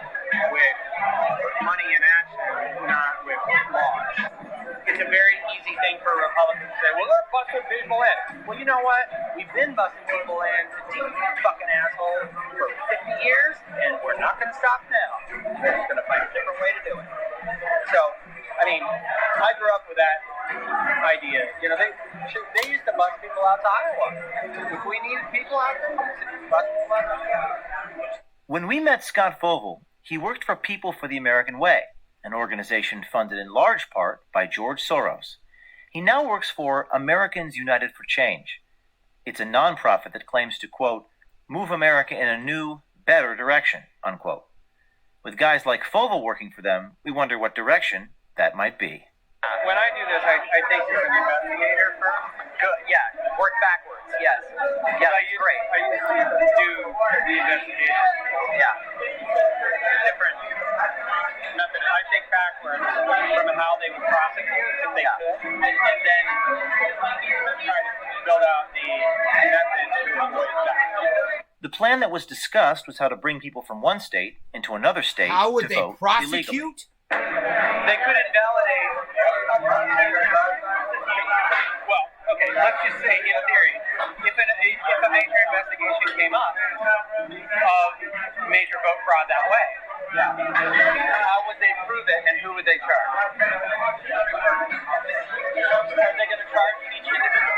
with money and action, not with laws. It's a very easy thing for Republicans to say, well, they're busting people in. Well, you know what? We've been busting people in to deep fucking assholes for 50 years, and we're not going to stop now. We're just going to find a different way to do it. So, I mean, I grew up with that idea. You know, they used to bust people out to Iowa. If we needed people out there, we bust people out to Iowa. When we met Scott Fogle, he worked for People for the American Way, an organization funded in large part by George Soros. He now works for Americans United for Change. It's a nonprofit that claims to, quote, move America in a new, better direction, unquote. With guys like Fogle working for them, we wonder what direction that might be. When I do this, I think you're an investigator first. Good, yeah. Work backwards, yes. Yeah, great. I usually do the investigation. Yeah. Different method. I think backwards from how they would prosecute if they could, and then try to build out the method to avoid that. The plan that was discussed was how to bring people from one state into another state How would to they vote prosecute? illegally. They could invalidate. Well, okay, let's just say in theory, if a major investigation came up of major vote fraud that way, how would they prove it and who would they charge? Are they going to charge each individual?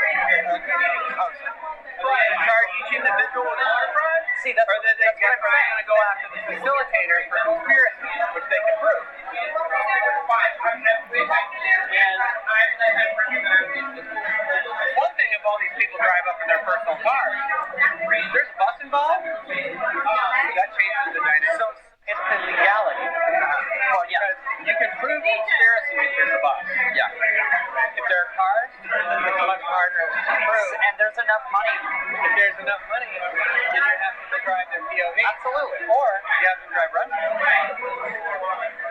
Charge each individual with voter fraud? See, that's or are they going to go after the facilitators for conspiracy, which they can prove? And one thing if all these people drive up in their personal cars, there's a bus involved, that changes the dynamic. So it's the legality. Well, yeah. You can prove conspiracy if there's a bus. Yeah. If there are cars, it's much harder to prove. And there's enough money. If there's enough money, then you have to drive their POV. Absolutely. Or you have to drive run.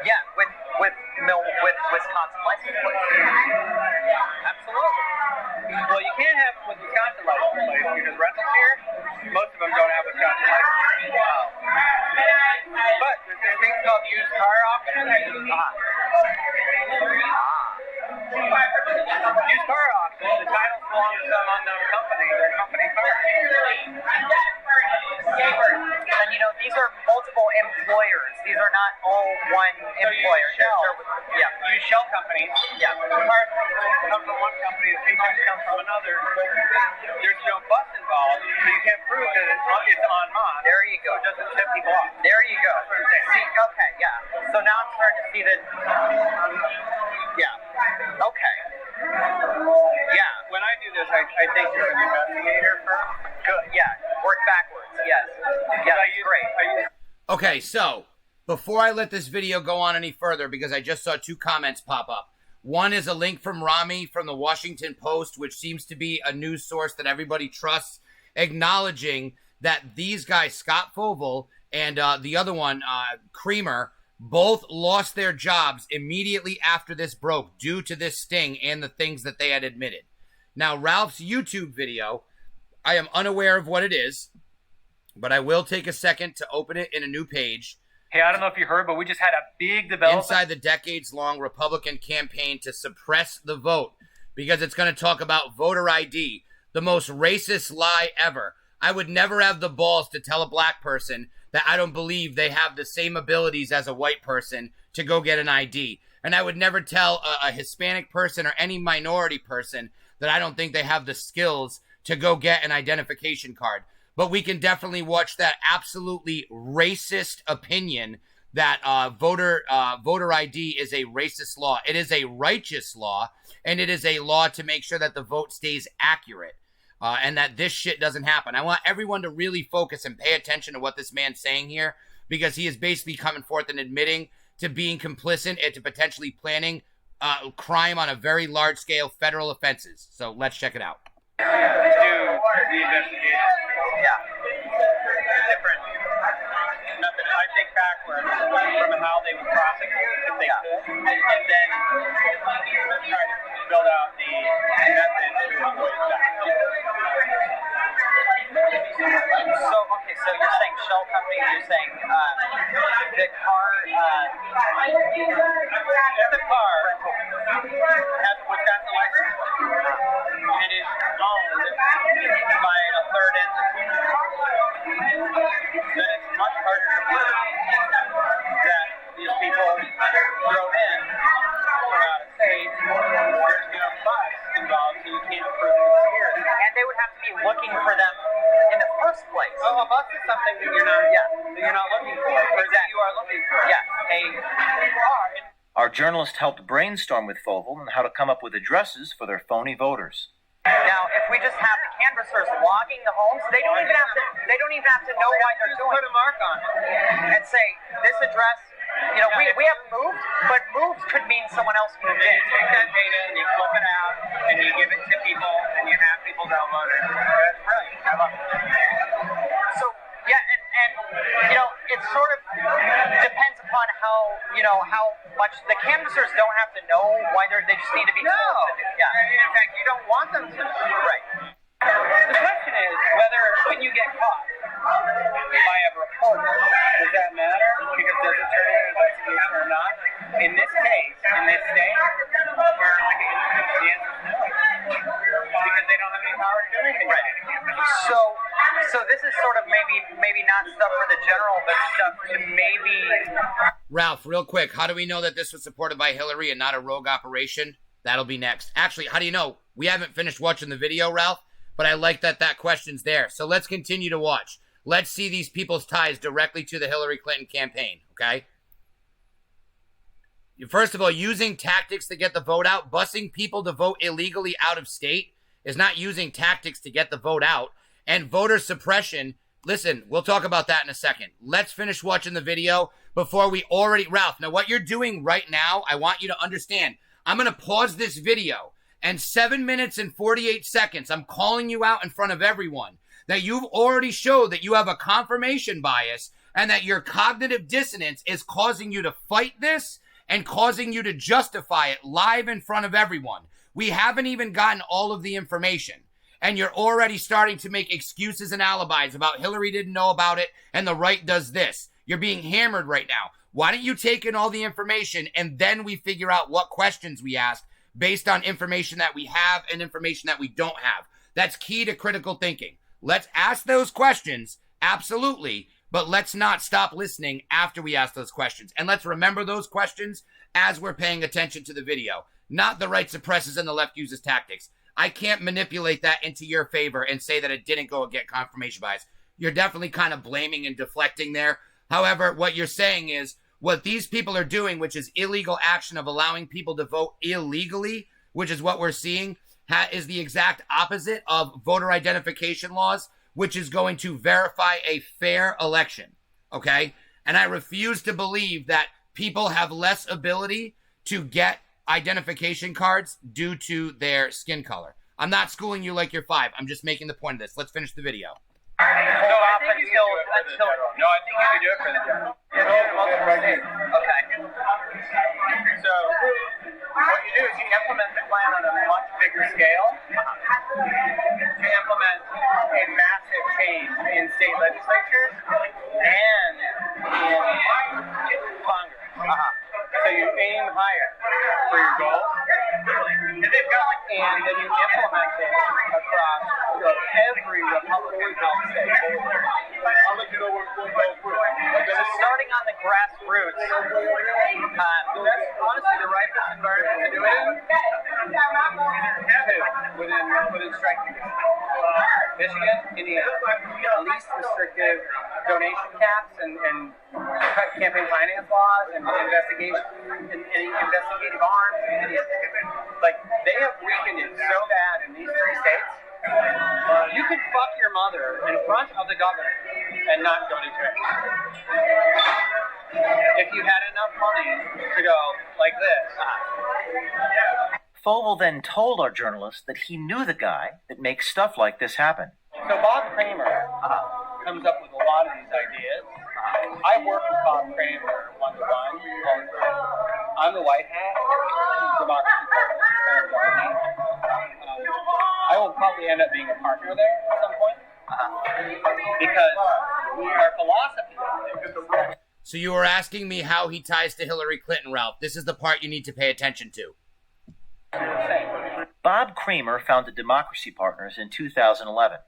Yeah, with Wisconsin license plates. Absolutely. Well, you can't have them with Wisconsin license plates because rentals here, most of them don't have Wisconsin license plates. But there's things called used car auctions. multiple employers. These are not all one employer. Yeah. Use shell companies. Yeah. Parts come from one company, the paychecks come from another. There's no bus involved, so you can't prove that it's en masse. There you go. So it doesn't tip people off. There you go. That's what I'm saying. See, okay, yeah. So now I'm starting to see that. Yeah. Okay. Yeah. When I do this, I think you're an investigator first. Good. Yeah. Work backwards. Yes. Yeah. That's great. Okay, so before I let this video go on any further, because I just saw 2 comments pop up. One is a link from Rami from the Washington Post, which seems to be a news source that everybody trusts, acknowledging that these guys, Scott Fovel and the other one, Creamer, both lost their jobs immediately after this broke due to this sting and the things that they had admitted. Now, Ralph's YouTube video, I am unaware of what it is, but I will take a second to open it in a new page. Hey, I don't know if you heard, but we just had a big development. Inside the decades-long Republican campaign to suppress the vote, because it's going to talk about voter ID, the most racist lie ever. I would never have the balls to tell a black person that I don't believe they have the same abilities as a white person to go get an ID. And I would never tell a Hispanic person or any minority person that I don't think they have the skills to go get an identification card. But we can definitely watch that absolutely racist opinion that voter ID is a racist law. It is a righteous law, and it is a law to make sure that the vote stays accurate and that this shit doesn't happen. I want everyone to really focus and pay attention to what this man's saying here, because he is basically coming forth and admitting to being complicit and to potentially planning crime on a very large-scale federal offenses. So let's check it out. Do the investigation. Yeah. Different method. I think backwards from how they would prosecute if they could, and then try to build out the method to avoid that. So, okay, so you're saying shell company, you're saying the car, if the car has a Wisconsin license plate and is owned by a third entity, then it's much harder to prove that these people drove in from out of state. There's no bus involved, so you can't prove conspiracy. and they would have to be looking for them in the first place. Oh, a bus is something that you're not looking for, or that you are looking for. Yeah, a car. Our journalist helped brainstorm with Fovel on how to come up with addresses for their phony voters. Now, if we just have the canvassers logging the homes, they don't even have to know why they're doing it. Put a mark on it and say this address. You know, we have moved, but moved could mean someone else moved in. You take that data and you flip it out and you give it to people and you have people download it. That's brilliant. I love it. So yeah, and you know, it sort of depends upon how much the canvassers don't have to know why they just need to be told to do. Yeah. In fact, you don't want them to. Right. The question is whether when you get caught by a reporter, does that matter? Because does it turn into an investigation or not? In this case, in this state, the answer is no. Because they don't have any power to do anything. Right. So this is sort of maybe not stuff for the general, but stuff to maybe. Ralph, real quick, how do we know that this was supported by Hillary and not a rogue operation? That'll be next. Actually, how do you know? We haven't finished watching the video, Ralph, but I like that question's there. So let's continue to watch. Let's see these people's ties directly to the Hillary Clinton campaign, okay? First of all, using tactics to get the vote out, busing people to vote illegally out of state is not using tactics to get the vote out. And voter suppression, listen, we'll talk about that in a second. Let's finish watching the video before we Ralph, now what you're doing right now, I want you to understand. I'm going to pause this video, and 7 minutes and 48 seconds, I'm calling you out in front of everyone that you've already showed that you have a confirmation bias and that your cognitive dissonance is causing you to fight this and causing you to justify it live in front of everyone. We haven't even gotten all of the information, and you're already starting to make excuses and alibis about Hillary didn't know about it and the right does this. You're being hammered right now. Why don't you take in all the information and then we figure out what questions we ask based on information that we have and information that we don't have. That's key to critical thinking. Let's ask those questions, absolutely, But let's not stop listening after we ask those questions. And let's remember those questions as we're paying attention to the video. Not the right suppresses and the left uses tactics. I can't manipulate that into your favor and say that it didn't go and get confirmation bias. You're definitely kind of blaming and deflecting there. However, what you're saying is what these people are doing, which is illegal action of allowing people to vote illegally, which is what we're seeing, is the exact opposite of voter identification laws, which is going to verify a fair election, okay? And I refuse to believe that people have less ability to get identification cards due to their skin color. I'm not schooling you like you're 5. I'm just making the point of this. Let's finish the video. No, I think you can do it for the general. Okay. So, what you do is you implement the plan on a much bigger scale to implement a massive change in state legislatures and in Congress. So you aim higher for your goal, and then you implement it across every Republican held state. So starting on the grassroots, that's honestly the ripest environment to do it in. Within striking Michigan, Indiana, least restrictive donation caps and campaign finance laws and investigation and investigative arms. Like, they have weakened it so bad in these 3 states. You could fuck your mother in front of the governor and not go to jail. If you had enough money to go like this. Fogle then told our journalist that he knew the guy that makes stuff like this happen. So Bob Kramer comes up with a lot of these ideas. I work with Bob Kramer one-to-one. I'm the white hat. He's Democracy Party. I will probably end up being a partner there at some point. Because our philosophy. So you were asking me how he ties to Hillary Clinton, Ralph. This is the part you need to pay attention to. Bob Kramer founded Democracy Partners in 2011.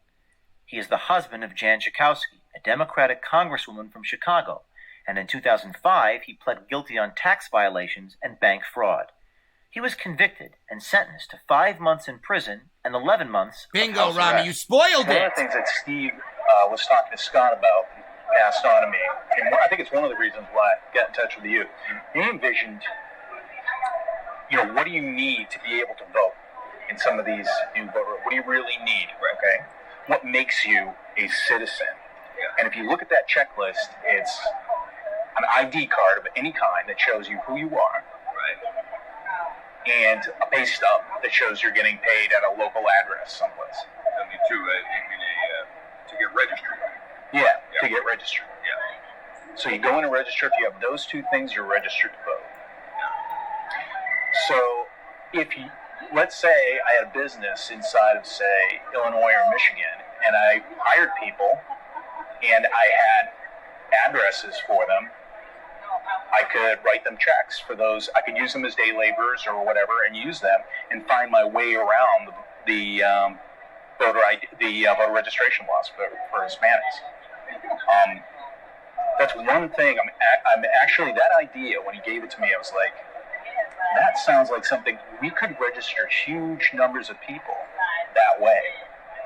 He is the husband of Jan Schakowsky, a Democratic congresswoman from Chicago, and in 2005 he pled guilty on tax violations and bank fraud. He was convicted and sentenced to 5 months in prison and 11 months. Bingo, Rami, you spoiled it. One of the things that Steve was talking to Scott about passed on to me, and I think it's one of the reasons why I got in touch with you. He envisioned, what do you need to be able to vote in some of these new voter? What do you really need, okay? What makes you a citizen? And if you look at that checklist, it's an ID card of any kind that shows you who you are, and a pay stub that shows you're getting paid at a local address someplace. To get registered. Yeah, to get registered. Yeah. So you go in and register. If you have those 2 things, you're registered to vote. So if you, let's say I had a business inside of, say, Illinois or Michigan, and I hired people, and I had addresses for them, I could write them checks for those. I could use them as day laborers or whatever, and use them and find my way around the voter registration laws for Hispanics. That's one thing. I'm actually, that idea, when he gave it to me, I was like, that sounds like something, we could register huge numbers of people that way.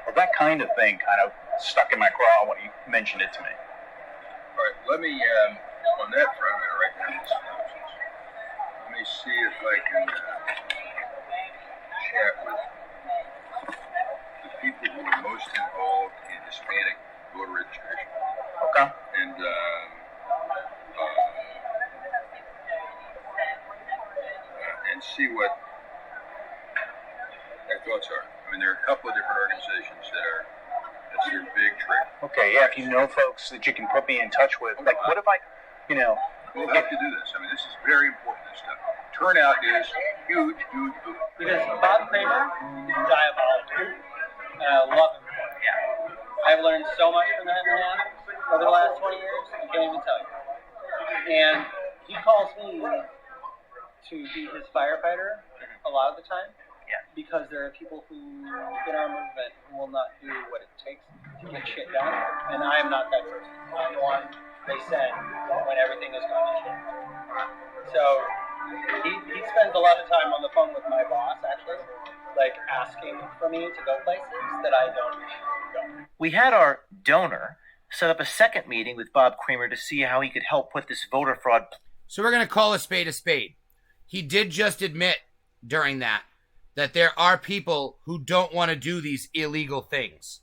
Well, that kind of thing kind of stuck in my craw when he mentioned it to me. All right, let me, on that front, I'm going to write down the synopsis. Let me see if I can chat with the people who are most involved in Hispanic voter registration. Okay. And see what their thoughts are. I mean, there are a couple of different organizations that's their big trick. Okay, yeah, if you know folks that you can put me in touch with, like, what if I, We'll have to do this. I mean, this is very important, this stuff. Turnout is huge. Because Bob Kramer, diabolical. And I love him for it. Yeah. I've learned so much from that man over the last 20 years, I can't even tell you. And he calls me to be his firefighter a lot of the time. Yeah. Because there are people who, in our movement, who will not do what it takes to get shit done. And I am not that person. I'm the one they send when everything has gone to shit. So he spends a lot of time on the phone with my boss, actually, like asking for me to go places that I don't go. We had our donor set up a second meeting with Bob Creamer to see how he could help put this voter fraud. So we're going to call a spade a spade. He did just admit during that there are people who don't want to do these illegal things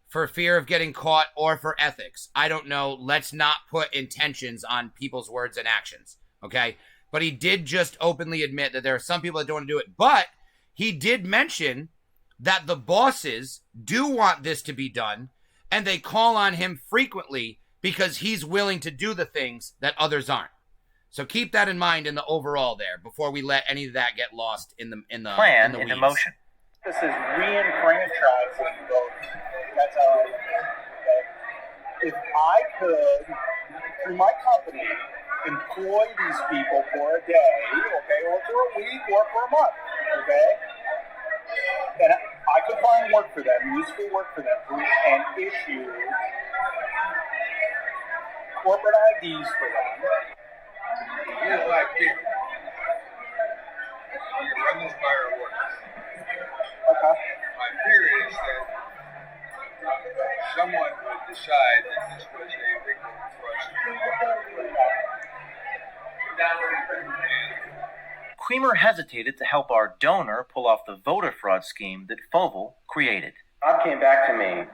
for fear of getting caught or for ethics. I don't know. Let's not put intentions on people's words and actions, okay? But he did just openly admit that there are some people that don't want to do it. But he did mention that the bosses do want this to be done, and they call on him frequently because he's willing to do the things that others aren't. So keep that in mind in the overall there before we let any of that get lost in the plan in into motion. This is re-enfranchising voters. That's how it is. Okay? If I could, through my company, employ these people for a day, okay, or for a week, or for a month, okay, and I could find work for them, useful work for them, and issue corporate IDs for them. Here's my fear. You run this by our workers. Okay. My fear is that someone would decide that this was a big one for us to do. Creamer hesitated to help our donor pull off the voter fraud scheme that Fovel created. Bob came back to me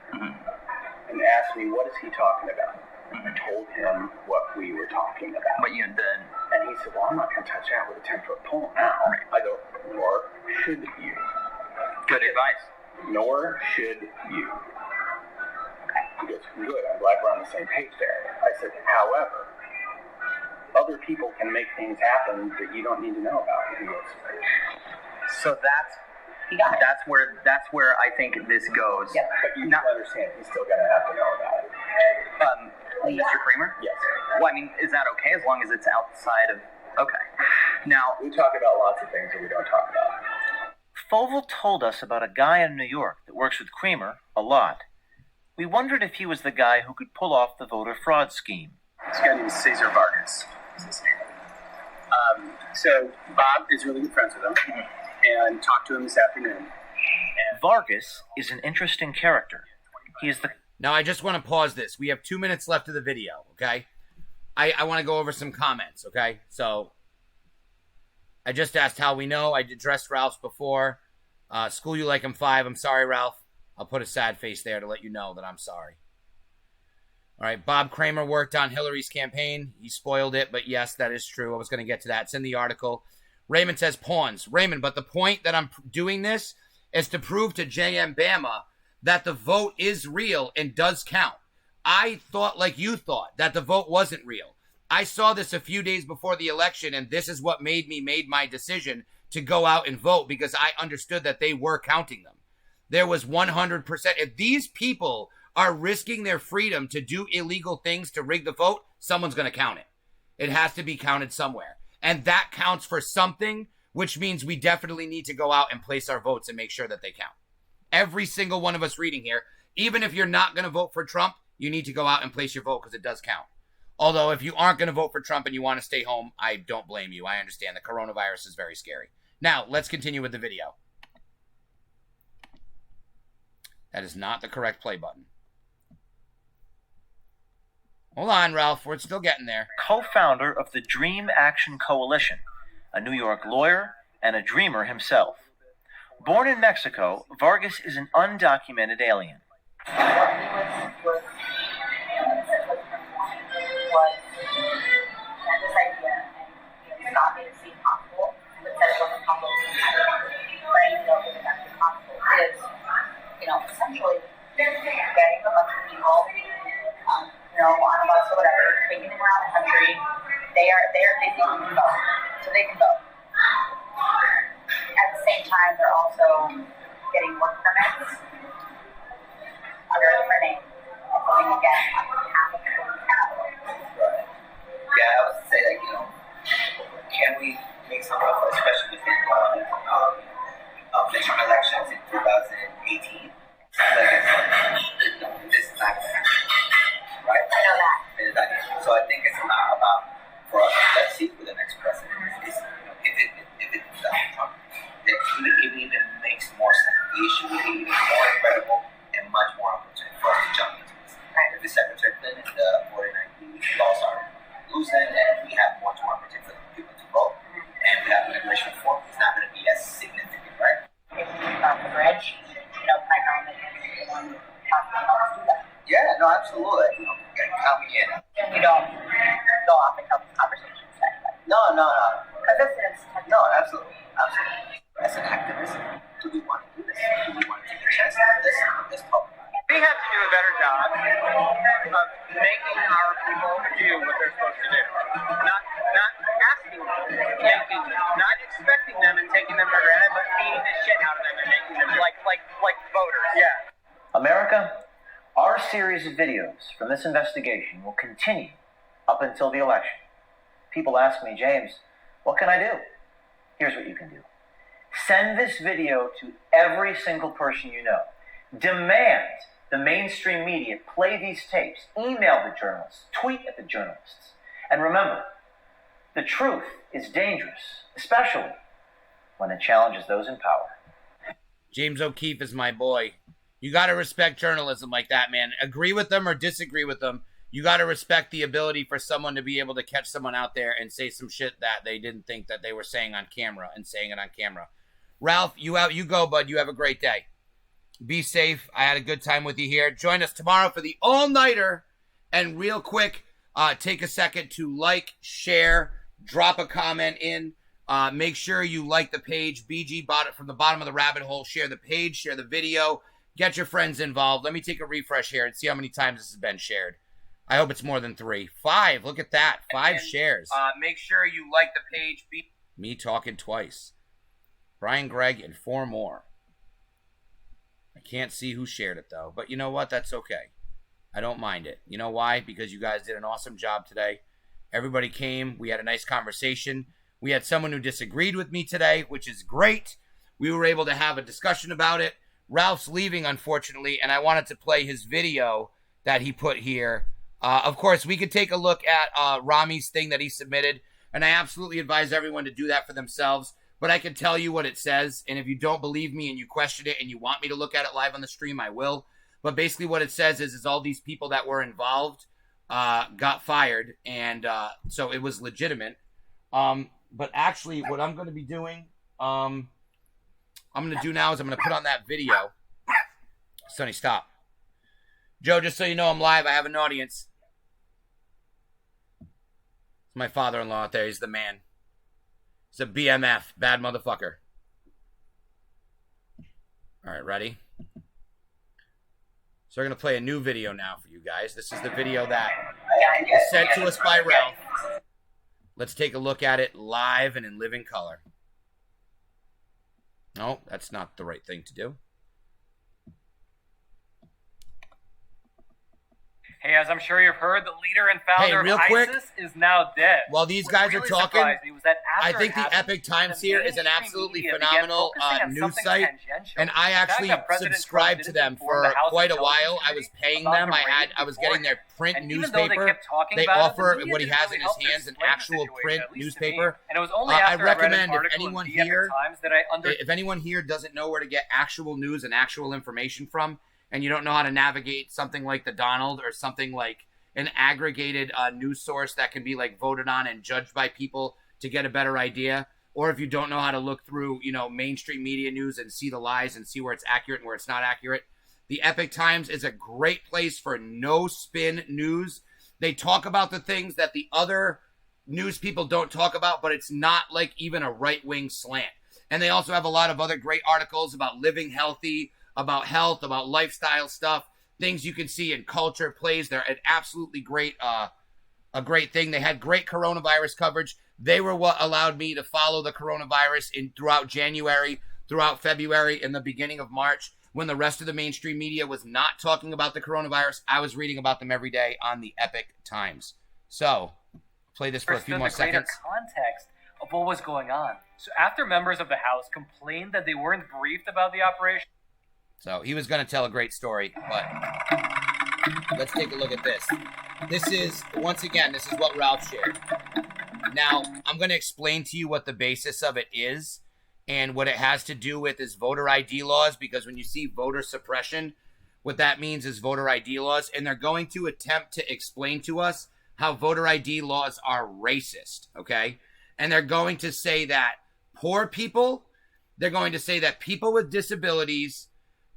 and asked me, what is he talking about? I told him what we were talking about. But you then. And he said, well, I'm not going to touch that with a 10-foot pole now. I go, nor should you. Good advice. Nor should you. He goes, good, I'm glad we're on the same page there. I said, however, other people can make things happen that you don't need to know about. And he goes, So that's where I think this goes. yeah, but you don't understand, he's still going to have to know about it. Mr. Creamer? Yes. Well, I mean, is that okay as long as it's outside of... Okay. Now... We talk about lots of things that we don't talk about. Fovel told us about a guy in New York that works with Creamer a lot. We wondered if he was the guy who could pull off the voter fraud scheme. This guy named Cesar Vargas. So Bob is really good friends with him, and talked to him this afternoon. Vargas is an interesting character. He is the... Now, I just want to pause this. We have 2 minutes left of the video, okay? I want to go over some comments, okay? So, I just asked how we know. I addressed Ralph's before. School you like I'm 5. I'm sorry, Ralph. I'll put a sad face there to let you know that I'm sorry. All right, Bob Creamer worked on Hillary's campaign. He spoiled it, but yes, that is true. I was going to get to that. It's in the article. Raymond says pawns. Raymond, but the point that I'm doing this is to prove to JM Bama that the vote is real and does count. I thought like you thought, that the vote wasn't real. I saw this a few days before the election, and this is what made my decision to go out and vote, because I understood that they were counting them. There was 100%. If these people are risking their freedom to do illegal things to rig the vote, someone's going to count it. It has to be counted somewhere. And that counts for something, which means we definitely need to go out and place our votes and make sure that they count. Every single one of us reading here, even if you're not going to vote for Trump, you need to go out and place your vote because it does count. Although if you aren't going to vote for Trump and you want to stay home, I don't blame you. I understand the coronavirus is very scary. Now, let's continue with the video. That is not the correct play button. Hold on, Ralph. We're still getting there. Co-founder of the Dream Action Coalition, a New York lawyer and a dreamer himself. Born in Mexico, Vargas is an undocumented alien. Essentially getting a bunch of people, on a bus or whatever, taking them around the country. They think they can vote, so they can vote. At the same time, they're also getting work permits under a different name and going again on behalf of people who cannot vote. Yeah, I was to say, can we make some progress, especially within midterm elections in 2018? This is not going to happen, right? I know that. you don't go off and tell this conversation to anybody. No. Because it's No, absolutely. As an activist, do we want to do this? Do we want to take a chance at this public? We have to do a better job of making our people do what they're supposed to do. Not asking them, not expecting them and taking them for granted, but feeding the shit out of them and making them like voters. Yeah. America, our series of videos from this investigation will continue up until the election. People ask me, James, what can I do? Here's what you can do. Send this video to every single person you know. Demand the mainstream media play these tapes. Email the journalists. Tweet at the journalists. And remember, the truth is dangerous, especially when it challenges those in power. James O'Keefe is my boy. You got to respect journalism like that, man. Agree with them or disagree with them. You got to respect the ability for someone to be able to catch someone out there and say some shit that they didn't think that they were saying on camera and saying it on camera. Ralph, you go, bud. You have a great day. Be safe. I had a good time with you here. Join us tomorrow for the all-nighter. And real quick, take a second to like, share, drop a comment in. Make sure you like the page. BG bought it from the bottom of the rabbit hole. Share the page, share the video. Get your friends involved. Let me take a refresh here and see how many times this has been shared. I hope it's more than 3. 5. Look at that. 5 shares. Make sure you like the page. Me talking twice. Brian Gregg and 4 more. I can't see who shared it, though. But you know what? That's okay. I don't mind it. You know why? Because you guys did an awesome job today. Everybody came. We had a nice conversation. We had someone who disagreed with me today, which is great. We were able to have a discussion about it. Ralph's leaving, unfortunately, and I wanted to play his video that he put here. Of course, we could take a look at Rami's thing that he submitted, and I absolutely advise everyone to do that for themselves. But I can tell you what it says, and if you don't believe me and you question it and you want me to look at it live on the stream, I will. But basically what it says is all these people that were involved got fired, and so it was legitimate. But actually, what I'm going to be doing, I'm going to do now is I'm going to put on that video. Sonny, stop. Joe, just so you know, I'm live. I have an audience. It's my father-in-law out there. He's the man. He's a BMF. Bad motherfucker. All right, ready? So we're going to play a new video now for you guys. This is the video that was sent to us by Ralph. Let's take a look at it live and in living color. No, that's not the right thing to do. Hey, as I'm sure you've heard, the leader and founder of ISIS is now dead. While these guys are talking, I think the Epic Times here is an absolutely phenomenal news site, and I actually subscribed to them for quite a while. I was paying them. I was getting their print newspaper. They offer what he has in his hands, an actual print newspaper. I recommend if anyone here doesn't know where to get actual news and actual information from, and you don't know how to navigate something like the Donald or something like an aggregated news source that can be like voted on and judged by people to get a better idea, or if you don't know how to look through, mainstream media news and see the lies and see where it's accurate and where it's not accurate, the Epic Times is a great place for no spin news. They talk about the things that the other news people don't talk about, but it's not like even a right-wing slant. And they also have a lot of other great articles about living healthy, about health, about lifestyle stuff, things you can see in culture, plays. They're an absolutely great, a great thing. They had great coronavirus coverage. They were what allowed me to follow the coronavirus throughout January, throughout February, and the beginning of March, when the rest of the mainstream media was not talking about the coronavirus. I was reading about them every day on the Epic Times. So, play this for a few more seconds. Context of what was going on. So after members of the House complained that they weren't briefed about the operation. So he was going to tell a great story, but let's take a look at this. This is what Ralph shared. Now, I'm going to explain to you what the basis of it is, and what it has to do with is voter ID laws, because when you see voter suppression, what that means is voter ID laws, and they're going to attempt to explain to us how voter ID laws are racist, okay? And they're going to say that poor people, they're going to say that people with disabilities,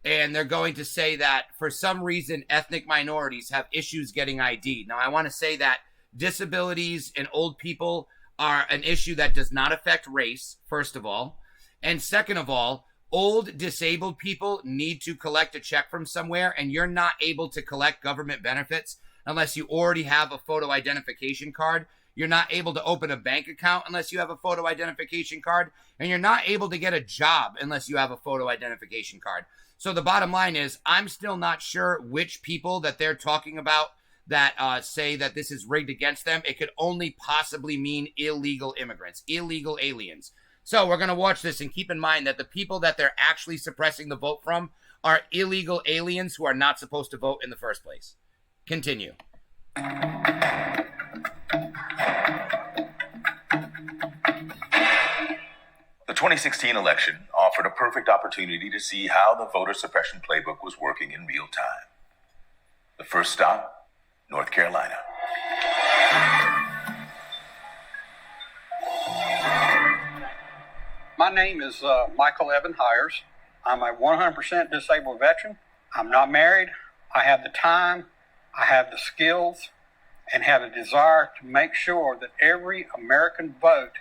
and they're going to say that for some reason ethnic minorities have issues getting ID. Now, I want to say that disabilities and old people are an issue that does not affect race, first of all. And second of all, old disabled people need to collect a check from somewhere, and you're not able to collect government benefits unless you already have a photo identification card. You're not able to open a bank account unless you have a photo identification card, and you're not able to get a job unless you have a photo identification card. So the bottom line is, I'm still not sure which people that they're talking about that say that this is rigged against them. It could only possibly mean illegal immigrants, illegal aliens. So we're going to watch this and keep in mind that the people that they're actually suppressing the vote from are illegal aliens who are not supposed to vote in the first place. Continue. The 2016 election offered a perfect opportunity to see how the voter suppression playbook was working in real time. The first stop, North Carolina. My name is Michael Evan Hires. I'm a 100% disabled veteran. I'm not married. I have the time, I have the skills, and have a desire to make sure that every American vote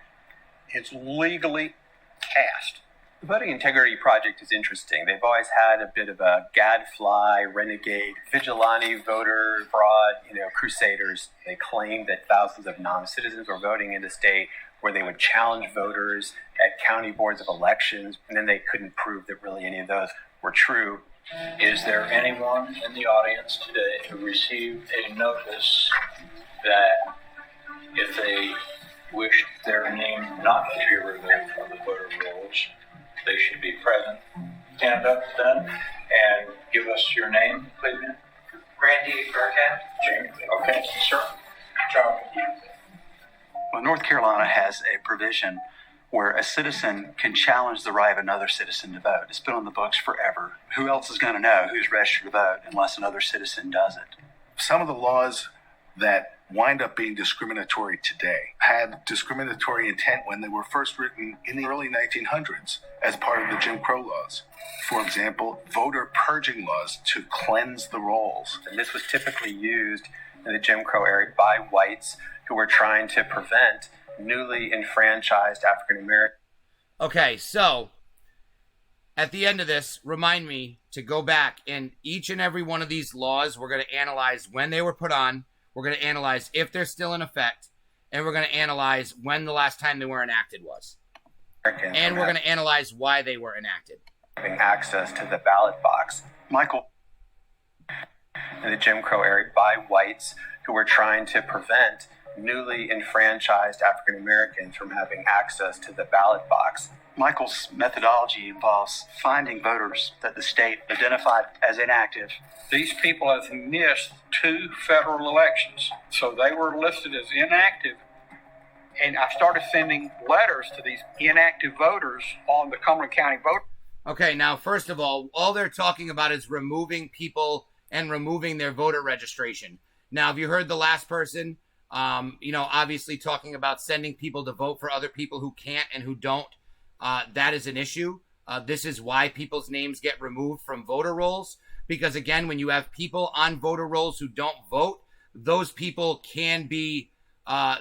is legally cast. The Voting Integrity Project is interesting. They've always had a bit of a gadfly, renegade, vigilante voter fraud, crusaders. They claimed that thousands of non-citizens were voting in the state where they would challenge voters at county boards of elections, and then they couldn't prove that really any of those were true. Is there anyone in the audience today who received a notice that if they wished their name not to be removed from the voter rolls, they should be present? Stand up then and give us your name, please. Randy Burkett. Jamie. Okay, sir. Charlie. Well, North Carolina has a provision where a citizen can challenge the right of another citizen to vote. It's been on the books forever. Who else is going to know who's registered to vote unless another citizen does it? Some of the laws that wind up being discriminatory today had discriminatory intent when they were first written in the early 1900s as part of the Jim Crow laws. For example, voter purging laws to cleanse the rolls. And this was typically used in the Jim Crow era by whites who were trying to prevent newly enfranchised African Americans. Okay, so at the end of this, remind me to go back, and each and every one of these laws, we're going to analyze when they were put on, we're going to analyze if they're still in effect, and we're going to analyze when the last time they were enacted was. And we're going to analyze why they were enacted. Having access to the ballot box. Michael. In the Jim Crow era by whites who were trying to prevent newly enfranchised African Americans from having access to the ballot box. Michael's methodology involves finding voters that the state identified as inactive. These people have missed 2 federal elections, so they were listed as inactive. And I started sending letters to these inactive voters on the Cumberland County vote. Okay, now, first of all they're talking about is removing people and removing their voter registration. Now, have you heard the last person? Obviously talking about sending people to vote for other people who can't and who don't. That is an issue. This is why people's names get removed from voter rolls. Because again, when you have people on voter rolls who don't vote, those people can be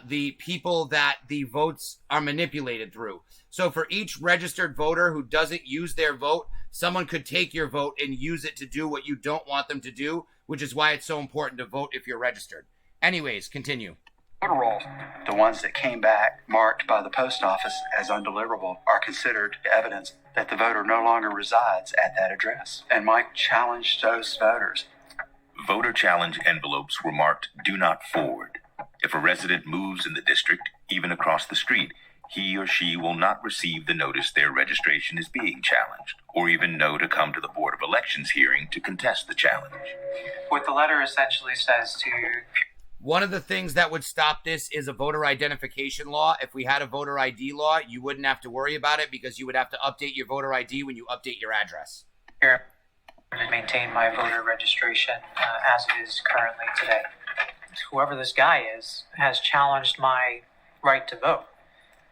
the people that the votes are manipulated through. So for each registered voter who doesn't use their vote, someone could take your vote and use it to do what you don't want them to do, which is why it's so important to vote if you're registered. Anyways, continue. Voter rolls, the ones that came back marked by the post office as undeliverable, are considered evidence that the voter no longer resides at that address. And Mike challenged those voters. Voter challenge envelopes were marked "Do Not Forward." If a resident moves in the district, even across the street, he or she will not receive the notice their registration is being challenged, or even know to come to the Board of Elections hearing to contest the challenge. What the letter essentially says to... One of the things that would stop this is a voter identification law. If we had a voter ID law, you wouldn't have to worry about it because you would have to update your voter ID when you update your address. Here, to maintain my voter registration as it is currently today. Whoever this guy is has challenged my right to vote.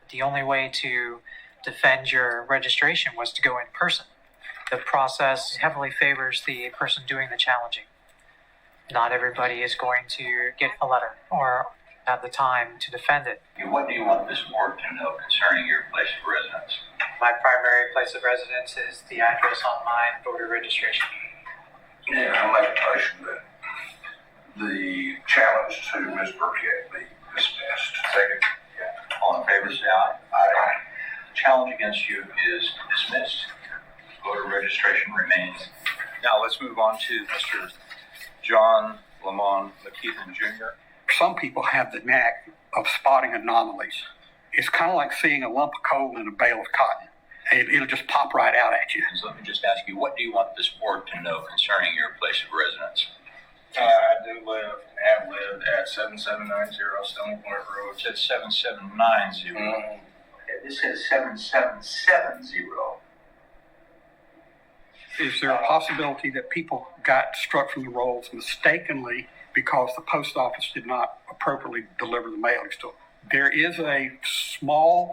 The only way to defend your registration was to go in person. The process heavily favors the person doing the challenging. Not everybody is going to get a letter or have the time to defend it. What do you want this board to know concerning your place of residence? My primary place of residence is the address on my voter registration. Yeah, I'll make a motion that the challenge to Ms. Burkett be dismissed. Second. All in favor, say aye. Aye. Challenge against you is dismissed. Voter registration remains. Now let's move on to Mr. John Lamont McKeithen Jr. Some people have the knack of spotting anomalies. It's kind of like seeing a lump of coal in a bale of cotton. It'll just pop right out at you. So let me just ask you, what do you want this board to know concerning your place of residence? I do live and have lived at 7790 Stony Point Road. It says 7790. Mm-hmm. This says 7770. Is there a possibility that people got struck from the rolls mistakenly because the post office did not appropriately deliver the mailings to them? There is a small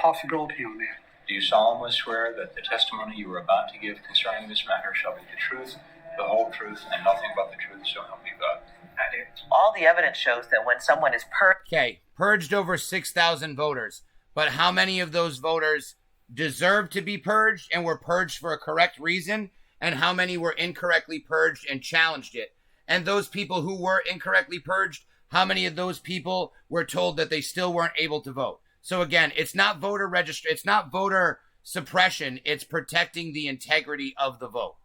possibility on that. Do you solemnly swear that the testimony you are about to give concerning this matter shall be the truth, the whole truth, and nothing but the truth, so help you God? I do. All the evidence shows that when someone is Okay, purged over 6,000 voters. But how many of those voters deserved to be purged and were purged for a correct reason? And how many were incorrectly purged and challenged it? And those people who were incorrectly purged, how many of those people were told that they still weren't able to vote? So again, it's not it's not voter suppression, it's protecting the integrity of the vote.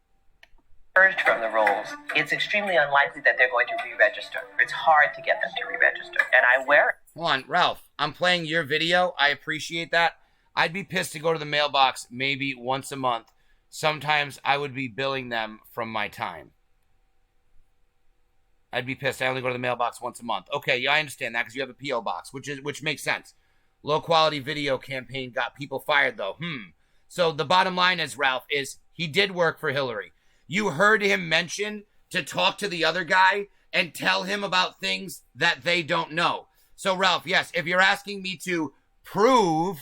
purged from the rolls, it's extremely unlikely that they're going to re-register. It's hard to get them to re-register. And I wear it. Hold on, Ralph, I'm playing your video. I appreciate that. I'd be pissed to go to the mailbox maybe once a month. Sometimes I would be billing them from my time. I'd be pissed. I only go to the mailbox once a month. Okay, yeah, I understand that because you have a P.O. box, which makes sense. Low quality video campaign got people fired though. So the bottom line is, Ralph, is he did work for Hillary. You heard him mention to talk to the other guy and tell him about things that they don't know. So Ralph, yes, if you're asking me to prove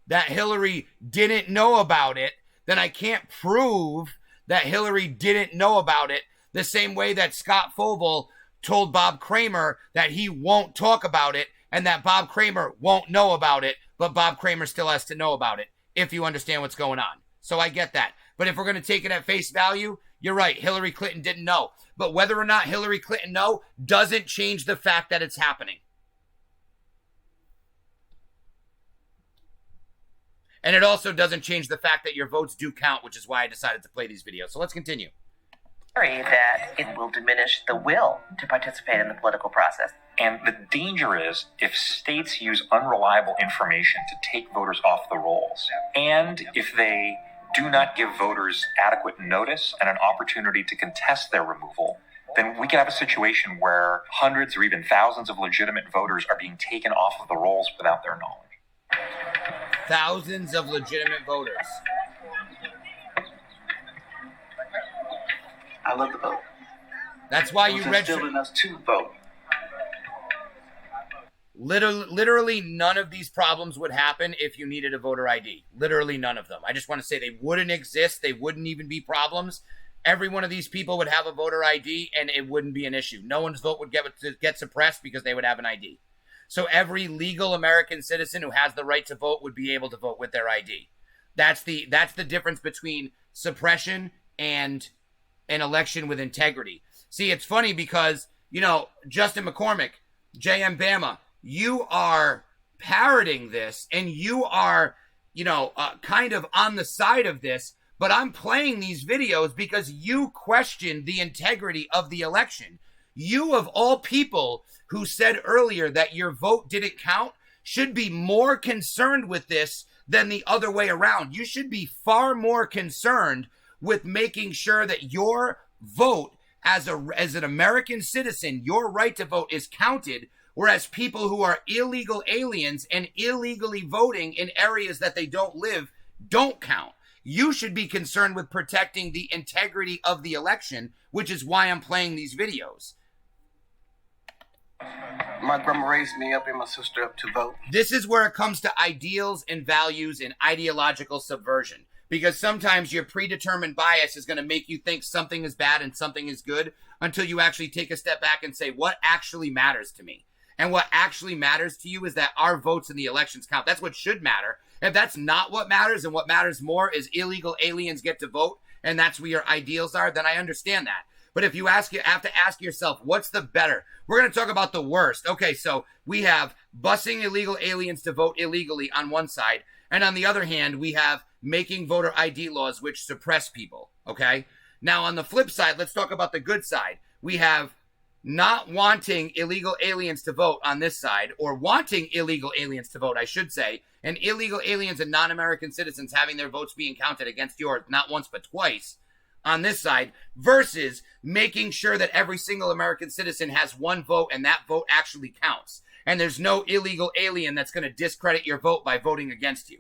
that Hillary didn't know about it, then I can't prove that Hillary didn't know about it the same way that Scott Fovel told Bob Kramer that he won't talk about it and that Bob Kramer won't know about it, but Bob Kramer still has to know about it, if you understand what's going on. So I get that. But if we're going to take it at face value, you're right, Hillary Clinton didn't know. But whether or not Hillary Clinton know doesn't change the fact that it's happening. And it also doesn't change the fact that your votes do count, which is why I decided to play these videos. So let's continue. That it will diminish the will to participate in the political process. And the danger is if states use unreliable information to take voters off the rolls, and if they do not give voters adequate notice and an opportunity to contest their removal, then we can have a situation where hundreds or even thousands of legitimate voters are being taken off of the rolls without their knowledge. Thousands of legitimate voters. I love the vote. That's why you register. Instilling us to vote. Literally none of these problems would happen if you needed a voter ID. Literally none of them. I just want to say they wouldn't exist. They wouldn't even be problems. Every one of these people would have a voter ID and it wouldn't be an issue. No one's vote would get suppressed because they would have an ID. So every legal American citizen who has the right to vote would be able to vote with their ID. That's the difference between suppression and an election with integrity. See, it's funny because, Justin McCormick, J.M. Bama, you are parroting this and you are, kind of on the side of this, but I'm playing these videos because you questioned the integrity of the election. You, of all people who said earlier that your vote didn't count, should be more concerned with this than the other way around. You should be far more concerned with making sure that your vote as an American citizen, your right to vote is counted, whereas people who are illegal aliens and illegally voting in areas that they don't live don't count. You should be concerned with protecting the integrity of the election, which is why I'm playing these videos. My grandma raised me up and my sister up to vote. This is where it comes to ideals and values and ideological subversion. Because sometimes your predetermined bias is going to make you think something is bad and something is good until you actually take a step back and say, what actually matters to me? and what actually matters to you is that our votes in the elections count. That's what should matter. If that's not what matters, and what matters more is illegal aliens get to vote, and that's where your ideals are, then I understand that. But if you have to ask yourself, what's the better? We're going to talk about the worst. Okay, so we have busing illegal aliens to vote illegally on one side, and on the other hand, we have making voter ID laws which suppress people, okay? Now, on the flip side, let's talk about the good side. We have not wanting illegal aliens to vote on this side, or wanting illegal aliens to vote, I should say, and illegal aliens and non-American citizens having their votes being counted against yours, not once but twice, on this side, versus making sure that every single American citizen has one vote and that vote actually counts. And there's no illegal alien that's going to discredit your vote by voting against you.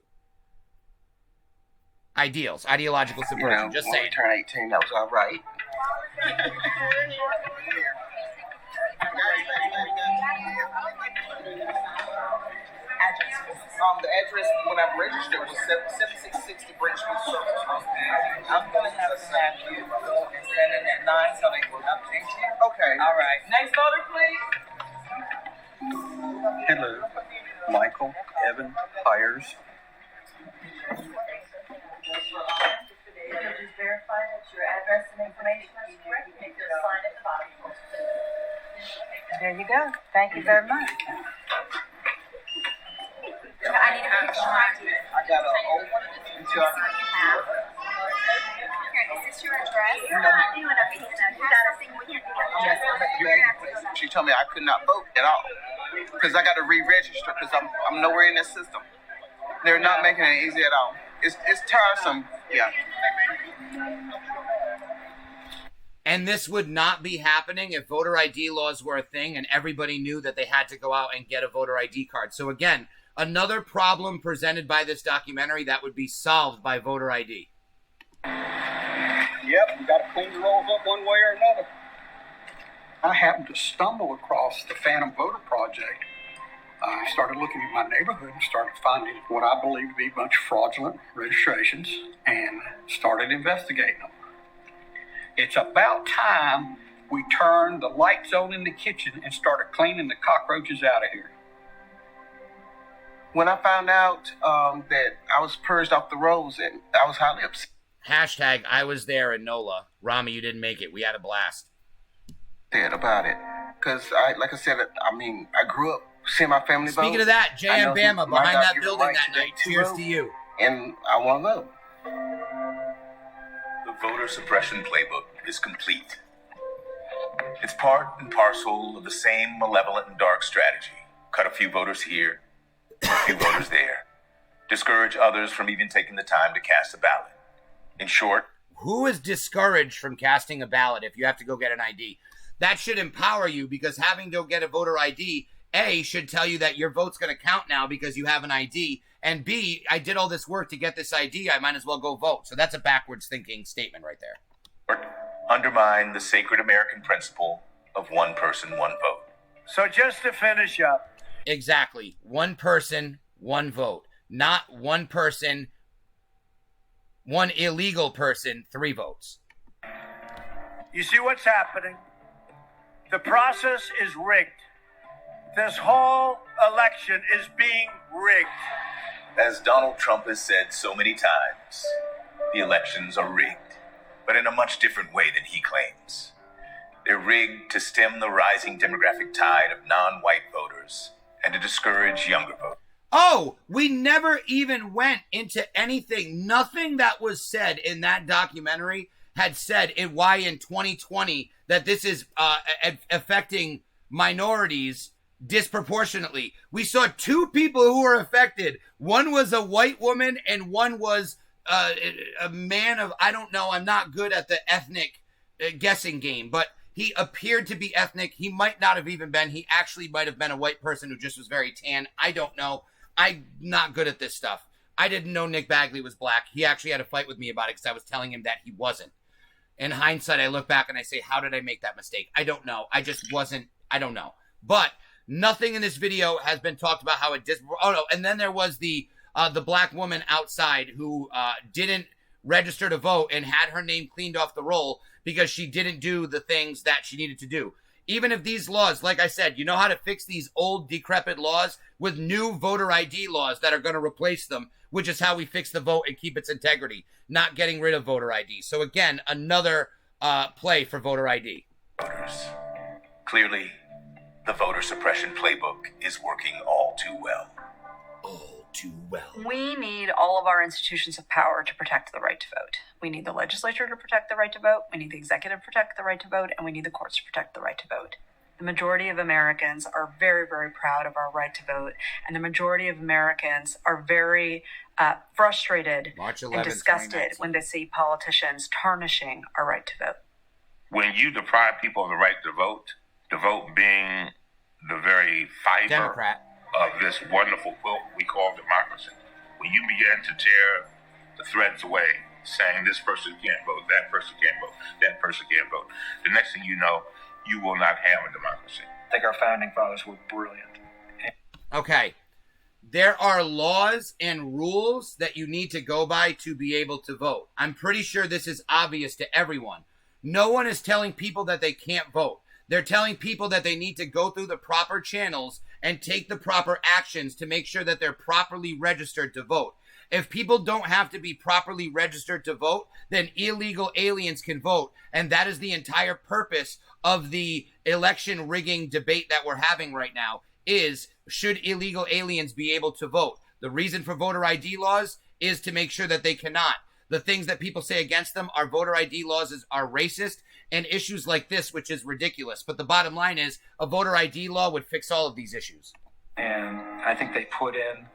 Ideals, ideological subversion, just saying. When we turned 18, that was all right. The address when I registered was 7660 Bridge Street Circle. I'm gonna have to have you go and send in at 9 so they can update you. Okay. All right. Next voter, please. Hello, Michael Evan Hires. Just verify that your address and information is correct. You can just sign at the bottom. There you go. Thank you very much. I need a picture ID. I got an old one. Is this your address? You're not doing a processing. We can't do that. She told me I could not vote at all because I got to re-register because I'm nowhere in this system. They're not making it easy at all. It's tiresome. Yeah. And this would not be happening if voter ID laws were a thing and everybody knew that they had to go out and get a voter ID card. So again, another problem presented by this documentary that would be solved by voter ID. Yep, we got to clean the rolls up one way or another. I happened to stumble across the Phantom Voter Project. I started looking at my neighborhood and started finding what I believe to be a bunch of fraudulent registrations and started investigating them. It's about time we turned the lights on in the kitchen and started cleaning the cockroaches out of here. When I found out that I was purged off the rolls, and I was highly upset. Hashtag I was there in NOLA. Rami, you didn't make it. We had a blast. About it. Because, like I said, I grew up seeing my family vote. Speaking of that, Jay and Bama behind that building that night. Cheers to you. And I want to vote. The voter suppression playbook is complete. It's part and parcel of the same malevolent and dark strategy. Cut a few voters here, a few voters there. Discourage others from even taking the time to cast a ballot. In short, who is discouraged from casting a ballot if you have to go get an ID? That should empower you, because having to go get a voter ID, A, should tell you that your vote's going to count now because you have an ID, and B, I did all this work to get this ID, I might as well go vote. So that's a backwards thinking statement right there. undermine the sacred American principle of one person, one vote. So just to finish up. Exactly. One person, one vote. Not one person, one illegal person, 3 votes. You see what's happening? The process is rigged. This whole election is being rigged. As Donald Trump has said so many times, the elections are rigged, but in a much different way than he claims. They're rigged to stem the rising demographic tide of non-white voters and to discourage younger voters. Oh, we never even went into anything. Nothing that was said in that documentary had said why in 2020 that this is affecting minorities disproportionately. We saw 2 people who were affected. One was a white woman and one was a man of, I don't know, I'm not good at the ethnic guessing game, but he appeared to be ethnic. He might not have even been. He actually might have been a white person who just was very tan. I don't know. I'm not good at this stuff. I didn't know Nick Bagley was black. He actually had a fight with me about it because I was telling him that he wasn't. In hindsight, I look back and I say, how did I make that mistake? I don't know. I just wasn't. I don't know. But nothing in this video has been talked about how it oh no. And then there was the black woman outside who didn't register to vote and had her name cleaned off the roll because she didn't do the things that she needed to do. Even if these laws, like I said, you know how to fix these old decrepit laws with new voter ID laws that are going to replace them, which is how we fix the vote and keep its integrity, not getting rid of voter ID. So again, another play for voter ID. Voters. Clearly, the voter suppression playbook is working all too well. All too well. We need all of our institutions of power to protect the right to vote. We need the legislature to protect the right to vote. We need the executive to protect the right to vote. And we need the courts to protect the right to vote. The majority of Americans are very, very proud of our right to vote. And the majority of Americans are very frustrated and disgusted when they see politicians tarnishing our right to vote. When you deprive people of the right to vote being the very fiber of this wonderful quilt we call democracy, when you begin to tear the threads away, saying this person can't vote, that person can't vote, that person can't vote, the next thing you know, you will not have a democracy. I think our founding fathers were brilliant. Okay. There are laws and rules that you need to go by to be able to vote. I'm pretty sure this is obvious to everyone. No one is telling people that they can't vote. They're telling people that they need to go through the proper channels and take the proper actions to make sure that they're properly registered to vote. If people don't have to be properly registered to vote, then illegal aliens can vote. And that is the entire purpose of the election rigging debate that we're having right now, is should illegal aliens be able to vote? The reason for voter ID laws is to make sure that they cannot. The things that people say against them are voter ID laws are racist and issues like this, which is ridiculous. But the bottom line is a voter ID law would fix all of these issues. And I think they put in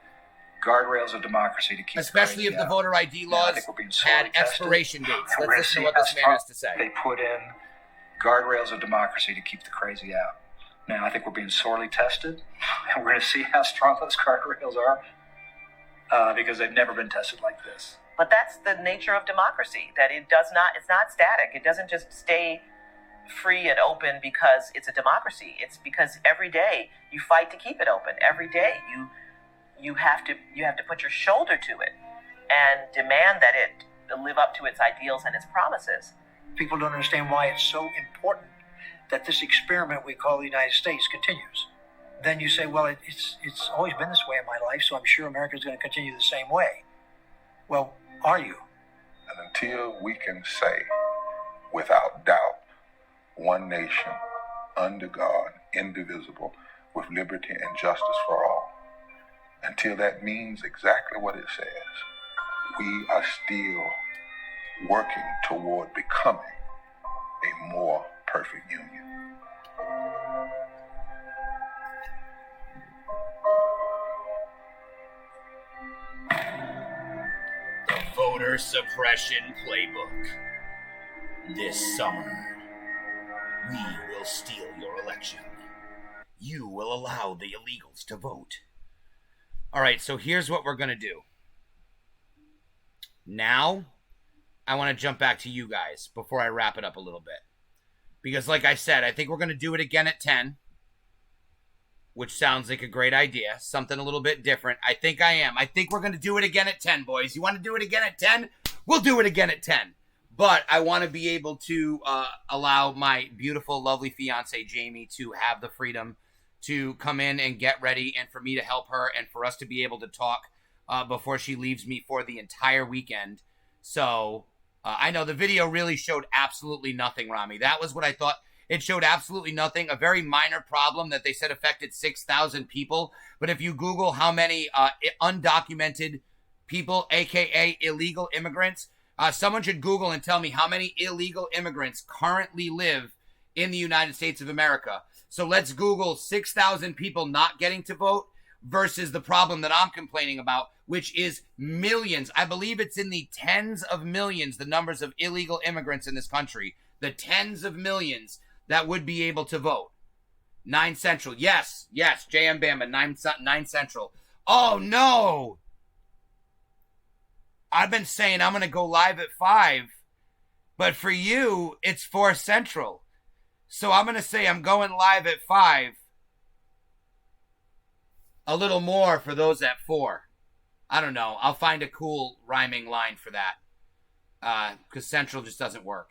guardrails of democracy to keep especially if the voter ID laws had expiration dates. Let's listen to what this man has to say. They put in guardrails of democracy to keep the crazy out. Now, I think we're being sorely tested, and we're going to see how strong those guardrails are because they've never been tested like this. But that's the nature of democracy, that it's not static. It doesn't just stay free and open because it's a democracy. It's because every day you fight to keep it open. Every day you have to put your shoulder to it and demand that it live up to its ideals and its promises. People don't understand why it's so important that this experiment we call the United States continues. Then you say, well, it's always been this way in my life, so I'm sure America's going to continue the same way. Well, are you? And until we can say, without doubt, one nation, under God, indivisible, with liberty and justice for all, until that means exactly what it says, we are still working toward becoming a more perfect union. The voter suppression playbook. This summer, we will steal your election. You will allow the illegals to vote. All right, so here's what we're going to do. Now, I want to jump back to you guys before I wrap it up a little bit. Because like I said, I think we're going to do it again at 10. Which sounds like a great idea. Something a little bit different. I think I am. I think we're going to do it again at 10, boys. You want to do it again at 10? We'll do it again at 10. But I want to be able to allow my beautiful, lovely fiance, Jamie, to have the freedom to come in and get ready and for me to help her and for us to be able to talk before she leaves me for the entire weekend. So I know the video really showed absolutely nothing, Rami. That was what I thought. It showed absolutely nothing. A very minor problem that they said affected 6,000 people. But if you Google how many undocumented people, a.k.a. illegal immigrants, someone should Google and tell me how many illegal immigrants currently live in the United States of America. So let's Google 6,000 people not getting to vote versus the problem that I'm complaining about, which is millions. I believe it's in the tens of millions, the numbers of illegal immigrants in this country. The tens of millions that would be able to vote. 9 Central. Yes, JM Bamba, 9 Central. Oh, no. I've been saying I'm going to go live at 5. But for you, it's 4 Central. So I'm going to say I'm going live at 5. A little more for those at 4. I don't know. I'll find a cool rhyming line for that. Because Central just doesn't work.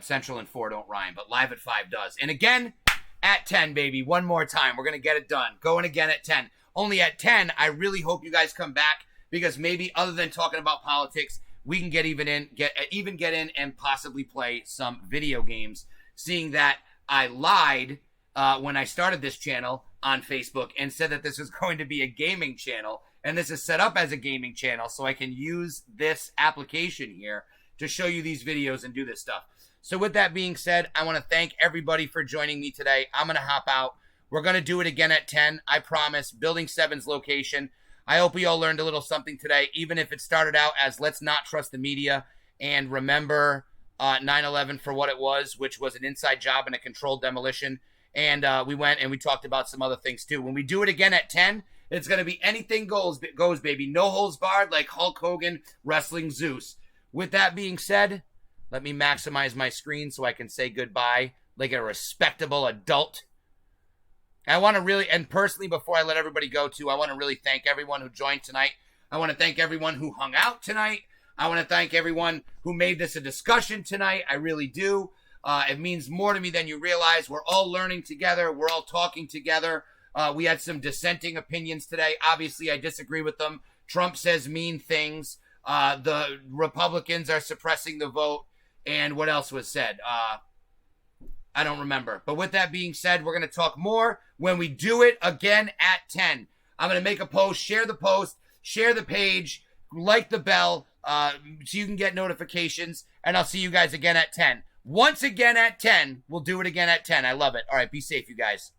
Central and 4 don't rhyme, but live at 5 does. And again, at 10, baby. One more time. We're going to get it done. Going again at 10. Only at 10, I really hope you guys come back because maybe other than talking about politics, we can get in and possibly play some video games, seeing that I lied when I started this channel on Facebook and said that this was going to be a gaming channel, and this is set up as a gaming channel, so I can use this application here to show you these videos and do this stuff. So with that being said, I want to thank everybody for joining me today. I'm going to hop out. We're going to do it again at 10. I promise. Building 7's location. I hope we all learned a little something today, even if it started out as let's not trust the media and remember 9/11 for what it was, which was an inside job and a controlled demolition. And we went and we talked about some other things too. When we do it again at 10, it's going to be anything goes, baby. No holds barred like Hulk Hogan wrestling Zeus. With that being said, let me maximize my screen so I can say goodbye like a respectable adult. I want to really, and personally, before I let everybody go too, I want to really thank everyone who joined tonight. I want to thank everyone who hung out tonight. I want to thank everyone who made this a discussion tonight. I really do. It means more to me than you realize. We're all learning together. We're all talking together. We had some dissenting opinions today. Obviously, I disagree with them. Trump says mean things. The Republicans are suppressing the vote. And what else was said? I don't remember. But with that being said, we're going to talk more when we do it again at 10. I'm going to make a post, share the page, like the bell, so you can get notifications, and I'll see you guys again at 10. Once again at 10, we'll do it again at 10. I love it. All right, be safe, you guys.